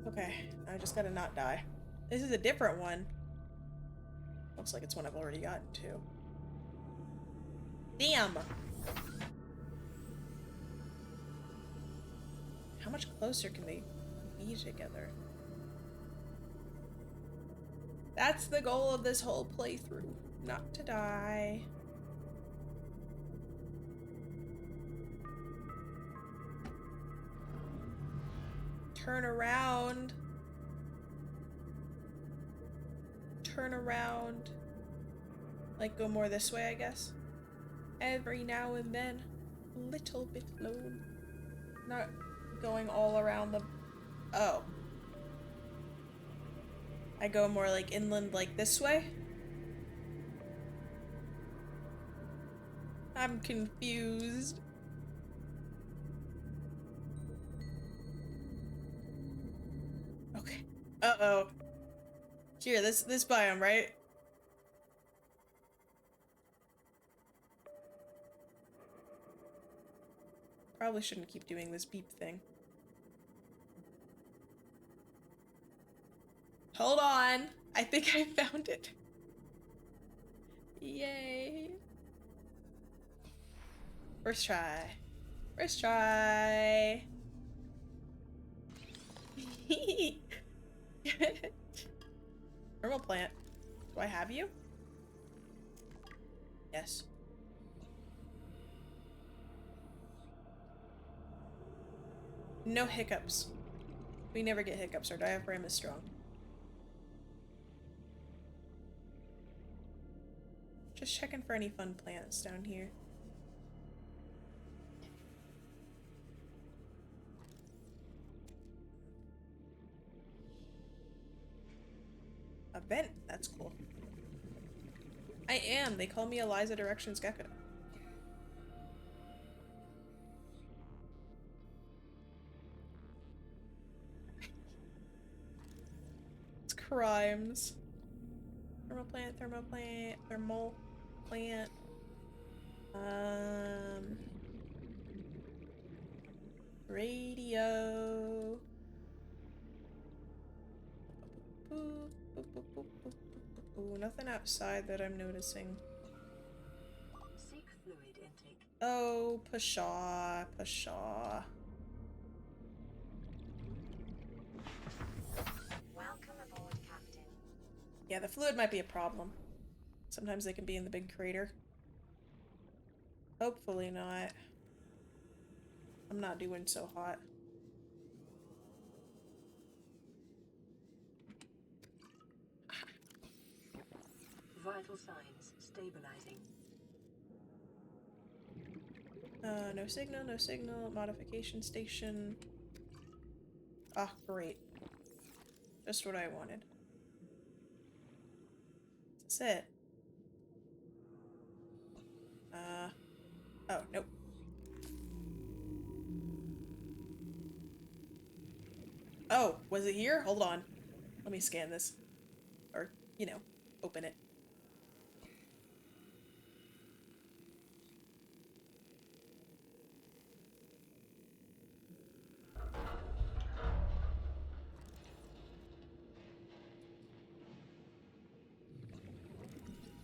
Okay, I just gotta not die. This is a different one. Looks like it's one I've already gotten to. Damn! How much closer can they be together? That's the goal of this whole playthrough. Not to die. Turn around. Turn around. Like, go more this way, I guess. Every now and then. A little bit low. Not going all around the... Oh. I go more like inland, like this way? I'm confused. Okay. Uh-oh. Here, this biome, right? Probably shouldn't keep doing this beep thing. Hold on. I think I found it. Yay. First try. First try. Thermal plant. Do I have you? Yes. No hiccups. We never get hiccups. Our diaphragm is strong. Just checking for any fun plants down here. A vent. That's cool. I am. They call me Eliza Directions Gecko. It's crimes. Thermal plant, thermal plant, thermal plant. Radio. Ooh, nothing outside that I'm noticing. Seek fluid intake. Oh, pshaw, pshaw. Welcome aboard, Captain. Yeah, the fluid might be a problem. Sometimes they can be in the big crater. Hopefully not. I'm not doing so hot. Vital signs stabilizing. No signal, no signal. Modification station. Ah, great. Just what I wanted. That's it. Oh, nope. Oh, was it here? Hold on. Let me scan this. Or, you know, open it.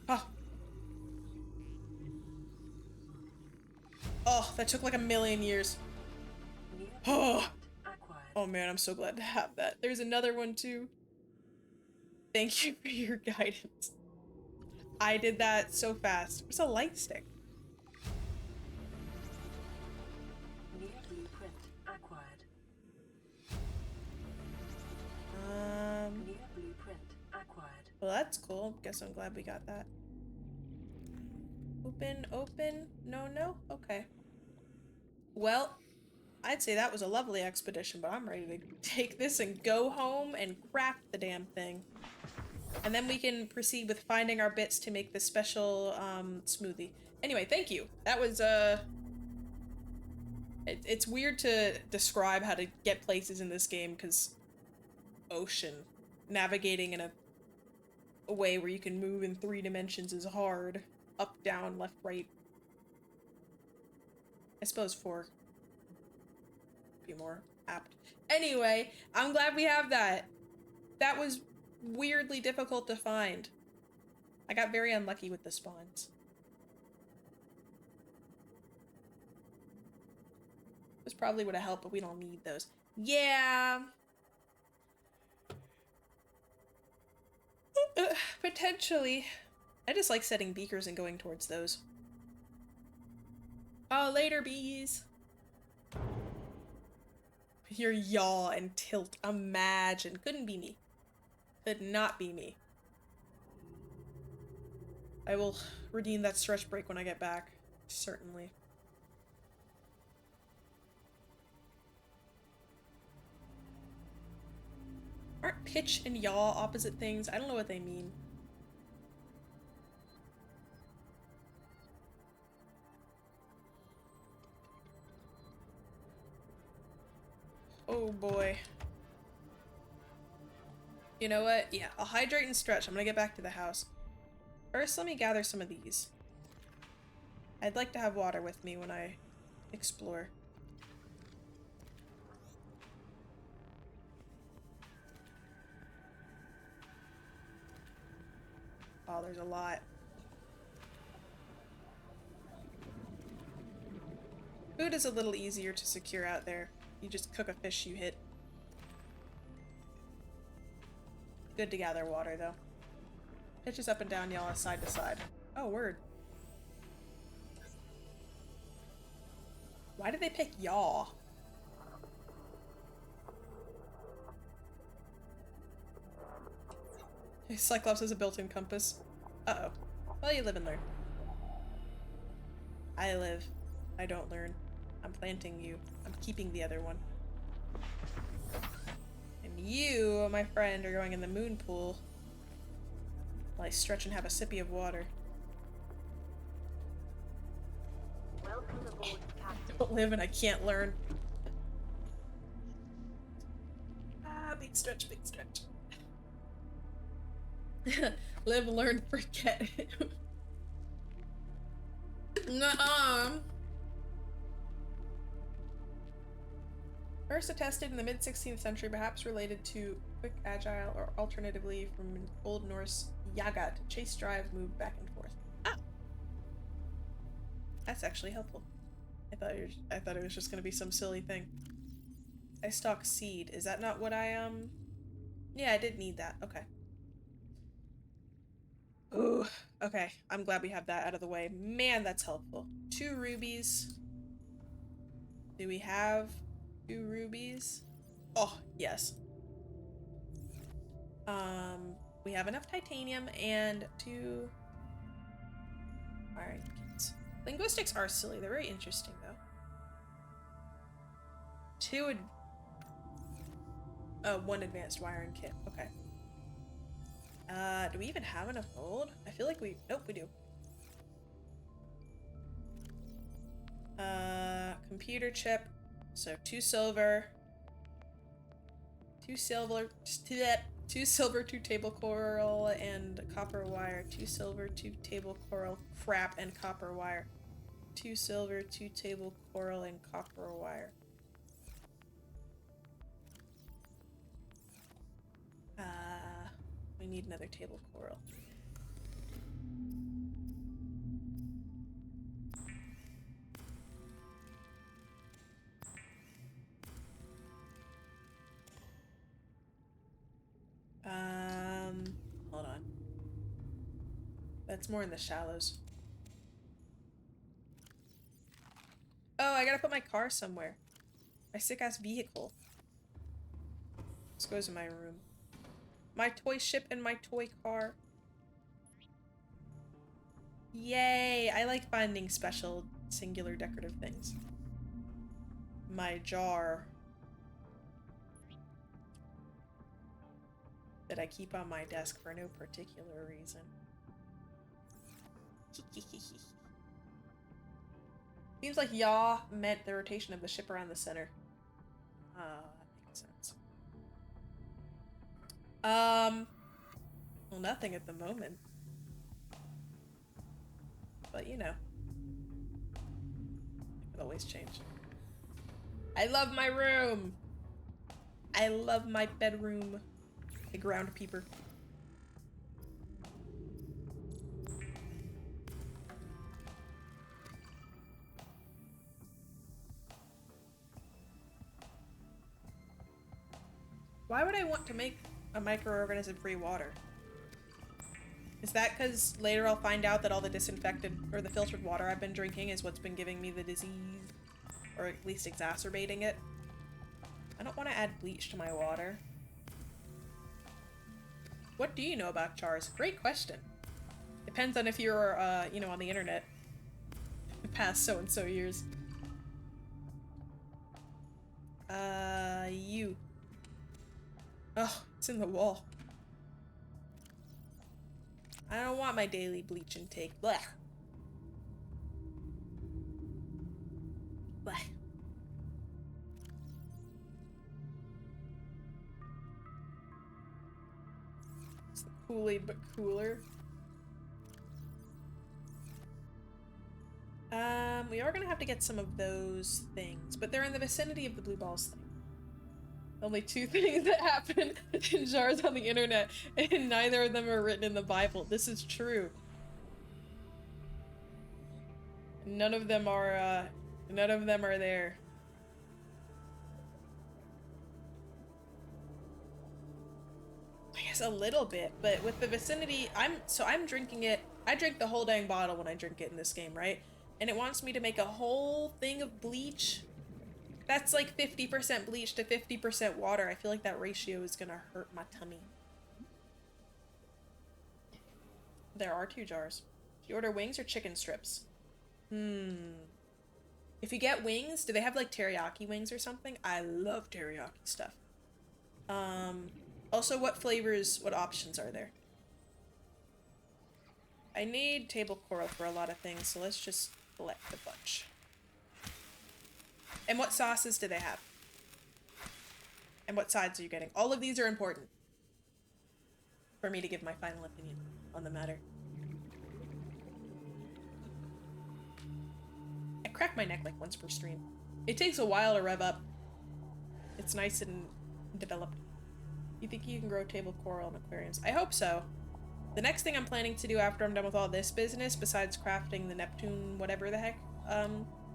Oh. Oh, that took like a million years. Oh. Oh man, I'm so glad to have that. There's another one too. Thank you for your guidance. I did that so fast. What's a light stick? New blueprint acquired. New blueprint acquired. Well, that's cool. Guess I'm glad we got that. Open, open. No, no? Okay. Well, I'd say that was a lovely expedition, but I'm ready to take this and go home and craft the damn thing. And then we can proceed with finding our bits to make the special smoothie. Anyway, thank you. That was It's weird to describe how to get places in this game because ocean. Navigating in a way where you can move in 3 dimensions is hard. Up, down, left, right. I suppose 4 would be more apt. Anyway, I'm glad we have that. That was weirdly difficult to find. I got very unlucky with the spawns. This probably would have helped, but we don't need those. Yeah. Potentially. I just like setting beakers and going towards those. Oh, later, bees. Your yaw and tilt. Imagine. Couldn't be me. Could not be me. I will redeem that stretch break when I get back. Certainly. Aren't pitch and yaw opposite things? I don't know what they mean. Oh boy. You know what? Yeah, I'll hydrate and stretch. I'm gonna get back to the house. First, let me gather some of these. I'd like to have water with me when I explore. Oh, there's a lot. Food is a little easier to secure out there. You just cook a fish you hit. Good to gather water, though. Pitches up and down, y'all, side to side. Oh, word. Why did they pick yaw? Cyclops has a built-in compass. Uh-oh. Well, you live and learn. I live. I don't learn. I'm planting you. I'm keeping the other one. And you, my friend, are going in the moon pool while I stretch and have a sippy of water. Welcome aboard, Captain. I don't live and I can't learn. Ah, big stretch, big stretch. Live, learn, forget. Nuh-uh. First attested in the mid-16th century, perhaps related to quick, agile, or alternatively from Old Norse yaga, to chase, drive, move back and forth. Ah! That's actually helpful. I thought it was just gonna be some silly thing. I stalk seed. Is that not what I, Yeah, I did need that. Okay. Ooh, okay. I'm glad we have that out of the way. Man, that's helpful. 2 rubies. Do we have 2 rubies? Oh, yes. We have enough titanium and 2 iron kits. Linguistics are silly. They're very interesting, though. 1 advanced wiring kit. Okay. Do we even have enough gold? I feel like we... Nope, we do. Computer chip. So 2 silver. 2 silver, 2 table coral and copper wire. 2 silver, 2 table coral, crap, and copper wire. 2 silver, 2 table coral, and copper wire. We need another table coral. Hold on. That's more in the shallows. Oh, I gotta put my car somewhere. My sick-ass vehicle. This goes in my room. My toy ship and my toy car. Yay! I like finding special, singular decorative things. My jar. That I keep on my desk for no particular reason. Seems like yaw meant the rotation of the ship around the center. That makes sense. Well, nothing at the moment. But you know. It could always change. I love my room! I love my bedroom. The ground peeper. Why would I want to make a microorganism-free water? Is that because later I'll find out that all the disinfected or the filtered water I've been drinking is what's been giving me the disease? Or at least exacerbating it? I don't want to add bleach to my water. What do you know about chars? Great question. Depends on if you're, you know, on the internet. The past so-and-so years. You. Oh, it's in the wall. I don't want my daily bleach intake. Blech. Blech. It's the Kool-Aid but cooler. We are gonna have to get some of those things, but they're in the vicinity of the blue balls thing. Only two things that happen in jars on the internet, and neither of them are written in the Bible. This is true. None of them are there. I guess a little bit, but with the vicinity, I'm drinking it. I drink the whole dang bottle when I drink it in this game, right? And it wants me to make a whole thing of bleach. That's like 50% bleach to 50% water. I feel like that ratio is gonna hurt my tummy. There are 2 jars. Do you order wings or chicken strips? If you get wings, do they have like teriyaki wings or something? I love teriyaki stuff. Also, what flavors, what options are there? I need table coral for a lot of things, so let's just collect a bunch. And what sauces do they have? And what sides are you getting? All of these are important for me to give my final opinion on the matter. I crack my neck like once per stream. It takes a while to rev up. It's nice and developed. You think you can grow table coral in aquariums? I hope so. The next thing I'm planning to do after I'm done with all this business, besides crafting the Neptune whatever the heck,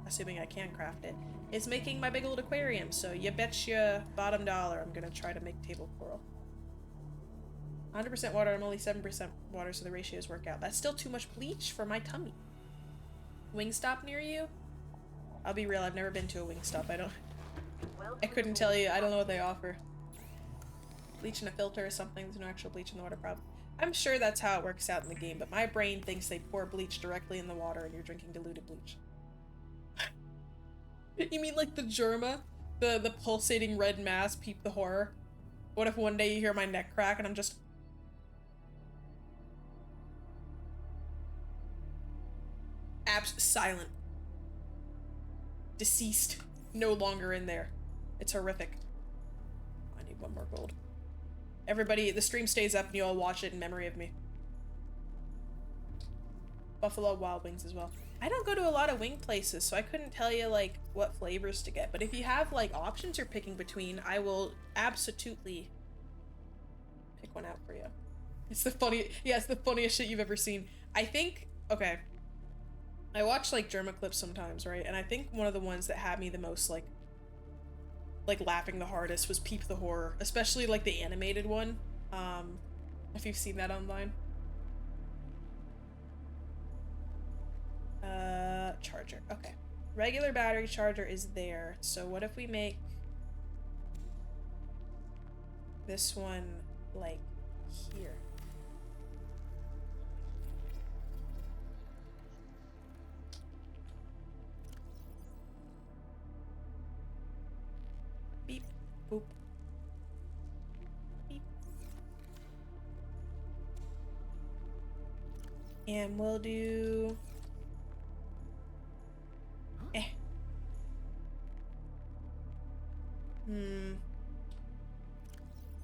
assuming I can craft it, is making my big old aquarium. So you betcha bottom dollar I'm gonna try to make table coral. 100% water, I'm only 7% water, so the ratios work out. That's still too much bleach for my tummy. Wingstop near you? I'll be real, I've never been to a Wingstop. I couldn't tell you, I don't know what they offer. Bleach in a filter or something, there's no actual bleach in the water problem. I'm sure that's how it works out in the game, but my brain thinks they pour bleach directly in the water and you're drinking diluted bleach. You mean like the Germa? The pulsating red mass, peep the horror? What if one day you hear my neck crack and I'm just... silent. Deceased. No longer in there. It's horrific. I need one more gold. Everybody, the stream stays up and you all watch it in memory of me. Buffalo Wild Wings as well. I don't go to a lot of wing places, so I couldn't tell you, like, what flavors to get. But if you have, like, options you're picking between, I will absolutely pick one out for you. It's the funniest shit you've ever seen. I think, okay, I watch, like, Germa clips sometimes, right? And I think one of the ones that had me the most, like laughing the hardest was Peep the Horror, especially like the animated one. If you've seen that online. Charger, okay. Regular battery charger is there. So what if we make this one like here? Beep, boop. Beep. And we'll do... Hmm.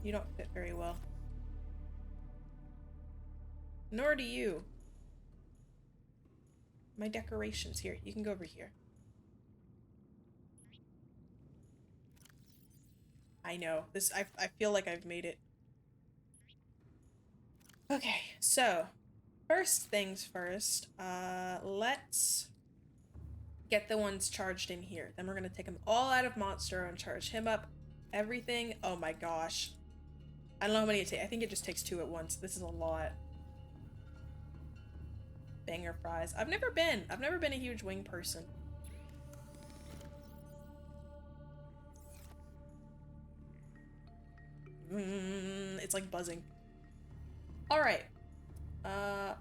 You don't fit very well. Nor do you. My decorations here. You can go over here. I know. This I feel like I've made it. Okay, so first things first, let's get the ones charged in here. Then we're gonna take them all out of Monster and charge him up. Everything. Oh my gosh. I don't know how many it takes. I think it just takes 2 at once. This is a lot. Banger fries. I've never been a huge wing person. It's like buzzing. All right.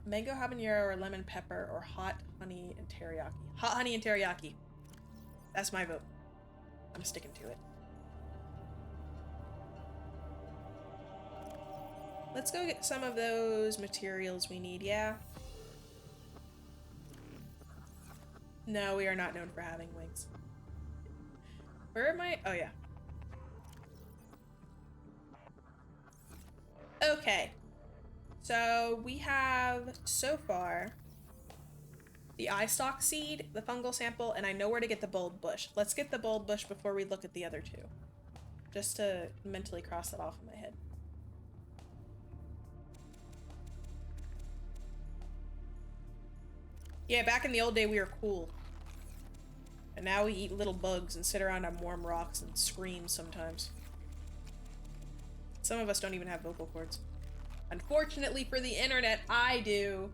Mango habanero or lemon pepper or hot honey and teriyaki. Hot honey and teriyaki. That's my vote. I'm sticking to it. Let's go get some of those materials we need, yeah? No, we are not known for having wings. Where am I? Oh, yeah. Okay. So we have, so far, the eye stalk seed, the fungal sample, and I know where to get the bulb bush. Let's get the bulb bush before we look at the other 2. Just to mentally cross that off in my head. Yeah, back in the old day we were cool. And now we eat little bugs and sit around on warm rocks and scream sometimes. Some of us don't even have vocal cords. Unfortunately for the internet, I do.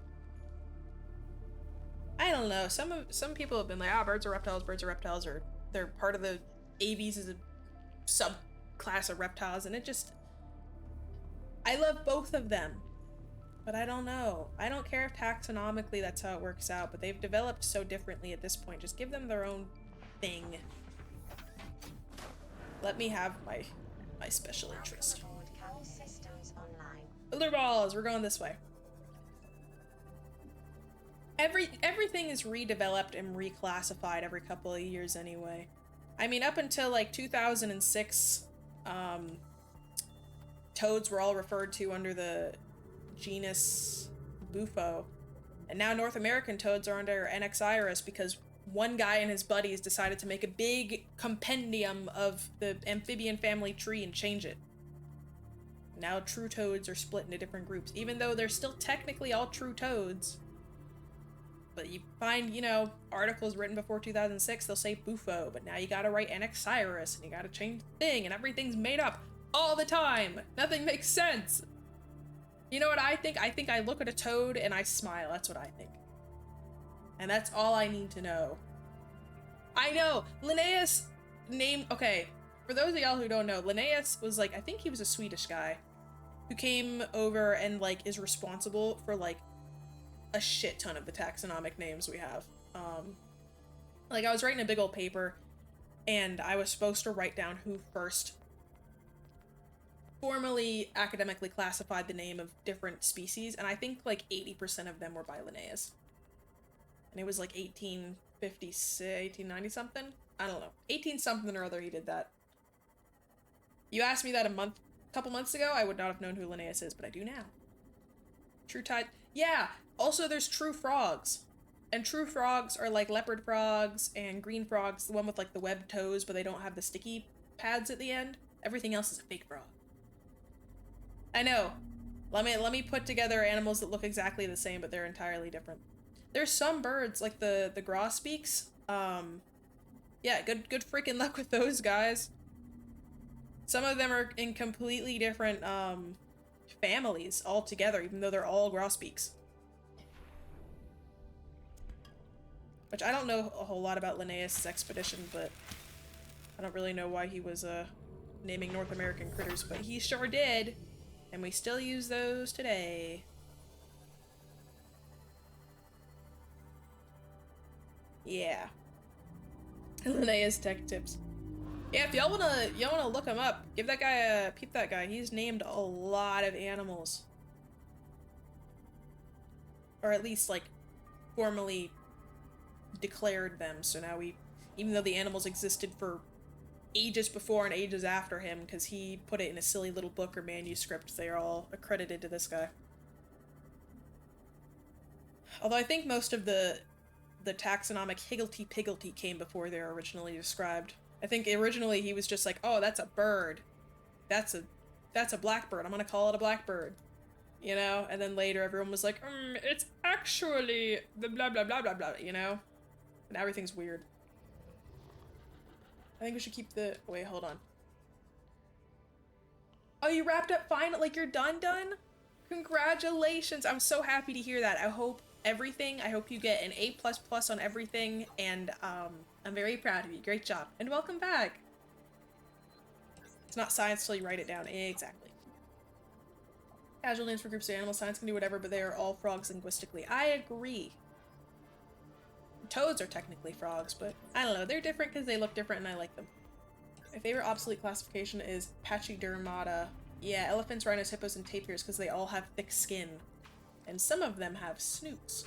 I don't know. Some people have been like, birds are reptiles, or they're part of the aves as a subclass of reptiles, and it just... I love both of them. But I don't know. I don't care if taxonomically that's how it works out, but they've developed so differently at this point. Just give them their own thing. Let me have my special interest. Builder balls, we're going this way. Everything is redeveloped and reclassified every couple of years anyway. I mean, up until like 2006, toads were all referred to under the genus Bufo, and now North American toads are under Anaxyrus because one guy and his buddies decided to make a big compendium of the amphibian family tree and change it. Now true toads are split into different groups, even though they're still technically all true toads. But you find, you know, articles written before 2006, they'll say Bufo, but now you gotta write Anaxyrus, and you gotta change the thing, and everything's made up all the time. Nothing makes sense. You know what I think? I think I look at a toad and I smile. That's what I think. And that's all I need to know. I know! Linnaeus name... Okay, for those of y'all who don't know, Linnaeus was like, I think he was a Swedish guy who came over and like is responsible for like a shit ton of the taxonomic names we have. Like I was writing a big old paper and I was supposed to write down who first formally academically classified the name of different species, and I think like 80% of them were by Linnaeus. And it was like 1850, 1890 something? I don't know. 18 something or other he did that. You asked me that a couple months ago, I would not have known who Linnaeus is, but I do now. True tide. Yeah! Also there's true frogs. And true frogs are like leopard frogs and green frogs, the one with like the webbed toes, but they don't have the sticky pads at the end. Everything else is a fake frog. I know. Let me put together animals that look exactly the same, but they're entirely different. There's some birds, like the grosbeaks. Yeah, good freaking luck with those guys. Some of them are in completely different, families altogether, even though they're all grosbeaks. Which I don't know a whole lot about Linnaeus' expedition, but I don't really know why he was, naming North American critters, but he sure did. And we still use those today. Yeah. Linnaeus tech tips. Yeah, if y'all wanna look him up, give that guy a peep. That guy, he's named a lot of animals, or at least like formally declared them. So now even though the animals existed for ages before and ages after him because he put it in a silly little book or manuscript. They are all accredited to this guy. Although I think most of the taxonomic higgledy-piggledy came before they were originally described. I think originally he was just like, oh, that's a bird. That's a blackbird. I'm gonna call it a blackbird. You know? And then later everyone was like, it's actually the blah blah blah blah blah, you know? And everything's weird. I think we should keep the... Wait, hold on. Oh, you wrapped up fine? Like, you're done? Congratulations. I'm so happy to hear that. I hope everything. I hope you get an A++ on everything, and I'm very proud of you. Great job. And welcome back. It's not science till you write it down. Exactly. Casual names for groups of animals. Science can do whatever, but they are all frogs linguistically. I agree. Toads are technically frogs, but I don't know. They're different because they look different and I like them. My favorite obsolete classification is Pachydermata. Yeah, elephants, rhinos, hippos, and tapirs because they all have thick skin. And some of them have snoots.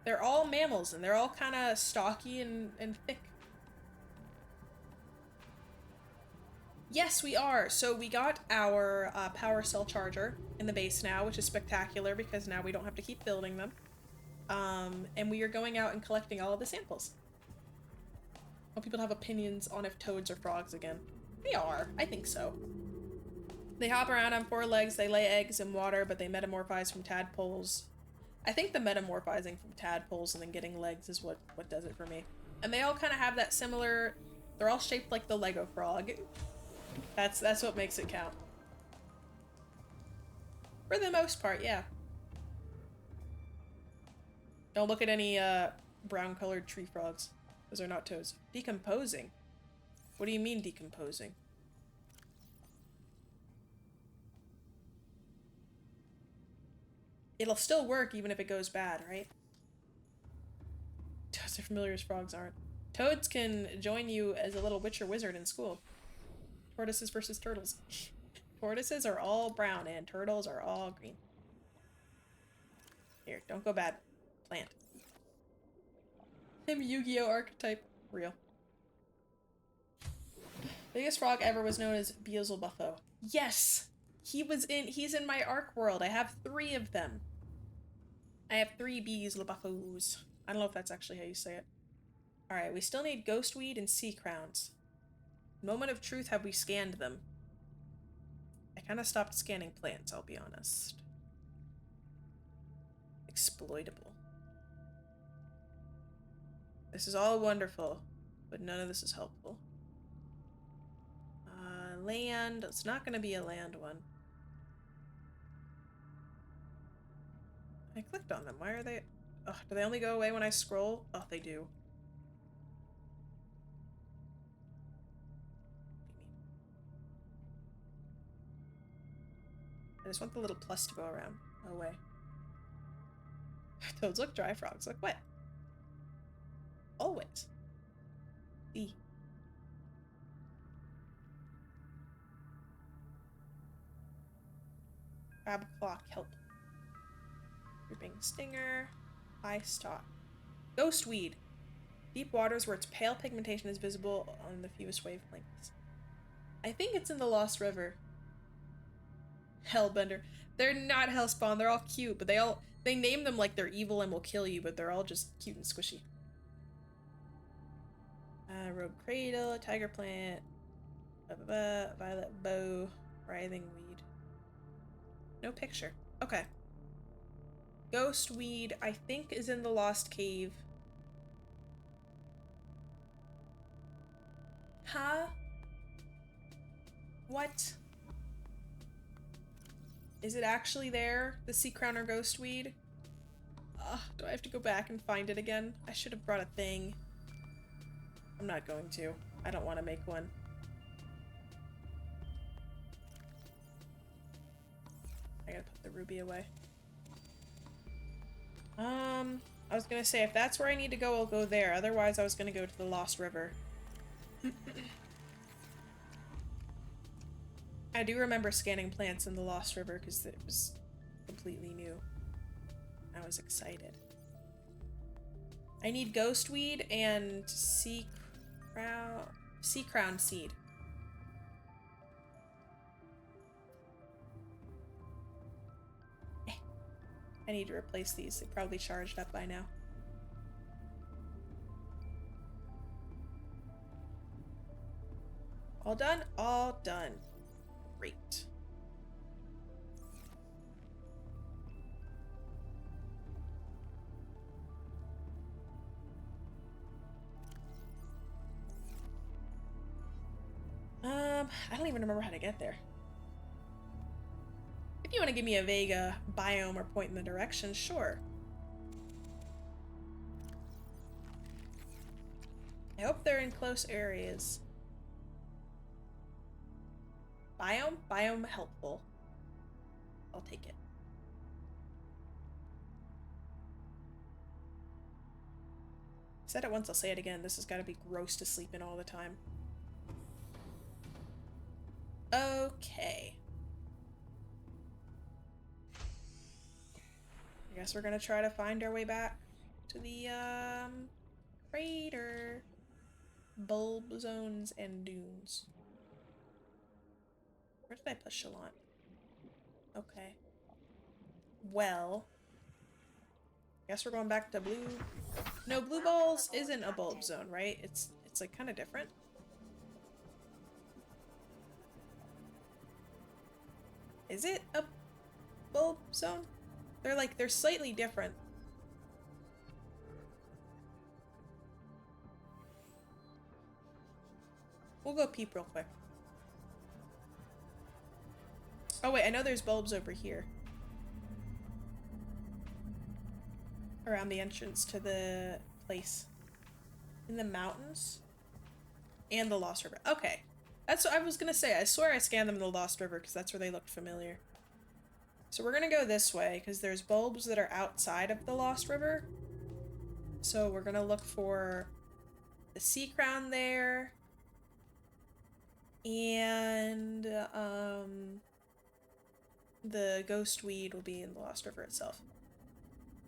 They're all mammals and they're all kind of stocky and thick. Yes, we are. So we got our power cell charger in the base now, which is spectacular because now we don't have to keep building them. And we are going out and collecting all of the samples. I want people to have opinions on if toads are frogs again. They are. I think so. They hop around on 4 legs, they lay eggs in water, but they metamorphize from tadpoles. I think the metamorphizing from tadpoles and then getting legs is what does it for me. And they all kind of have that similar... They're all shaped like the Lego frog. That's what makes it count. For the most part, yeah. Don't look at any brown-colored tree frogs. Those are not toads. Decomposing? What do you mean decomposing? It'll still work even if it goes bad, right? Toads are familiar as frogs aren't. Toads can join you as a little witch or wizard in school. Tortoises versus turtles. Tortoises are all brown and turtles are all green. Here, don't go bad. Plant. Him Yu-Gi-Oh archetype. Real. Biggest frog ever was known as Beelzebufo. Yes! He's in my Ark world. I have 3 of them. I have 3 Beelzebufos. I don't know if that's actually how you say it. Alright, we still need ghostweed and sea crowns. Moment of truth, have we scanned them? I kind of stopped scanning plants, I'll be honest. Exploitable. This is all wonderful, but none of this is helpful. Land. It's not going to be a land one. I clicked on them. Why are they... Ugh, do they only go away when I scroll? Oh, they do. I just want the little plus to go around. Away. Toads look dry, frogs look wet. Always. E. Crab claw kelp. Dripping stinger. High stalk. Ghostweed. Deep waters where its pale pigmentation is visible on the fewest wavelengths. I think it's in the Lost River. Hellbender. They're not hellspawn, they're all cute, but they name them like they're evil and will kill you, but they're all just cute and squishy. Rogue cradle, tiger plant, violet bow, writhing weed. No picture. Okay. Ghostweed, I think, is in the Lost Cave. Huh? What? Is it actually there? The sea crown or ghostweed? Do I have to go back and find it again? I should have brought a thing. I'm not going to. I don't want to make one. I gotta put the ruby away. I was gonna say, if that's where I need to go, I'll go there. Otherwise, I was gonna go to the Lost River. I do remember scanning plants in the Lost River because it was completely new. I was excited. I need ghostweed and sea... Sea crown seed. I need to replace these. They probably charged up by now. All done? All done. Great. I don't even remember how to get there. If you want to give me a vague biome or point in the direction, sure. I hope they're in close areas. Biome? Biome helpful. I'll take it. I said it once, I'll say it again. This has got to be gross to sleep in all the time. Okay. I guess we're gonna try to find our way back to the, crater. Bulb zones and dunes. Where did I put Shallant? Okay. Well. Guess we're going back to blue. No, blue balls isn't a bulb zone, right? It's like kind of different. Is it a bulb zone? They're slightly different. We'll go peep real quick. Oh wait, I know there's bulbs over here. Around the entrance to the place. In the mountains? And the Lost River. Okay. That's what I was gonna say. I swear I scanned them in the Lost River because that's where they looked familiar. So we're gonna go this way because there's bulbs that are outside of the Lost River. So we're gonna look for the sea crown there. And the ghost weed will be in the Lost River itself.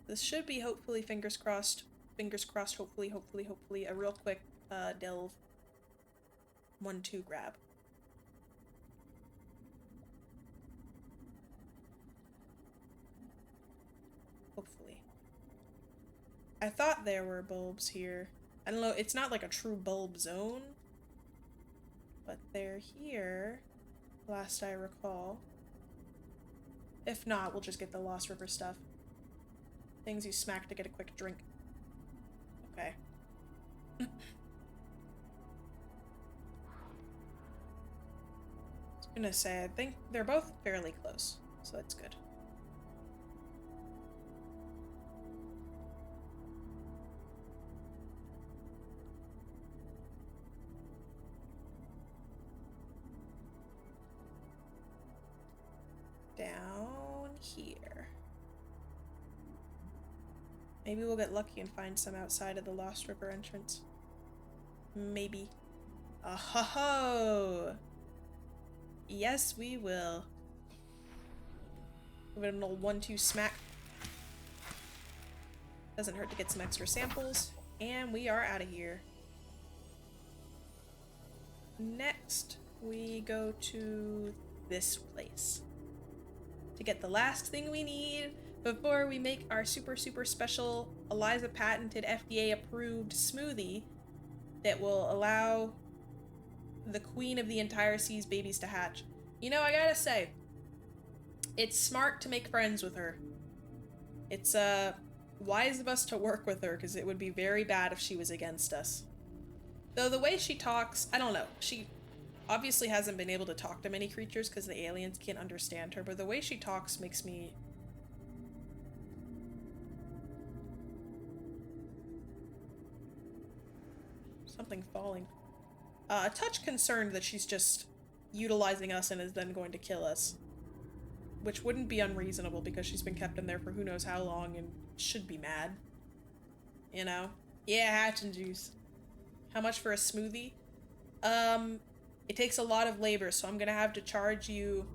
This should be hopefully, fingers crossed, hopefully, a real quick delve. 1-2 grab. Hopefully. I thought there were bulbs here. I don't know, it's not like a true bulb zone, but they're here, last I recall. If not, we'll just get the Lost River stuff. Things you smack to get a quick drink. Okay. I'm gonna say, I think they're both fairly close, so that's good. Down here. Maybe we'll get lucky and find some outside of the Lost River entrance. Maybe. Oh-ho-ho! Yes, we will. Give it an old 1-2 smack. Doesn't hurt to get some extra samples. And we are out of here. Next, we go to this place to get the last thing we need before we make our super special Eliza patented FDA approved smoothie that will allow the queen of the entire sea's babies to hatch. You know, I gotta say, it's smart to make friends with her. It's wise of us to work with her, because it would be very bad if she was against us. Though the way she talks, I don't know. She obviously hasn't been able to talk to many creatures because the aliens can't understand her, but the way she talks makes me... Something falling. A touch concerned that she's just utilizing us and is then going to kill us. Which wouldn't be unreasonable because she's been kept in there for who knows how long and should be mad. You know? Yeah, hatching juice. How much for a smoothie? It takes a lot of labor, so I'm gonna have to charge you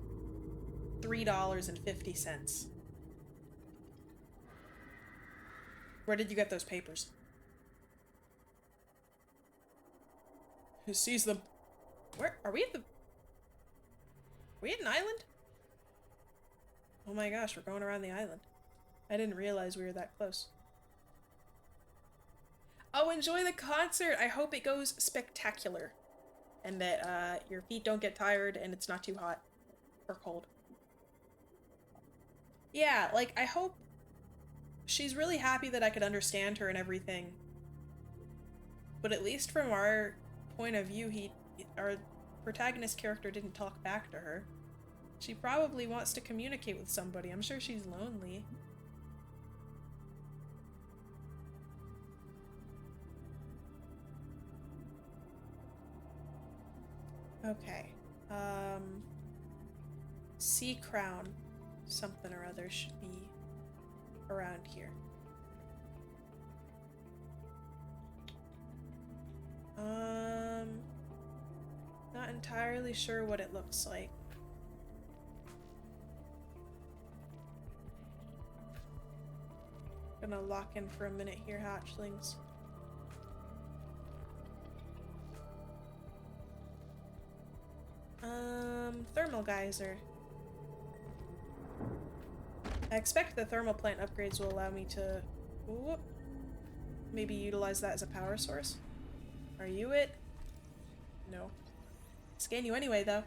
$3.50. Where did you get those papers? It sees them. Where are we at the? Are we at an island? Oh my gosh, we're going around the island. I didn't realize we were that close. Oh, enjoy the concert! I hope it goes spectacular. And that your feet don't get tired and it's not too hot or cold. Yeah, like, I hope she's really happy that I could understand her and everything. But at least from our point of view, our protagonist character didn't talk back to her. She probably wants to communicate with somebody. I'm sure she's lonely. Okay. Sea crown something or other should be around here. Not entirely sure what it looks like. Gonna lock in for a minute here, hatchlings. Thermal geyser. I expect the thermal plant upgrades will allow me to maybe utilize that as a power source. Are you it? No. Scan you anyway, though.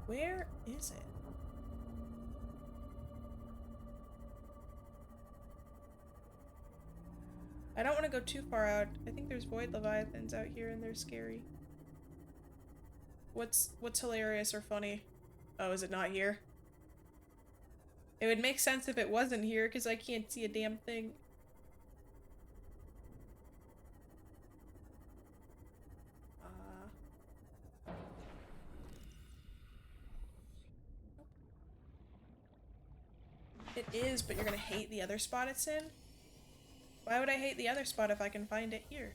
Where is it? I don't want to go too far out. I think there's void leviathans out here and they're scary. What's hilarious or funny? Oh, is it not here? It would make sense if it wasn't here because I can't see a damn thing. It is, but you're gonna hate the other spot it's in? Why would I hate the other spot if I can find it here?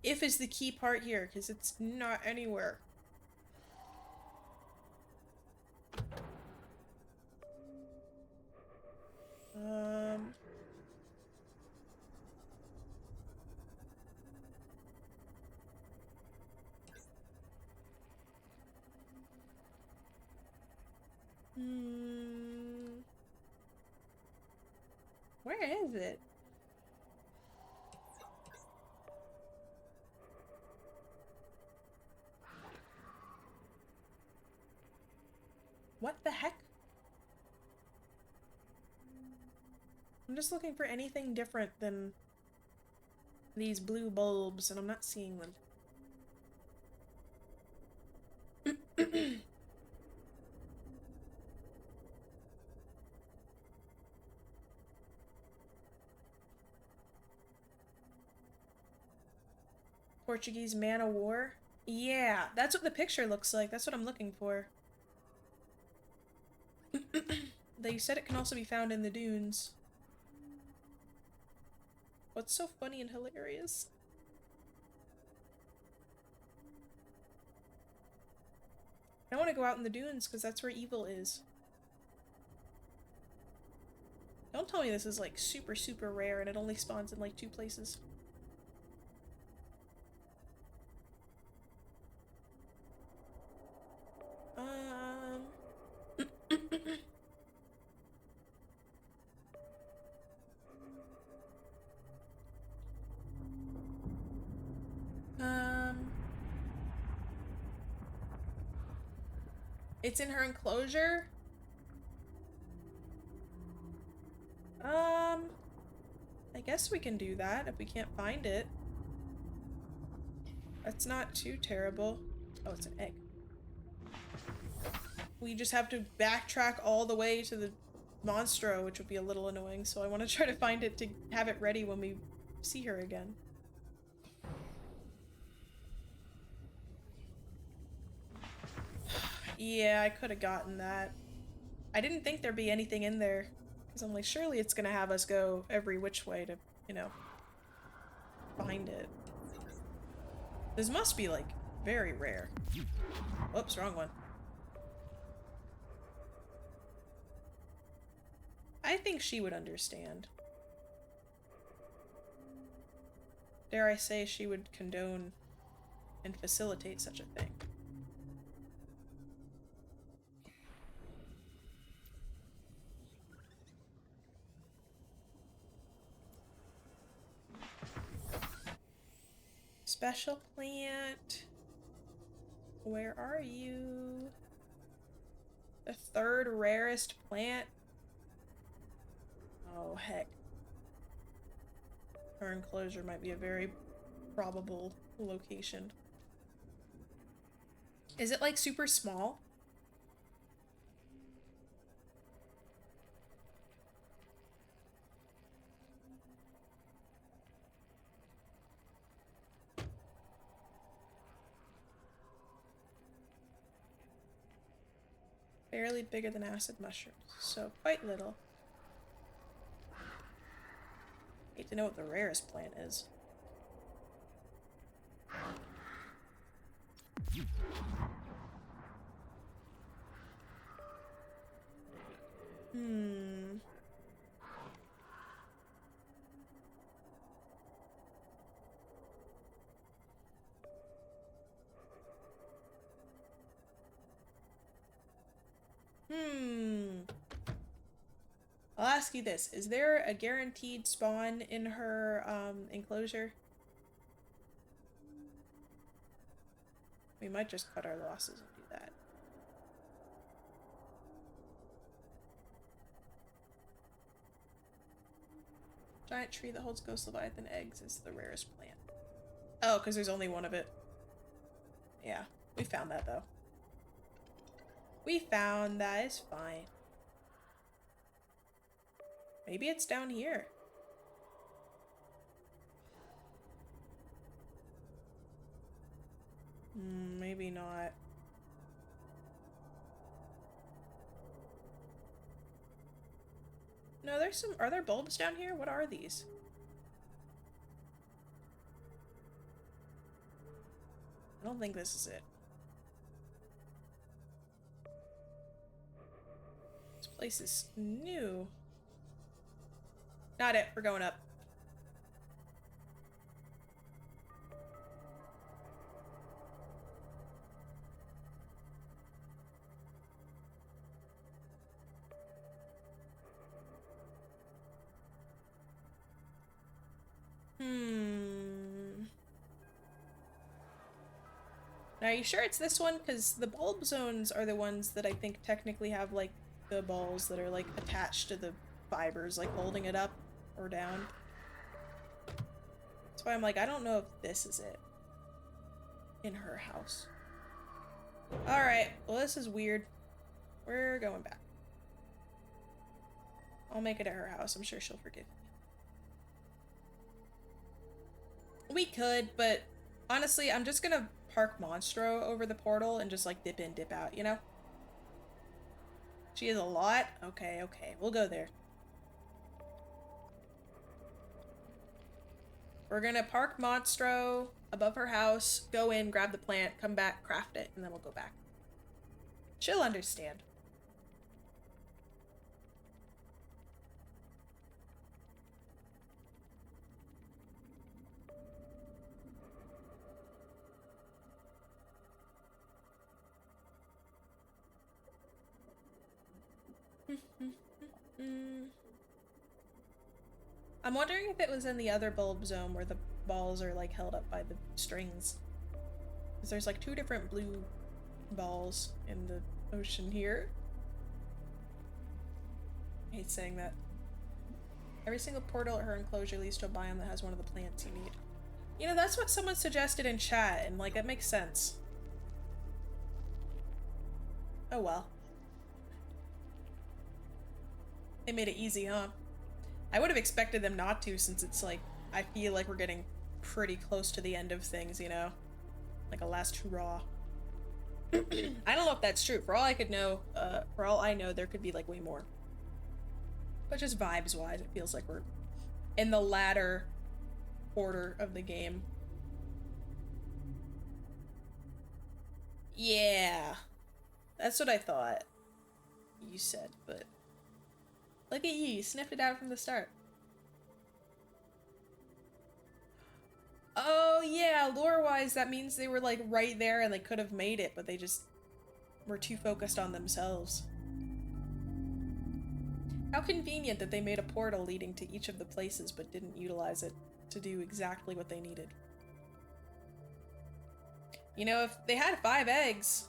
If is the key part here, because it's not anywhere. Where is it? What the heck? I'm just looking for anything different than these blue bulbs, and I'm not seeing them. Portuguese man o' war? Yeah, that's what the picture looks like. That's what I'm looking for. They said it can also be found in the dunes. What's so funny and hilarious? I want to go out in the dunes because that's where evil is. Don't tell me this is like super, super rare and it only spawns in like 2 places. It's in her enclosure? I guess we can do that if we can't find it. That's not too terrible. Oh, it's an egg. We just have to backtrack all the way to the Monstro, which would be a little annoying, so I want to try to find it to have it ready when we see her again. Yeah, I could have gotten that. I didn't think there'd be anything in there. Because I'm like, surely it's gonna have us go every which way to, you know, find it. This must be, like, very rare. Whoops, wrong one. I think she would understand. Dare I say she would condone and facilitate such a thing. Special plant. Where are you? The third rarest plant? Oh, heck. Her enclosure might be a very probable location. Is it like super small? Barely bigger than acid mushrooms, so quite little. Hate to know what the rarest plant is. I'll ask you this. Is there a guaranteed spawn in her, enclosure? We might just cut our losses and do that. Giant tree that holds ghost leviathan eggs is the rarest plant. Oh, because there's only one of it. Yeah, we found that though. We found that. It's fine. Maybe it's down here. Maybe not. No, there's some. Are there bulbs down here? What are these? I don't think this is it. This place is new. Not it. We're going up. Now, are you sure it's this one? Because the bulb zones are the ones that I think technically have, like, the balls that are, like, attached to the fibers, like, holding it up or down. That's why I'm like, I don't know if this is it. In her house. Alright, well, this is weird. We're going back. I'll make it at her house. I'm sure she'll forgive me. We could, but honestly, I'm just gonna park Monstro over the portal and just, like, dip in, dip out, you know? She has a lot? Okay, okay. We'll go there. We're gonna park Monstro above her house, go in, grab the plant, come back, craft it, and then we'll go back. She'll understand. I'm wondering if it was in the other bulb zone where the balls are, like, held up by the strings. Because there's, like, 2 different blue balls in the ocean here. I hate saying that. Every single portal at her enclosure leads to a biome that has one of the plants you need. You know, that's what someone suggested in chat, and, like, that makes sense. Oh well. They made it easy, huh? I would have expected them not to, since it's like, I feel like we're getting pretty close to the end of things, you know? Like a last hurrah. I don't know if that's true. For all I could know, for all I know, there could be like way more. But just vibes-wise, it feels like we're in the latter quarter of the game. Yeah. That's what I thought you said, but look at you sniffed it out from the start. Oh yeah, lore-wise, that means they were like right there and they could have made it, but they just were too focused on themselves. How convenient that they made a portal leading to each of the places but didn't utilize it to do exactly what they needed. You know, if they had 5 eggs,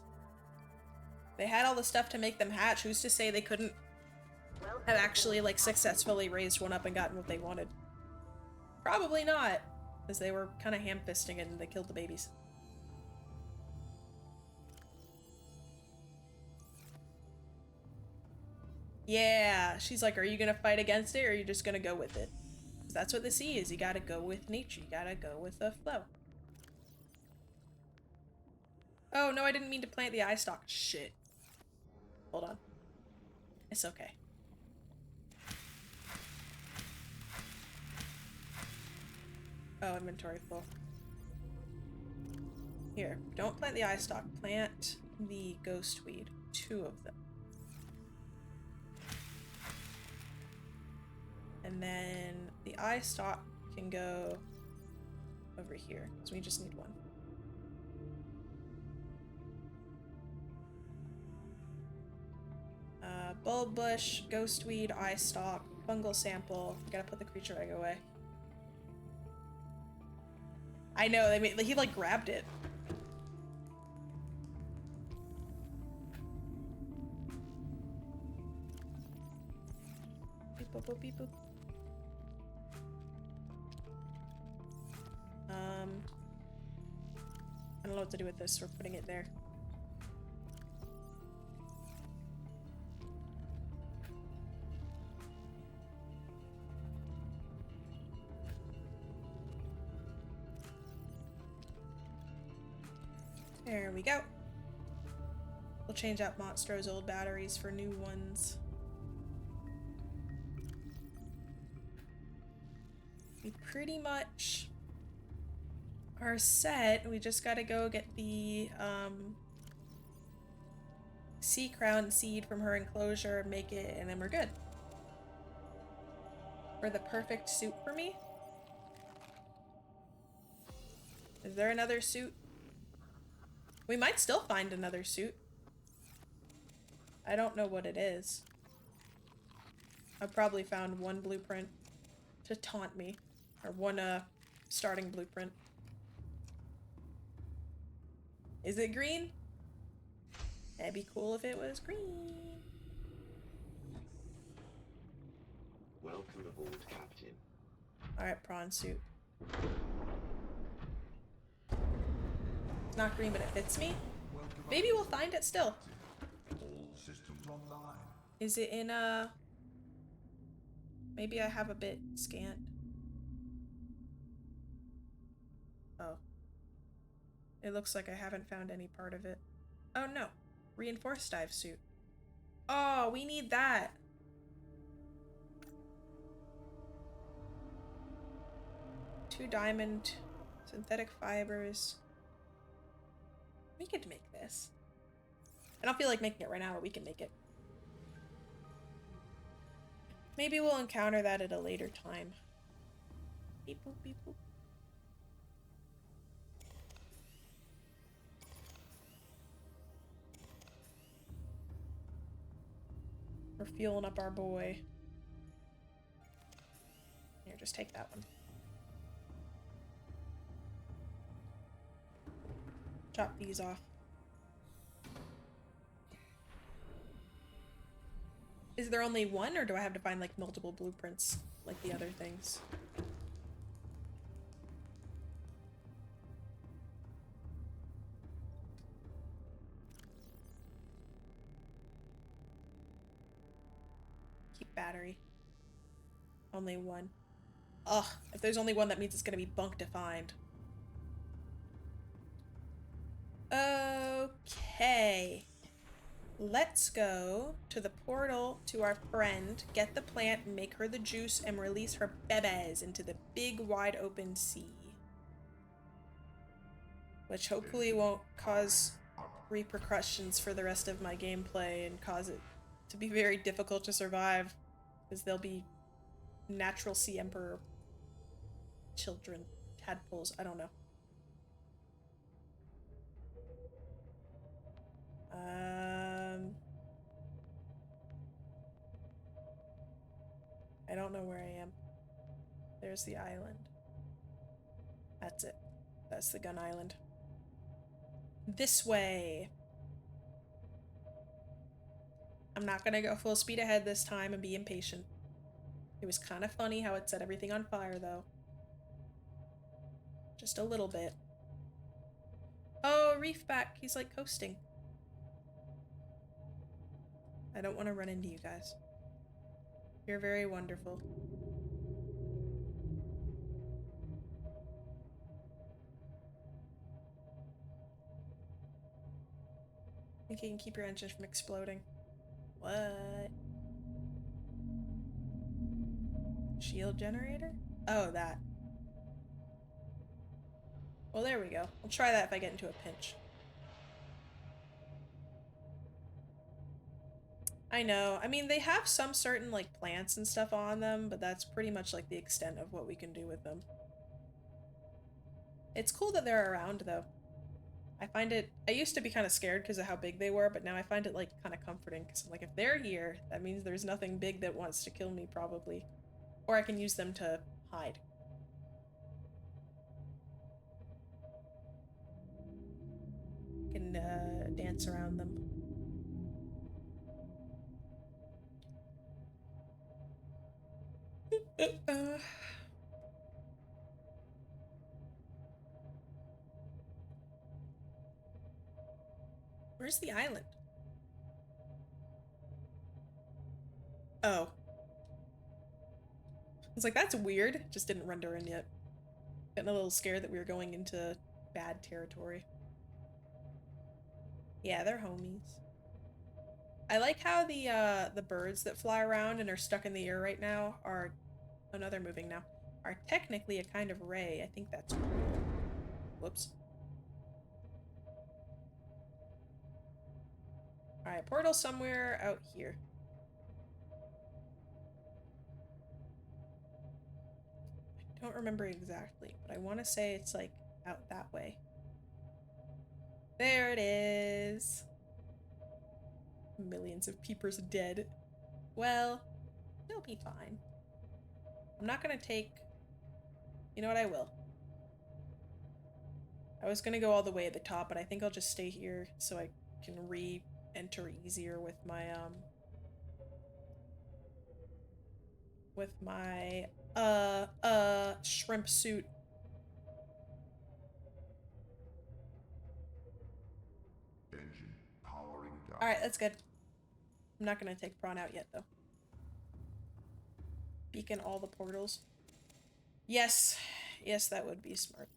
they had all the stuff to make them hatch, who's to say they couldn't have actually like successfully raised one up and gotten what they wanted? Probably not, because they were kind of ham-fisting it and they killed the babies. Yeah, she's like, are you gonna fight against it or are you just gonna go with it? Because that's what the sea is, you gotta go with nature, you gotta go with the flow. Oh no, I didn't mean to plant the eye stalk. Shit. Hold on. It's okay. Oh, inventory full. Here, don't plant the eye stalk, plant the ghost weed. 2 of them. And then the eye stalk can go over here, so we just need 1. Bulb bush, ghost weed, eye stalk, fungal sample. Gotta put the creature egg away. I know, they made, he like grabbed it. Beep boop boop beep boop. I don't know what to do with this. We're putting it there. There we go. We'll change out Monstro's old batteries for new ones. We pretty much are set. We just gotta go get the sea crown seed from her enclosure, make it, and then we're good. For the perfect suit for me? Is there another suit? We might still find another suit. I don't know what it is. I've probably found 1 blueprint to taunt me. Or 1 starting blueprint. Is it green? That'd be cool if it was green. Welcome aboard, Captain. Alright, prawn suit. It's not green, but it fits me. Maybe we'll find it still. All systems online. Is it in maybe I have a bit scanned. Oh. It looks like I haven't found any part of it. Oh no. Reinforced dive suit. Oh, we need that. Two diamond, synthetic fibers. We could make this. I don't feel like making it right now, but we can make it. Maybe we'll encounter that at a later time. Beep boop, beep boop. We're fueling up our boy. Here, just take that one. Chop these off. Is there only 1, or do I have to find like multiple blueprints like the other things? Keep battery. Only 1. Ugh, if there's only 1, that means it's gonna be bunk to find. Okay. Okay. Let's go to the portal to our friend, get the plant, and make her the juice, and release her bebes into the big, wide open sea. Which hopefully won't cause repercussions for the rest of my gameplay and cause it to be very difficult to survive, because there'll be natural sea emperor children, tadpoles, I don't know. I don't know where I am. There's the island. That's it. That's the gun island. This way. I'm not gonna go full speed ahead this time and be impatient. It was kind of funny how it set everything on fire, though. Just a little bit. Oh, Reefback. He's like coasting. I don't want to run into you guys. You're very wonderful. I think you can keep your engine from exploding. What? Shield generator? Oh, that. Well, there we go. I'll try that if I get into a pinch. I know. I mean, they have some certain, like, plants and stuff on them, but that's pretty much, like, the extent of what we can do with them. It's cool that they're around, though. I find it... I used to be kind of scared because of how big they were, but now I find it, like, kind of comforting. Because, like, if they're here, that means there's nothing big that wants to kill me, probably. Or I can use them to hide. I can, dance around them. Where's the island? Oh. I was like, that's weird. Just didn't render in yet. Getting a little scared that we were going into bad territory. Yeah, they're homies. I like how the birds that fly around and are stuck in the air right now are... Oh no, they're moving now. Are technically a kind of ray. I think that's cool. Whoops. Alright, portal somewhere out here. I don't remember exactly, but I want to say it's like out that way. There it is. Millions of peepers dead. Well, they'll be fine. I'm not gonna take... You know what, I will. I was gonna go all the way at the top, but I think I'll just stay here so I can re-enter easier with my, shrimp suit. Engine powering down. Alright, that's good. I'm not gonna take Prawn out yet, though. Beacon all the portals. Yes. Yes, that would be smart.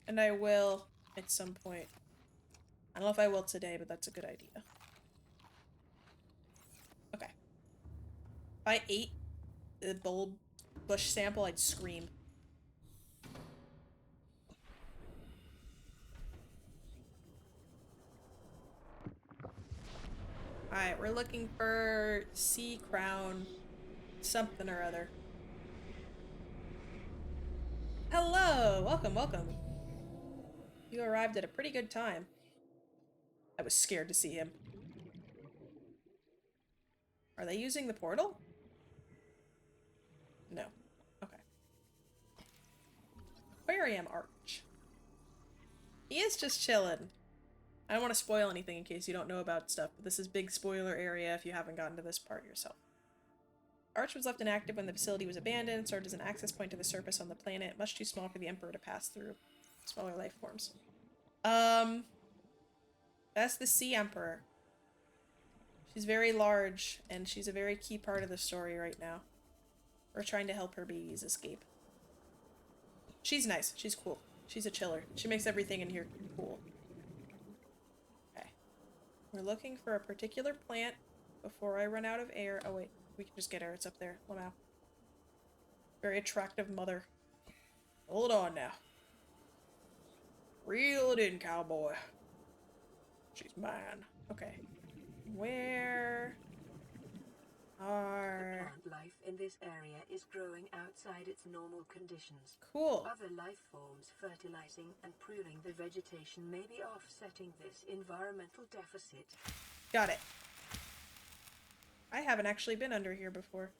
And I will at some point. I don't know if I will today, but that's a good idea. Okay. If I ate the bulb bush sample, I'd scream. Alright, we're looking for sea crown something or other. Hello! Welcome, welcome. You arrived at a pretty good time. I was scared to see him. Are they using the portal? No. Okay. Aquarium Arch. He is just chilling. I don't want to spoil anything in case you don't know about stuff, but this is big spoiler area if you haven't gotten to this part yourself. Arch was left inactive when the facility was abandoned, served as an access point to the surface on the planet, much too small for the Emperor to pass through. Smaller life forms. That's the Sea Emperor. She's very large, and she's a very key part of the story right now. We're trying to help her babies escape. She's nice. She's cool. She's a chiller. She makes everything in here cool. We're looking for a particular plant before I run out of air. Oh wait, we can just get her. It's up there. Wow. Very attractive mother. Hold on now. Reel it in, cowboy. She's mine. Okay. Where are... Plant life in this area is growing outside its normal conditions. Cool. Other life forms fertilizing and pruning the vegetation may be offsetting this environmental deficit. Got it. I haven't actually been under here before.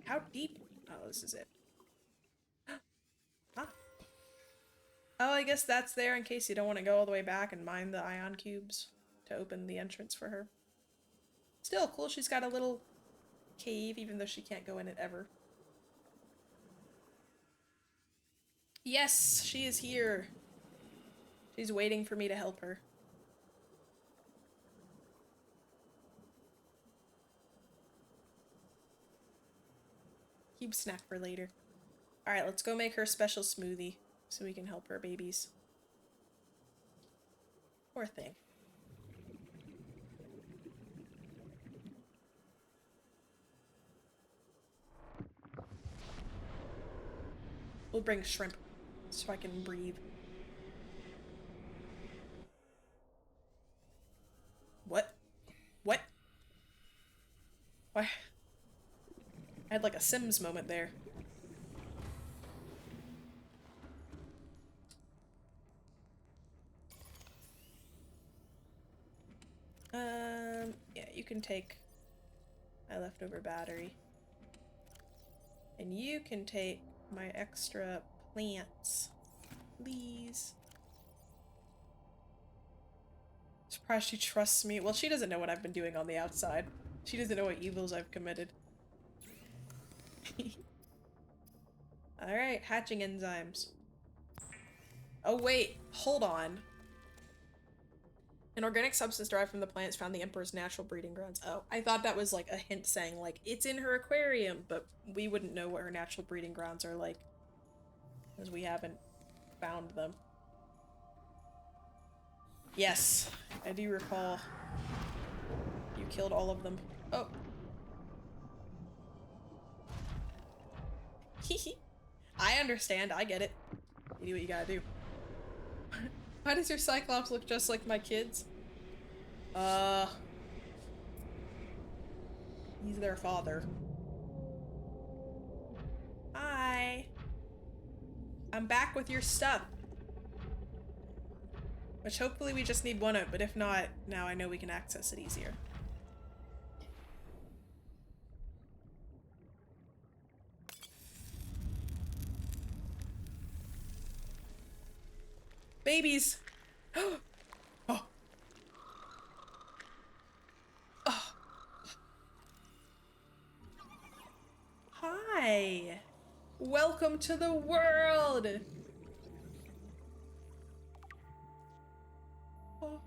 How deep? Oh, this is it. Huh. Oh, I guess that's there in case you don't want to go all the way back and mine the ion cubes to open the entrance for her. Still cool, she's got a little cave, even though she can't go in it ever. Yes, she is here. She's waiting for me to help her. Cube snack for later. Alright, let's go make her a special smoothie so we can help her babies. Poor thing. We'll bring shrimp so I can breathe. What? What? Why? I had like a Sims moment there. Yeah, you can take my leftover battery. And you can take my extra plants, please. Surprised she trusts me. Well, she doesn't know what I've been doing on the outside. She doesn't know what evils I've committed. Alright, hatching enzymes. Oh wait, hold on. An organic substance derived from the plants found the Emperor's natural breeding grounds. Oh, I thought that was like a hint saying like, it's in her aquarium, but we wouldn't know what her natural breeding grounds are like, because we haven't found them. Yes, I do recall. You killed all of them. Oh. Hehe. I understand, I get it. You do what you gotta do. Why does your Cyclops look just like my kids? He's their father. Hi. I'm back with your stuff. Which hopefully we just need one of, but if not, now I know we can access it easier. Babies! Oh! Oh. Hi! Welcome to the world! Oh.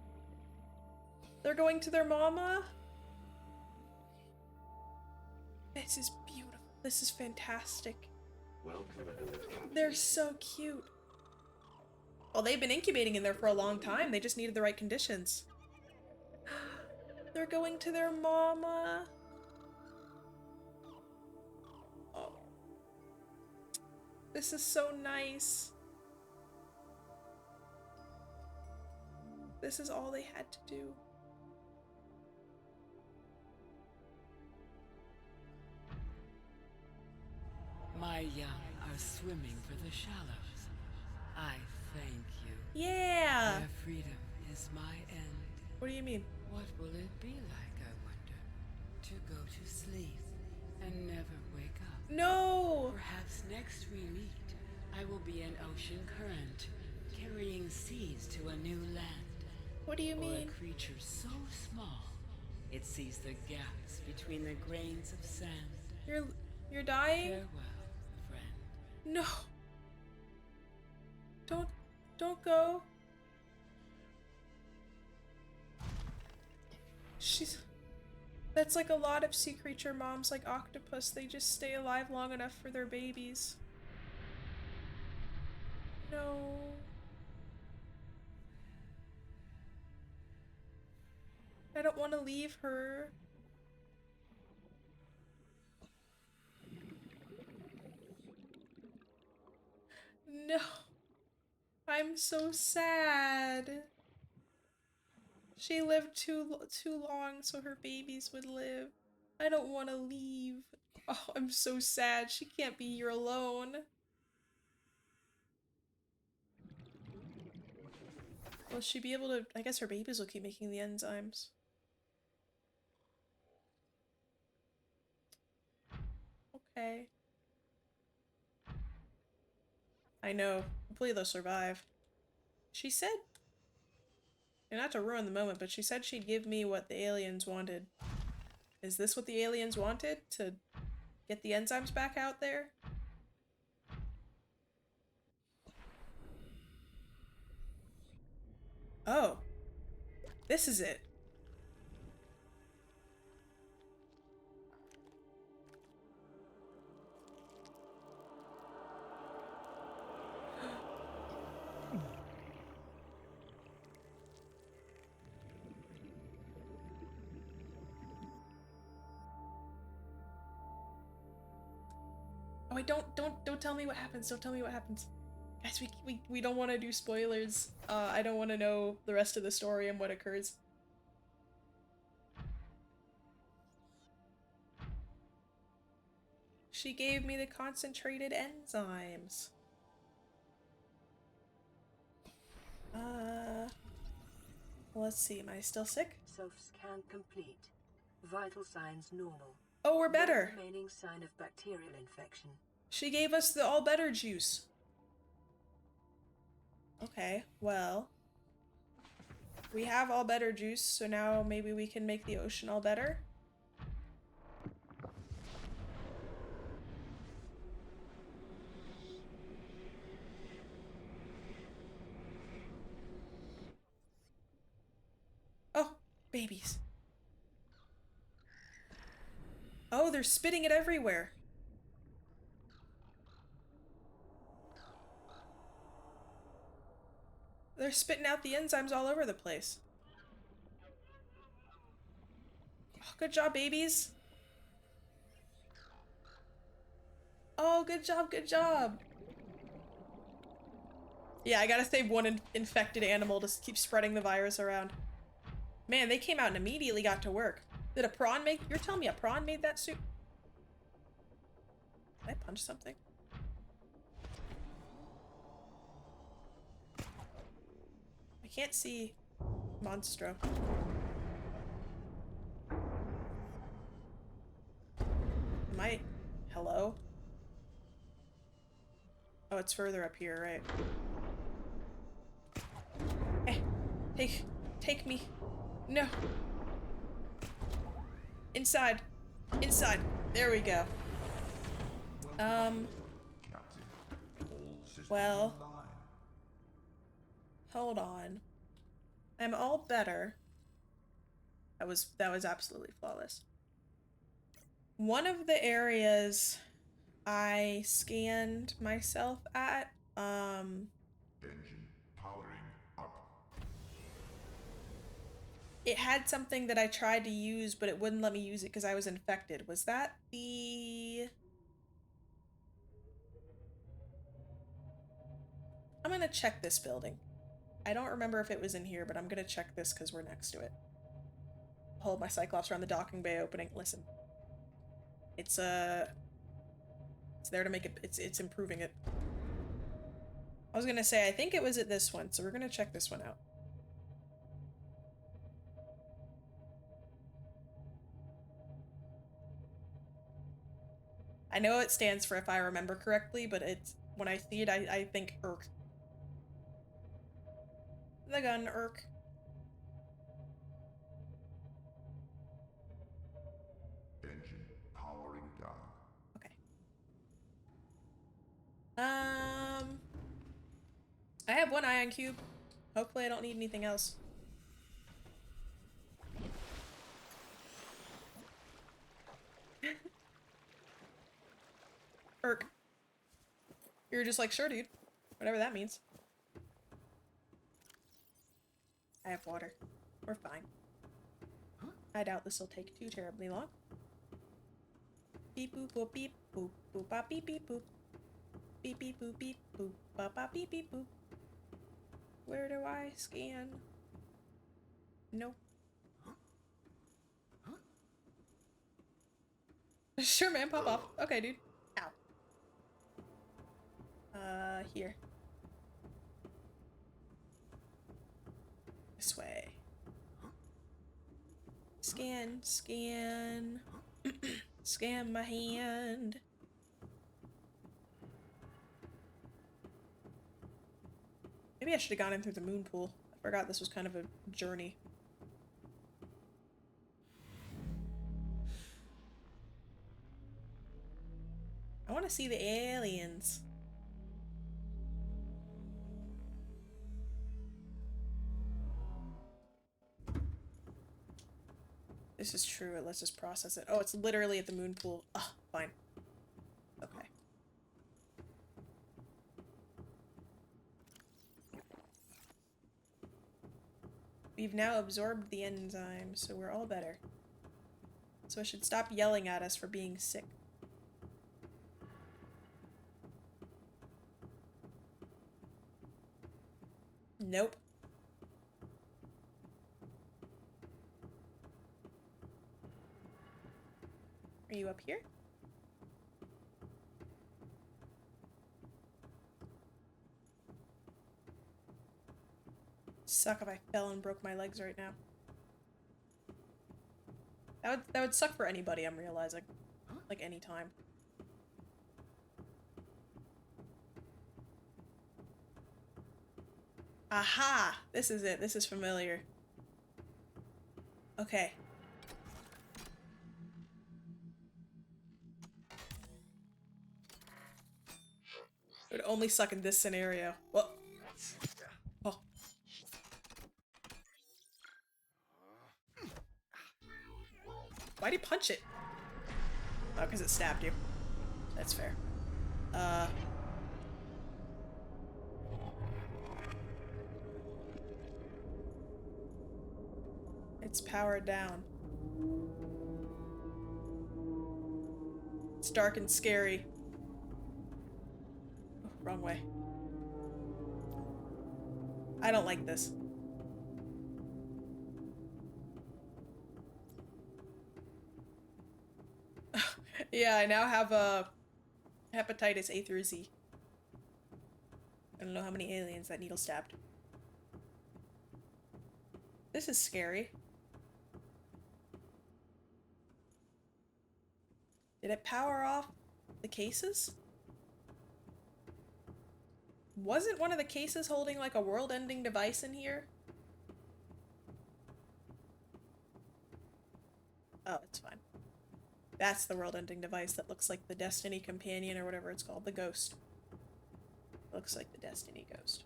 They're going to their mama? This is beautiful. This is fantastic. Welcome aboard, Captain. They're so cute. Well, they've been incubating in there for a long time. They just needed the right conditions. They're going to their mama. Oh. This is so nice. This is all they had to do. My young are swimming for the shallows. I thank you. Yeah. Their freedom is my end. What do you mean? What will it be like, I wonder, to go to sleep and never wake up? No. Perhaps next we meet, I will be an ocean current, carrying seas to a new land. What do you Or mean? a creature so small, it sees the gaps between the grains of sand. You're dying? Farewell, friend. No. Don't go. That's like a lot of sea creature moms, like octopus. They just stay alive long enough for their babies. No. I don't want to leave her. No. I'm so sad. She lived too long so her babies would live. I don't want to leave. Oh, I'm so sad. She can't be here alone. Will she be able to... I guess her babies will keep making the enzymes. Okay. I know. Hopefully they'll survive. She said... And not to ruin the moment, but she said she'd give me what the aliens wanted. Is this what the aliens wanted? To get the enzymes back out there? Oh. This is it. Oh, wait, don't tell me what happens. Don't tell me what happens. Guys, we don't want to do spoilers. I don't want to know the rest of the story and what occurs. She gave me the concentrated enzymes. Let's see, am I still sick? Self-scan complete. Vital signs normal. Oh, we're better. No remaining sign of bacterial infection. She gave us the all better juice. Okay, well. We have all better juice, so now maybe we can make the ocean all better. Oh, babies. Oh, they're spitting it everywhere. They're spitting out the enzymes all over the place. Oh, good job, babies. Oh, good job, good job. Yeah, I gotta save one infected animal to keep spreading the virus around. Man, they came out and immediately got to work. Did a prawn make... You're telling me a prawn made that soup? Did I punch something? I can't see Monstro. Am I... Hello? Oh, it's further up here, right? Take me. No. Inside. Inside. There we go. Captain, all systems Well. online. Hold on. I'm all better. That was absolutely flawless. One of the areas I scanned myself at, Engine powering up. it had something that I tried to use, but it wouldn't let me use it because I was infected. Was that the... I'm gonna check this building. I don't remember if it was in here, but I'm gonna check this because we're next to it. Hold my Cyclops around the docking bay opening. Listen. It's there to make it, it's improving it. I was gonna say, I think it was at this one, so we're gonna check this one out. I know it stands for if I remember correctly, but it's, when I see it, I think Irk. The gun, Irk. Engine powering down. Okay. I have one ion cube. Hopefully I don't need anything else. Irk. You're just like, sure, dude. Whatever that means. I have water. We're fine. I doubt this will take too terribly long. Beep boop boop beep boop boop bop beep beep boop. Beep beep boop beep boop bop bop beep beep boop. Where do I scan? Nope. Sure, man, pop off. Okay, dude. Ow. Here. This way. Scan, scan. Scan my hand. Maybe I should have gone in through the moon pool. I forgot this was kind of a journey. I want to see the aliens. This is true. It lets us process it. Oh, it's literally at the moon pool. Ah, fine. Okay. We've now absorbed the enzyme, so we're all better. So I should stop yelling at us for being sick. Nope. Are you up here? Suck if I fell and broke my legs right now. That would suck for anybody, I'm realizing. Like any time. Aha! This is it. This is familiar. Okay. It would only suck in this scenario. Well. Oh. Why'd he punch it? Oh, because it stabbed you. That's fair. It's powered down. It's dark and scary. Oh, wrong way. I don't like this. Yeah, I now have hepatitis A through Z. I don't know how many aliens that needle stabbed. This is scary. Did it power off the cases? Wasn't one of the cases holding like a world-ending device in here? Oh, it's fine. That's the world-ending device that looks like the Destiny Companion or whatever it's called, the Ghost. Looks like the Destiny Ghost.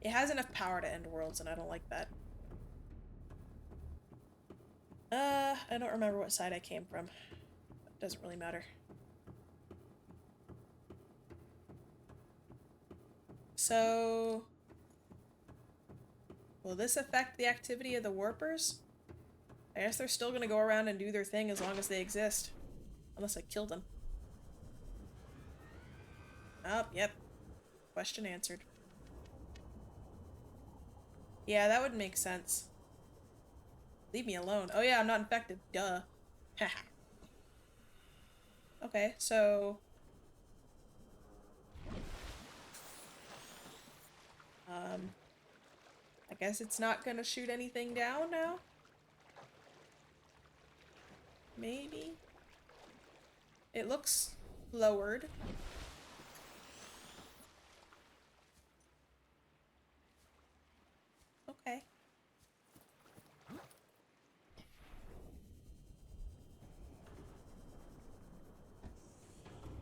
It has enough power to end worlds, and I don't like that. I don't remember what side I came from. It doesn't really matter. So... will this affect the activity of the warpers? I guess they're still gonna go around and do their thing as long as they exist. Unless I kill them. Oh, yep. Question answered. Yeah, that would make sense. Leave me alone. Oh yeah, I'm not infected. Duh. Haha. Okay, so... I guess it's not gonna shoot anything down now? Maybe? It looks lowered. Okay.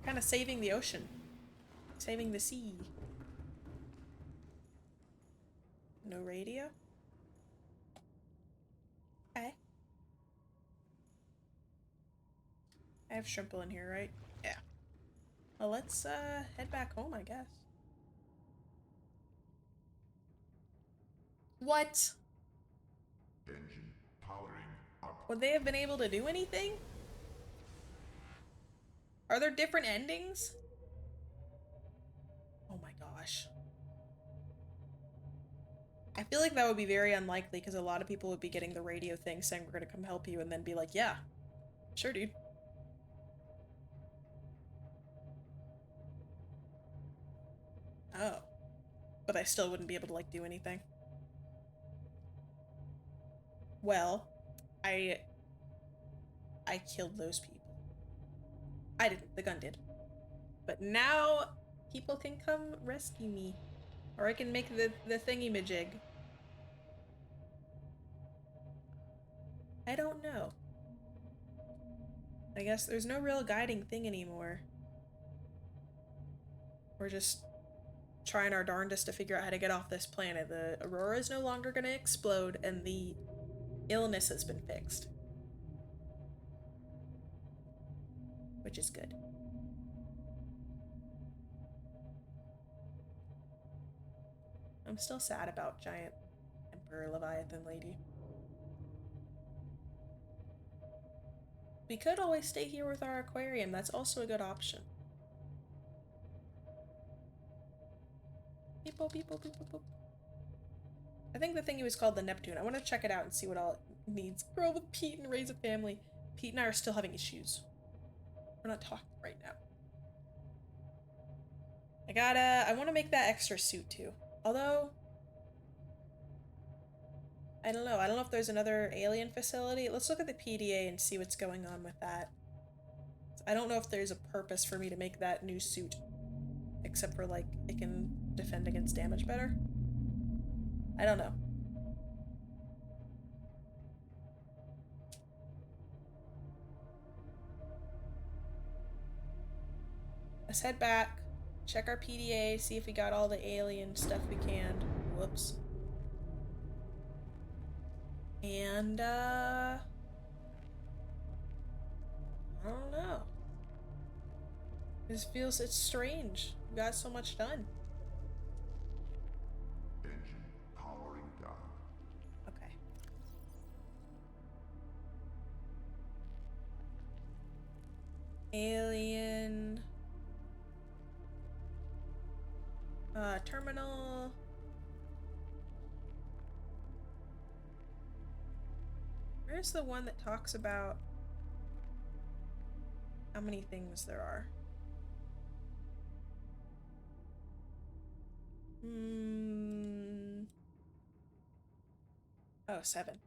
Kind of saving the ocean. Saving the sea. No radio? Okay. I have Shrimple in here, right? Yeah. Well, let's head back home, I guess. What? Engine powering Would they have been able to do anything? Are there different endings? Oh my gosh. I feel like that would be very unlikely because a lot of people would be getting the radio thing saying we're gonna come help you and then be like, yeah, sure, dude. Oh. But I still wouldn't be able to, like, do anything. Well, I killed those people. I didn't. The gun did. But now people can come rescue me. Or I can make the thingy-majig. I don't know. I guess there's no real guiding thing anymore. We're just trying our darndest to figure out how to get off this planet. The Aurora is no longer going to explode, and the illness has been fixed. Which is good. I'm still sad about giant Emperor Leviathan lady. We could always stay here with our aquarium. That's also a good option. Beep, boop, beep, boop, beep, boop, boop. I think the thing was called the Neptune. I want to check it out and see what all it needs. Grow with Pete and raise a family. Pete and I are still having issues. We're not talking right now. I want to make that extra suit too. Although, I don't know. I don't know if there's another alien facility. Let's look at the PDA and see what's going on with that. I don't know if there's a purpose for me to make that new suit. Except for, like, it can defend against damage better. I don't know. Let's head back. Check our PDA, see if we got all the alien stuff we can. Whoops. And, I don't know. This feels, it's strange. We got so much done. Engine powering down. Okay. Alien. Terminal. Where's the one that talks about how many things there are? Oh, 7.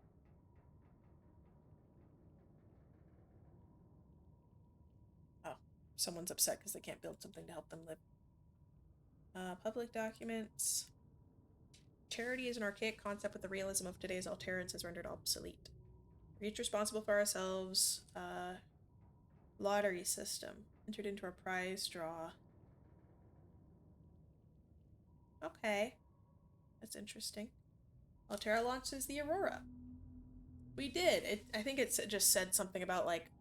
Oh, someone's upset because they can't build something to help them live. Public documents. Charity is an archaic concept, but the realism of today's Alterans has rendered obsolete. We're each responsible for ourselves. Lottery system. Entered into a prize draw. Okay. That's interesting. Altera launches the Aurora. We did. I think it just said something about, like,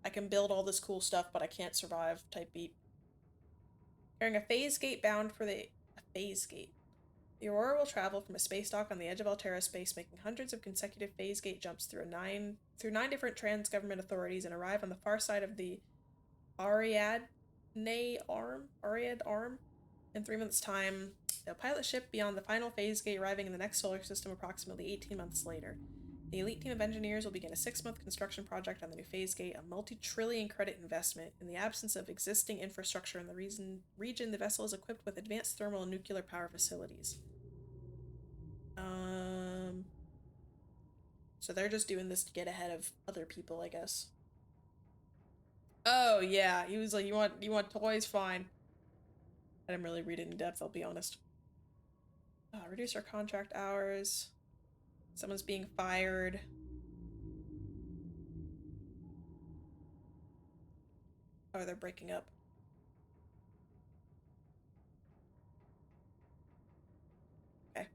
I can build all this cool stuff, but I can't survive type beat. Carrying a phase gate bound for a phase gate. The Aurora will travel from a space dock on the edge of Altera space, making hundreds of consecutive phase gate jumps through nine different trans-government authorities and arrive on the far side of the Ariadne Arm in 3 months' time. They'll pilot ship beyond the final phase gate, arriving in the next solar system approximately 18 months later. The elite team of engineers will begin a 6-month construction project on the new phase gate, a multi-trillion credit investment. In the absence of existing infrastructure in the region, the vessel is equipped with advanced thermal and nuclear power facilities. So they're just doing this to get ahead of other people, I guess. Oh yeah, he was like, you want toys? Fine. I didn't really read it in depth, I'll be honest. Reduce our contract hours. Someone's being fired. Oh, they're breaking up. Okay.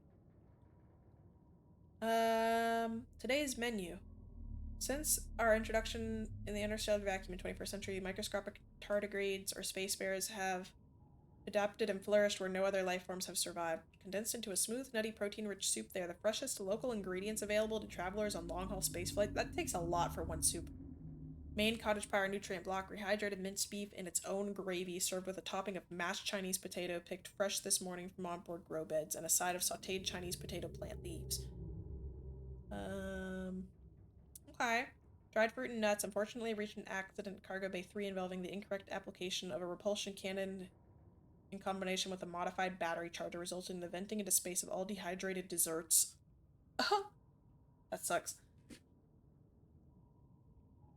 Today's menu. Since our introduction in the interstellar vacuum in 21st century, microscopic tardigrades or space bears have adapted and flourished where no other life forms have survived. Condensed into a smooth, nutty, protein-rich soup, they are the freshest local ingredients available to travelers on long-haul spaceflight. That takes a lot for one soup. Main cottage power nutrient block, rehydrated minced beef in its own gravy, served with a topping of mashed Chinese potato picked fresh this morning from onboard grow beds, and a side of sautéed Chinese potato plant leaves. Okay. Dried fruit and nuts. Unfortunately, reached an accident cargo bay 3 involving the incorrect application of a repulsion cannon in combination with a modified battery charger, resulting in the venting into space of all dehydrated desserts. That sucks.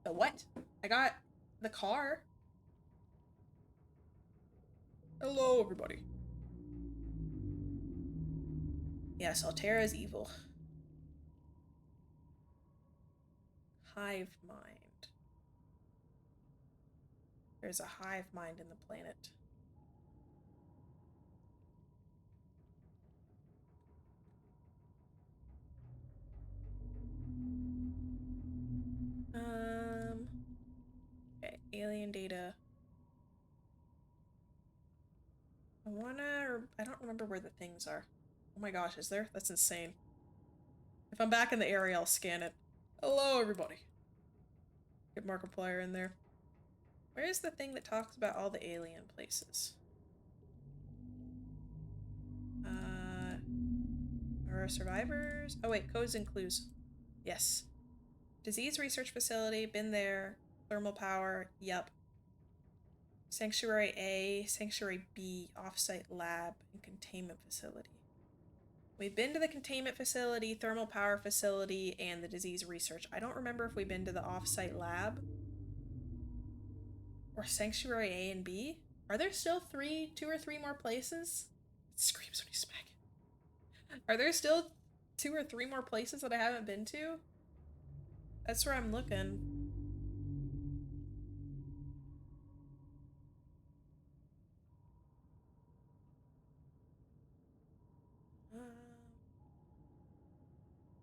The what? I got the car. Hello, everybody. Yes, Altera is evil. Hive mind. There's a hive mind in the planet. Okay, alien data. I don't remember where the things are. Oh my gosh, is there? That's insane. If I'm back in the area, I'll scan it. Hello, everybody. Get Markiplier in there. Where's the thing that talks about all the alien places? Are survivors? Oh wait, codes and clues. Yes. Disease research facility, been there. Thermal power, yup. Sanctuary A, Sanctuary B, offsite lab, and containment facility. We've been to the containment facility, thermal power facility, and the disease research. I don't remember if we've been to the offsite lab. Or Sanctuary A and B? Are there still 2 or 3 more places? It screams when you smack it. Are there still 2 or 3 more places that I haven't been to? That's where I'm looking.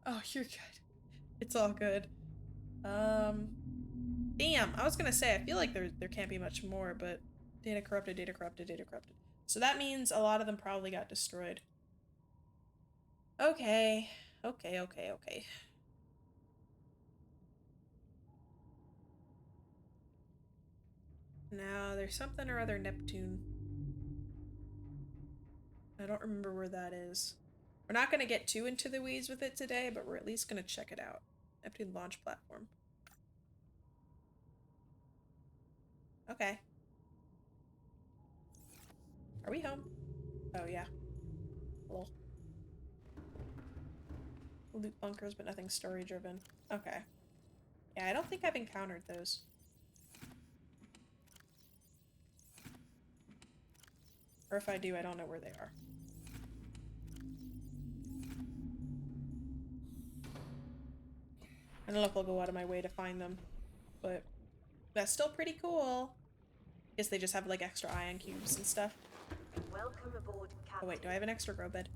Oh, you're good. It's all good. Damn, I was gonna say, I feel like there can't be much more, but data corrupted, data corrupted, data corrupted. So that means a lot of them probably got destroyed. Okay. Okay. Now, there's something or other Neptune. I don't remember where that is. We're not gonna get too into the weeds with it today, but we're at least gonna check it out. Neptune launch platform. Okay. Are we home? Oh, yeah. Lol. Loot bunkers, but nothing story-driven. Okay. Yeah, I don't think I've encountered those. Or if I do, I don't know where they are. I don't know if I'll go out of my way to find them, but that's still pretty cool. Guess they just have like extra ion cubes and stuff. Welcome aboard, Captain. Oh wait, do I have an extra grow bed?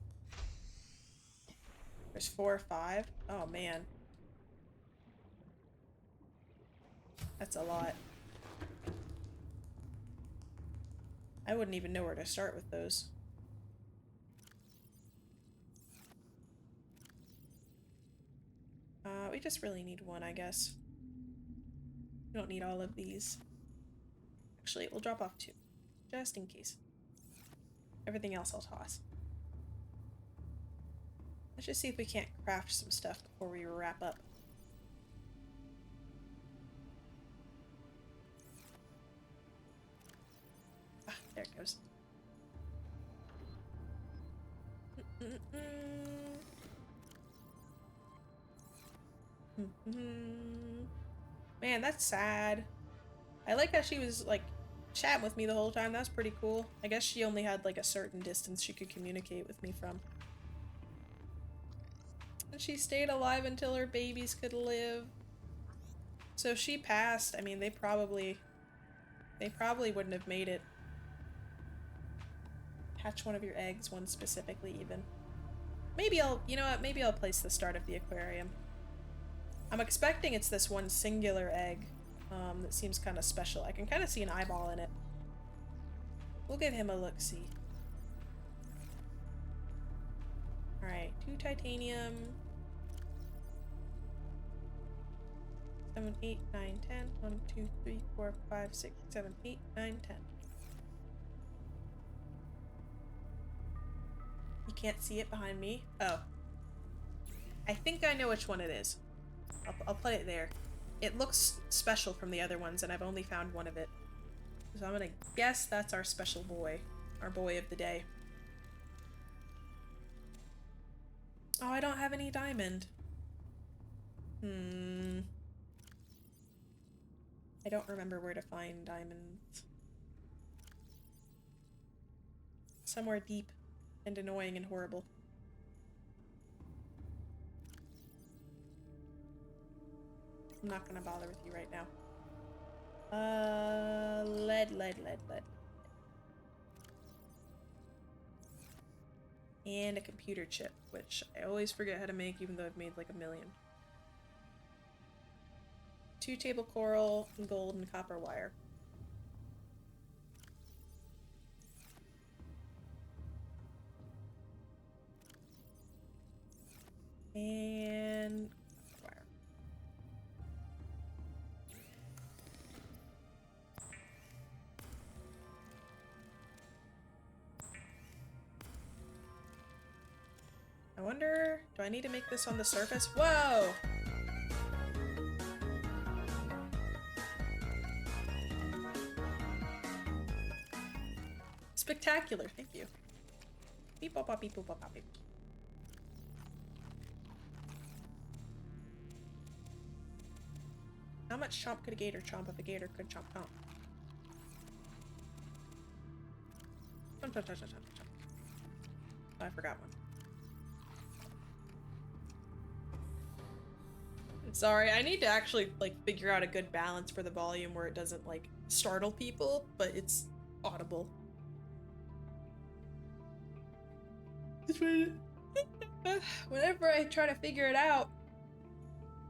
There's 4 or 5. Oh man. That's a lot. I wouldn't even know where to start with those. We just really need 1, I guess. We don't need all of these. Actually, we'll drop off 2. Just in case. Everything else I'll toss. Let's just see if we can't craft some stuff before we wrap up. Ah, there it goes. Man, that's sad. I like how she was, like, chatting with me the whole time. That's pretty cool. I guess she only had, like, a certain distance she could communicate with me from. And she stayed alive until her babies could live. So if she passed, I mean, they probably wouldn't have made it. Hatch one of your eggs, one specifically even. Maybe you know what, maybe I'll place the start of the aquarium. I'm expecting it's this one singular egg that seems kind of special. I can kind of see an eyeball in it. We'll give him a look-see. Alright, 2 titanium. 7, 8, 9, 10. 1, 2, 3, 4, 5, 6, 7, 8, 9, 10. You can't see it behind me? Oh. I think I know which one it is. I'll put it there. It looks special from the other ones, and I've only found one of it. So I'm gonna guess that's our special boy. Our boy of the day. Oh, I don't have any diamond. I don't remember where to find diamonds. Somewhere deep and annoying and horrible. I'm not gonna bother with you right now. Lead. And a computer chip, which I always forget how to make even though I've made like a million. 2 table coral, gold, and copper wire. And wire. I wonder, do I need to make this on the surface? Whoa! Spectacular, thank you. Beep bop bop beep boop bop bop beep. How much chomp could a gator chomp if a gator could chomp chomp? Chomp, chomp, chomp, chomp, chomp, chomp. Oh, I forgot one. Sorry, I need to actually like figure out a good balance for the volume where it doesn't like startle people, but it's audible. Whenever I try to figure it out,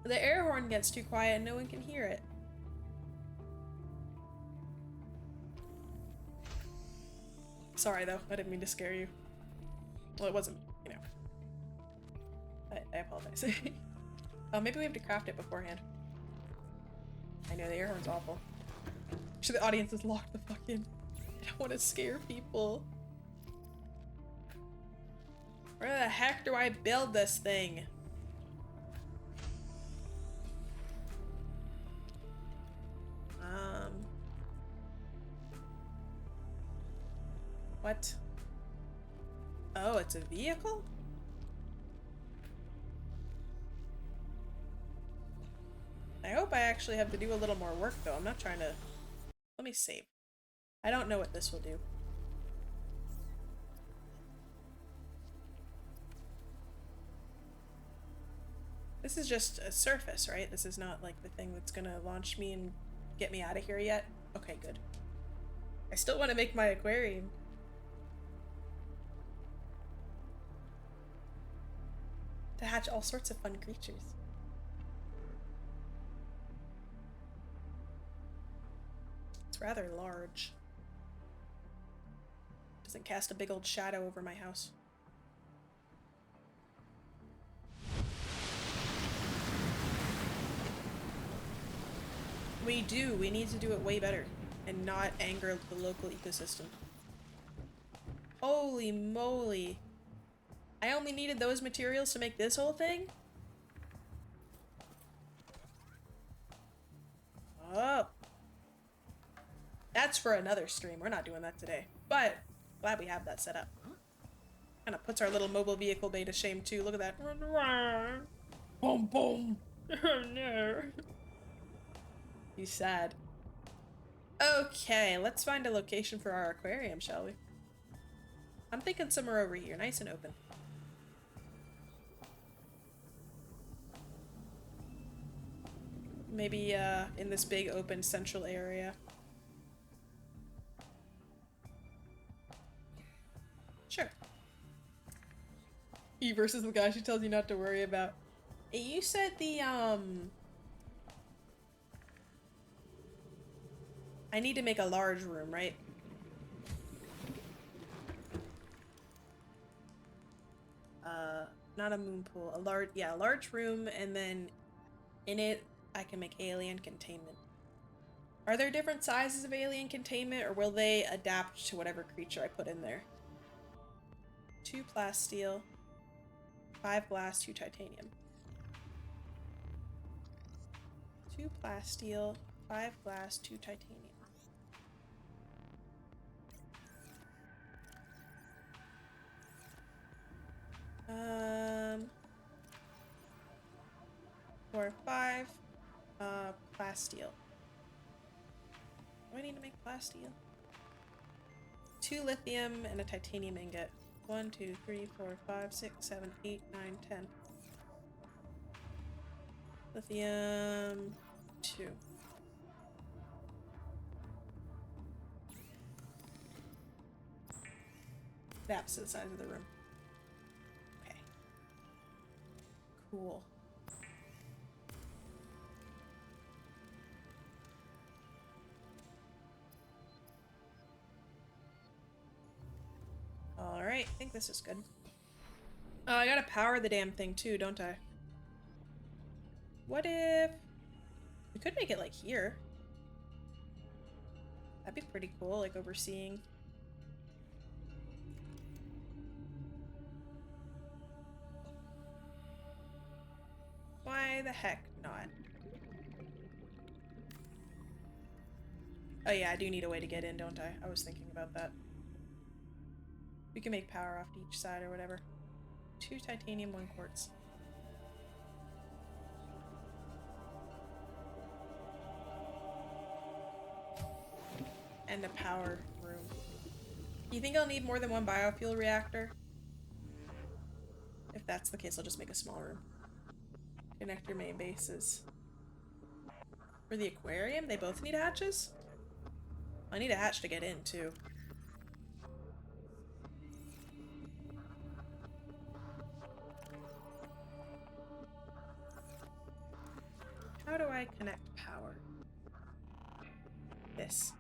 the air horn gets too quiet and no one can hear it. Sorry though, I didn't mean to scare you. Well, it wasn't, you know. I apologize. Maybe we have to craft it beforehand. I know, the air horn's awful. Actually, the audience is locked the fuck in. I don't want to scare people. Where the heck do I build this thing? What? Oh, it's a vehicle? I hope I actually have to do a little more work though. I'm not trying to... Let me save. I don't know what this will do. This is just a surface, right? This is not like the thing that's gonna launch me and get me out of here yet. Okay, good. I still want to make my aquarium. To hatch all sorts of fun creatures. It's rather large. Doesn't cast a big old shadow over my house. We do. We need to do it way better and not anger the local ecosystem. Holy moly. I only needed those materials to make this whole thing? Oh. That's for another stream. We're not doing that today. But glad we have that set up. Kind of puts our little mobile vehicle bay to shame too. Look at that. Boom, boom. Oh no. He's sad. Okay, let's find a location for our aquarium, shall we? I'm thinking somewhere over here, nice and open. Maybe in this big open central area. Sure. He versus the guy she tells you not to worry about. Hey, you said the I need to make a large room, right? not a moon pool, a large room, and then in it I can make alien containment. Are there different sizes of alien containment, or will they adapt to whatever creature I put in there? 2 plasteel, 5 glass, 2 titanium. 2 plasteel, 5 glass, 2 titanium. Um, 4, 5, plasteel. Do I need to make plasteel? 2 lithium and a titanium ingot. 1, 2, 3, 4, 5, 6, 7, 8, 9, 10. Lithium 2. That's the size of the room. Okay. Cool. Alright, I think this is good. Oh, I gotta power the damn thing too, don't I? What if... we could make it like here. That'd be pretty cool, like overseeing. Why the heck not? Oh yeah, I do need a way to get in, don't I? I was thinking about that. We can make power off to each side or whatever. 2 titanium, 1 quartz. And a power room. You think I'll need more than 1 biofuel reactor? If that's the case, I'll just make a small room. Connect your main bases. For the aquarium, they both need hatches? I need a hatch to get in, too. How do I connect power? This.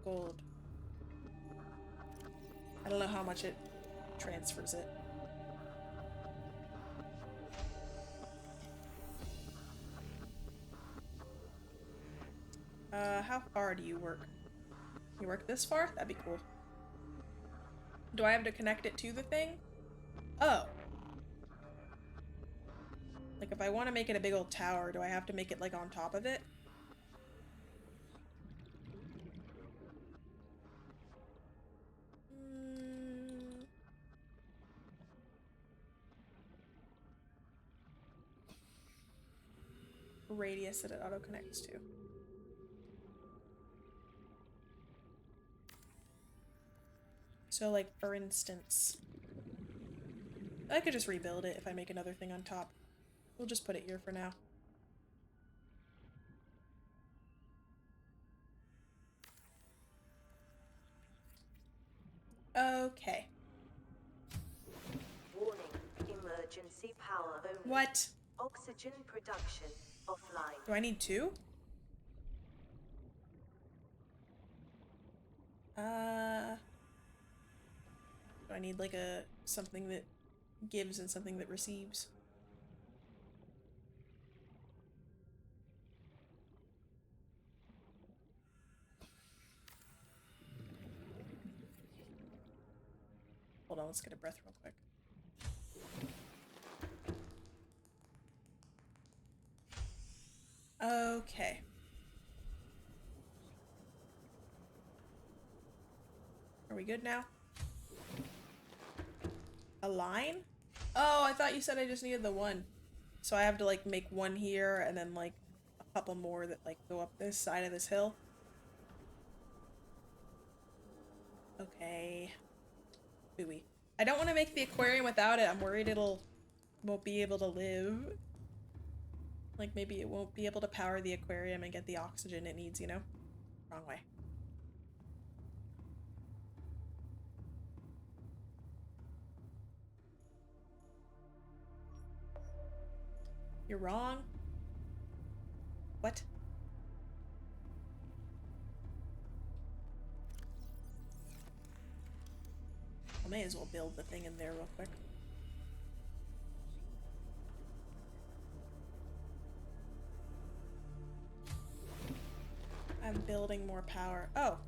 Gold. I don't know how much it transfers it. How far do you work? You work this far? That'd be cool. Do I have to connect it to the thing? Oh. Like, if I want to make it a big old tower, do I have to make it, like, on top of it? Radius that it auto-connects to. So, like, for instance, I could just rebuild it if I make another thing on top. We'll just put it here for now. Okay. Warning, emergency power only. What? Oxygen production offline. Do I need 2? Do I need like something that gives and something that receives? Hold on, let's get a breath real quick. Okay. Are we good now? A line? Oh, I thought you said I just needed the 1. So I have to like make 1 here and then like a couple more that like go up this side of this hill. Okay. Ooey. I don't want to make the aquarium without it. I'm worried won't be able to live. Like maybe it won't be able to power the aquarium and get the oxygen it needs, you know? Wrong way. You're wrong? What? may as well build the thing in there real quick. I'm building more power. Oh!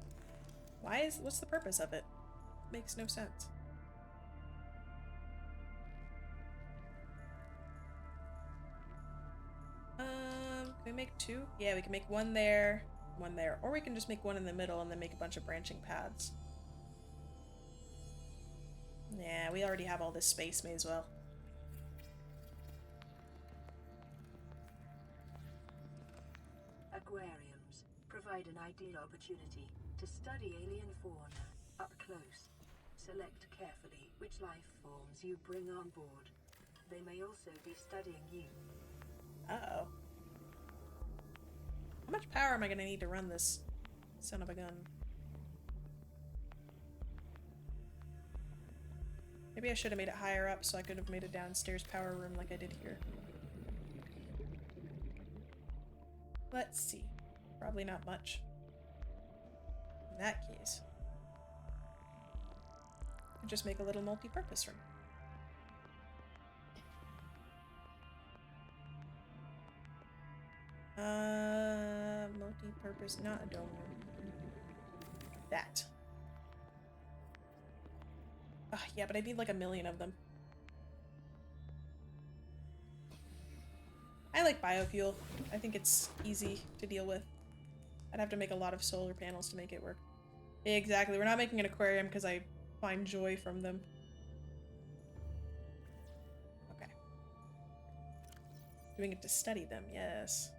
What's the purpose of it? Makes no sense. Can we make two? Yeah, we can make one there, or we can just make one in the middle and then make a bunch of branching paths. Yeah, we already have all this space, may as well. Aquariums provide an ideal opportunity to study alien fauna up close. Select carefully which life forms you bring on board. They may also be studying you. Uh-oh. How much power am I gonna need to run this son of a gun? Maybe I should have made it higher up so I could have made a downstairs power room like I did here. Let's see. Probably not much. In that case, I'll just make a little multi-purpose room. Multi-purpose, not a dome room. That. Yeah, but I need like 1,000,000 of them. I like biofuel. I think it's easy to deal with. I'd have to make a lot of solar panels to make it work. Exactly, we're not making an aquarium because I find joy from them. Okay. Doing it to study them, yes.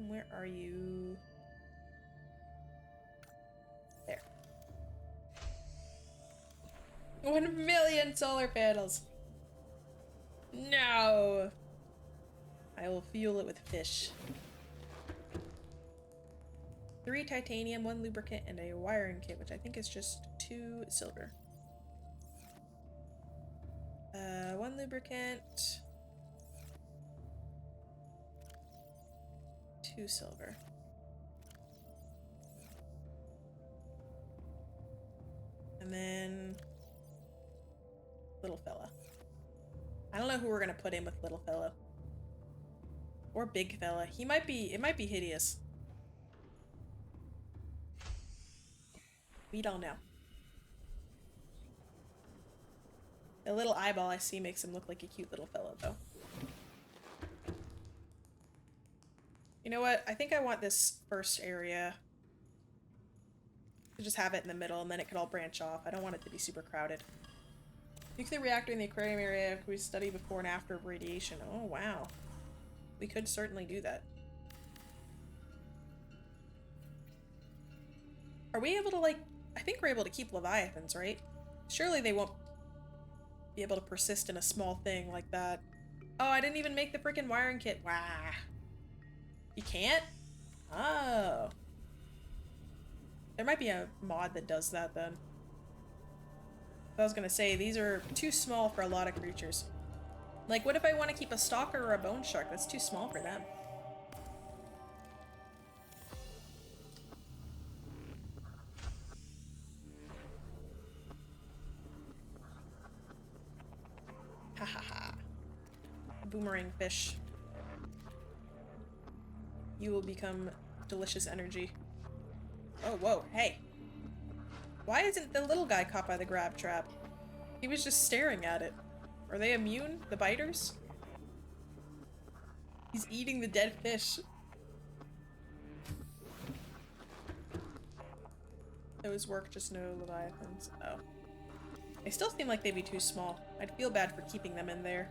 Where are you? There. 1,000,000 solar panels! No! I will fuel it with fish. 3 titanium, 1 lubricant, and a wiring kit, which I think is just 2 silver. 1 lubricant. 2 silver. And then little fella. I don't know who we're gonna put in with little fella. Or big fella. It might be hideous. We don't know. The little eyeball I see makes him look like a cute little fella, though. You know what? I think I want this first area to just have it in the middle, and then it could all branch off. I don't want it to be super crowded. Nuclear reactor in the aquarium area, we study before and after of radiation. Oh, wow. We could certainly do that. Are we able to, like... I think we're able to keep Leviathans, right? Surely they won't be able to persist in a small thing like that. Oh, I didn't even make the freaking wiring kit. Wow. You can't? Oh. There might be a mod that does that then. I was gonna say, these are too small for a lot of creatures. Like, what if I want to keep a stalker or a bone shark? That's too small for them. Ha ha ha. Boomerang fish. You will become delicious energy. Oh, whoa, hey. Why isn't the little guy caught by the grab trap? He was just staring at it. Are they immune? The biters? He's eating the dead fish. Those work, just no Leviathans. Oh. They still seem like they'd be too small. I'd feel bad for keeping them in there.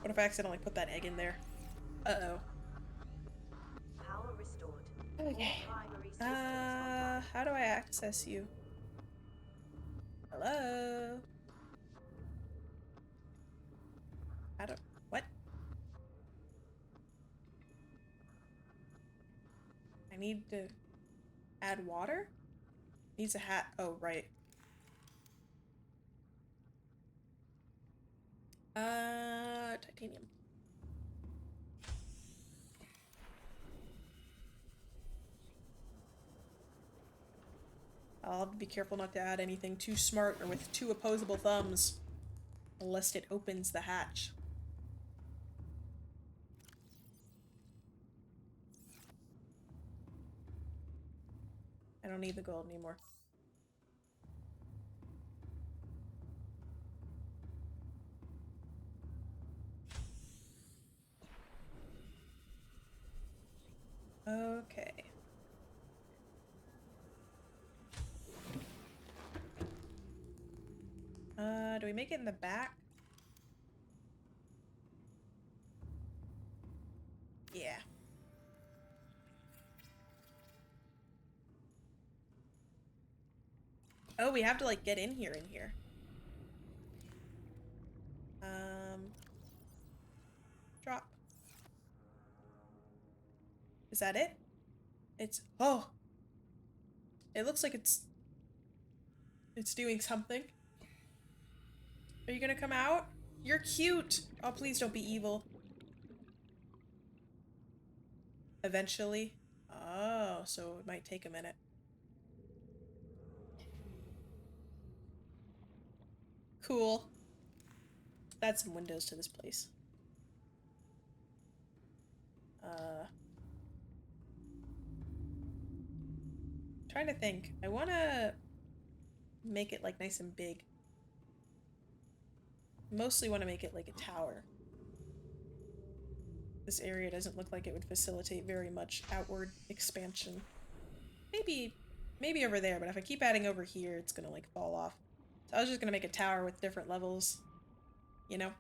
What if I accidentally put that egg in there? Uh-oh. Power restored. Okay. Primary systems online. How do I access you? Hello? What? I need to add water? Needs a hat. Oh, right. titanium. I'll have to be careful not to add anything too smart or with too opposable thumbs, lest it opens the hatch. I don't need the gold anymore. Okay. Do we make it in the back? Yeah. Oh, we have to like get in here Drop. Is that it? It's, oh! It looks like it's doing something. Are you gonna come out? You're cute! Oh, please don't be evil. Eventually. Oh, so it might take a minute. Cool. Add some windows to this place. Trying to think. I wanna make it like nice and big. Mostly want to make it like a tower. This area doesn't look like it would facilitate very much outward expansion. Maybe over there, but if I keep adding over here, it's gonna like fall off. So I was just gonna make a tower with different levels, you know?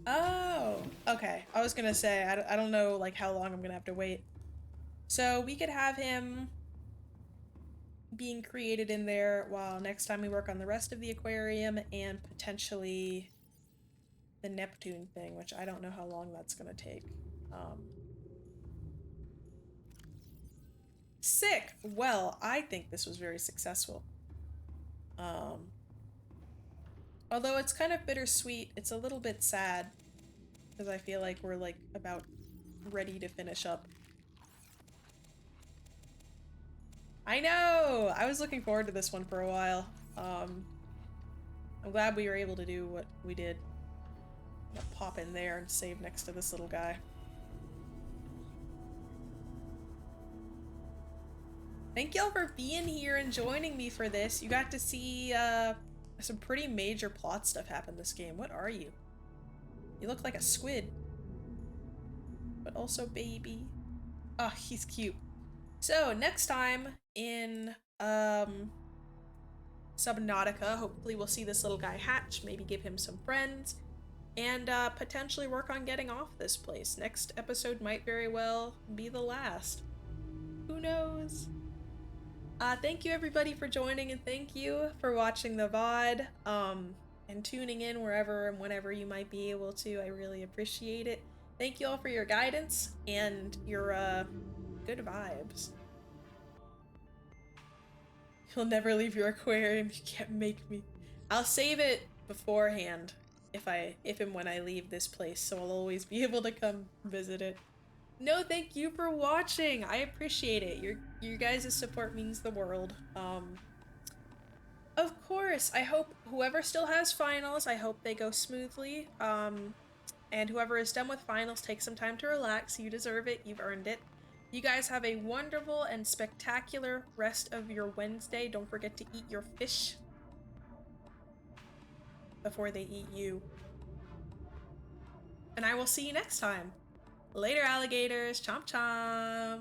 Oh, okay. I was gonna say, I don't know like how long I'm gonna have to wait. So we could have him being created in there while next time we work on the rest of the aquarium and potentially the Neptune thing, which I don't know how long that's gonna take. Sick! Well, I think this was very successful. Although it's kind of bittersweet, it's a little bit sad because I feel like we're like about ready to finish up. I know! I was looking forward to this one for a while. I'm glad we were able to do what we did. I'm gonna pop in there and save next to this little guy. Thank y'all for being here and joining me for this. You got to see some pretty major plot stuff happen this game. What are you? You look like a squid. But also baby. Oh, he's cute. So next time in Subnautica, hopefully we'll see this little guy hatch, maybe give him some friends, and potentially work on getting off this place. Next episode might very well be the last. Who knows? Thank you everybody for joining, and thank you for watching the VOD, and tuning in wherever and whenever you might be able to. I really appreciate it. Thank you all for your guidance and your good vibes. You'll never leave your aquarium. You can't make me. I'll save it beforehand if and when I leave this place, so I'll always be able to come visit it. No, thank you for watching. I appreciate it. Your guys' support means the world. Of course, I hope whoever still has finals, I hope they go smoothly. And whoever is done with finals, take some time to relax. You deserve it. You've earned it. You guys have a wonderful and spectacular rest of your Wednesday. Don't forget to eat your fish before they eat you. And I will see you next time. Later, alligators. Chomp chomp.